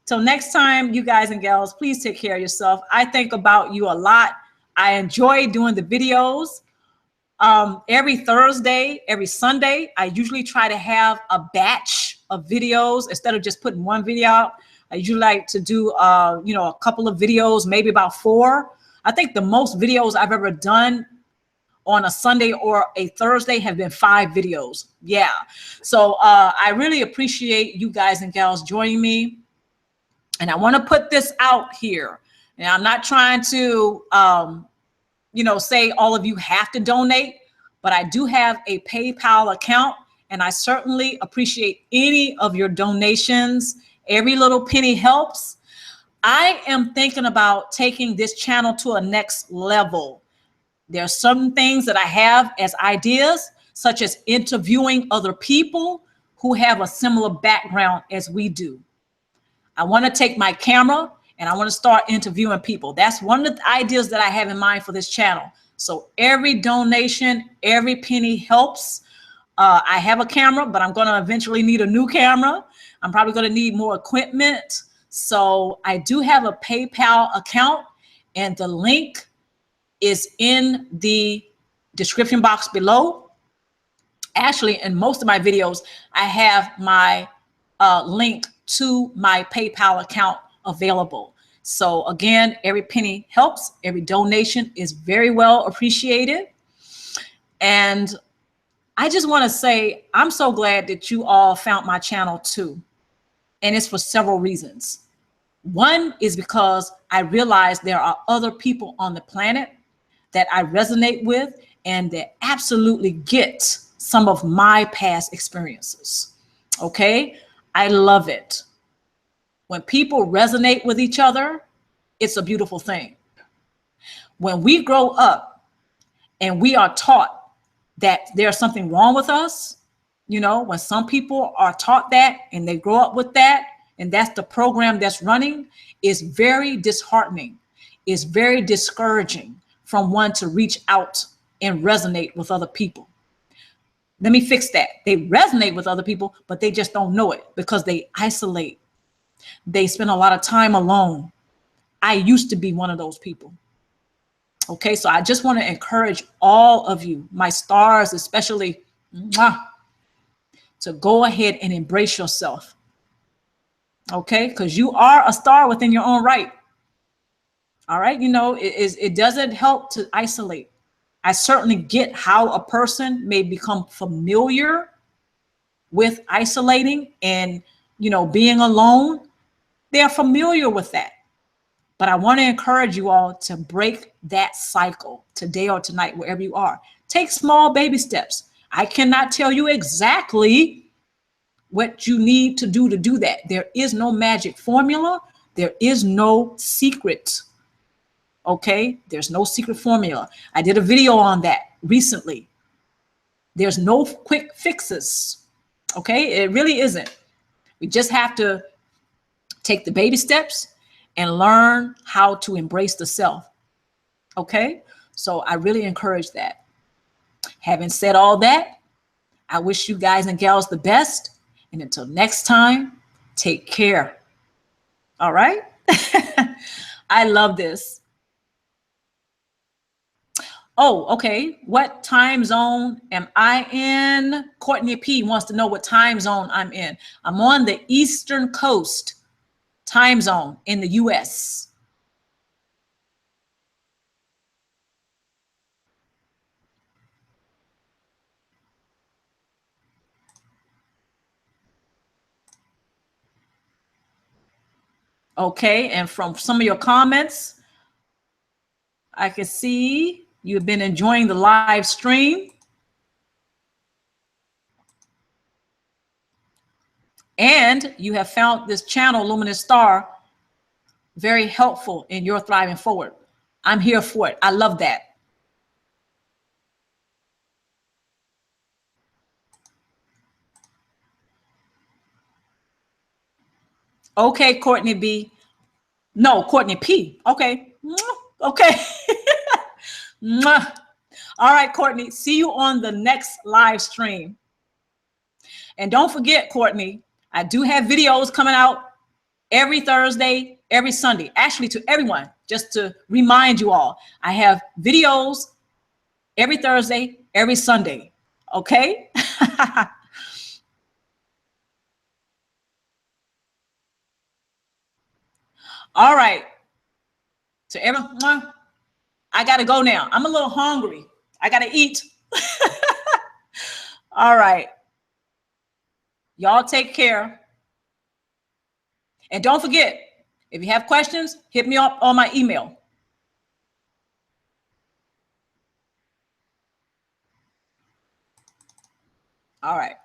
Till next time, you guys and gals, please take care of yourself. I think about you a lot. I enjoy doing the videos. Every Thursday, every Sunday, I usually try to have a batch of videos instead of just putting one video out. I usually like to do, you know, a couple of videos, maybe about 4. I think the most videos I've ever done on a Sunday or a Thursday have been 5 videos. Yeah. So I really appreciate you guys and gals joining me. And I want to put this out here. And I'm not trying to, you know, say all of you have to donate, but I do have a PayPal account, and I certainly appreciate any of your donations. Every little penny helps. I am thinking about taking this channel to a next level. There are some things that I have as ideas, such as interviewing other people who have a similar background as we do. I want to take my camera and I want to start interviewing people. That's one of the ideas that I have in mind for this channel. So every donation, every penny helps. I have a camera, but I'm going to eventually need a new camera. I'm probably going to need more equipment. So I do have a PayPal account, and the link is in the description box below. Actually, in most of my videos, I have my link to my PayPal account available. So again, every penny helps. Every donation is very well appreciated. And I just want to say, I'm so glad that you all found my channel too. And it's for several reasons. One is because I realize there are other people on the planet that I resonate with and that absolutely get some of my past experiences. Okay? I love it. When people resonate with each other, it's a beautiful thing. When we grow up and we are taught that there's something wrong with us, you know, when some people are taught that and they grow up with that, and that's the program that's running, is very disheartening. It's very discouraging from one to reach out and resonate with other people. Let me fix that. They resonate with other people, but they just don't know it because they isolate. They spend a lot of time alone. I used to be one of those people. Okay, so I just want to encourage all of you, my stars especially, to go ahead and embrace yourself. Okay, because you are a star within your own right. All right, you know, it doesn't help to isolate. I certainly get how a person may become familiar with isolating and, you know, being alone. They're familiar with that. But I want to encourage you all to break that cycle today or tonight, wherever you are. Take small baby steps. I cannot tell you exactly what you need to do that. There is no magic formula. There is no secret. Okay, there's no secret formula. I did a video on that recently. There's no quick fixes. Okay, it really isn't. We just have to take the baby steps and learn how to embrace the self. Okay, so I really encourage that. Having said all that, I wish you guys and gals the best. And until next time, take care. All right. I love this. Oh, okay. What time zone am I in? Courtney P wants to know what time zone I'm in. I'm on the Eastern Coast time zone in the US. Okay, and from some of your comments, I can see you've been enjoying the live stream. And you have found this channel, Luminousz Ztarr, very helpful in your thriving forward. I'm here for it. I love that. Okay, Courtney B. No, Courtney P. Okay. Okay. All right, Courtney. See you on the next live stream. And don't forget, Courtney, I do have videos coming out every Thursday, every Sunday, actually to everyone, just to remind you all, I have videos every Thursday, every Sunday. Okay. All right. To everyone, I got to go now. I'm a little hungry. I got to eat. All right. Y'all take care. And don't forget, if you have questions, hit me up on my email. All right.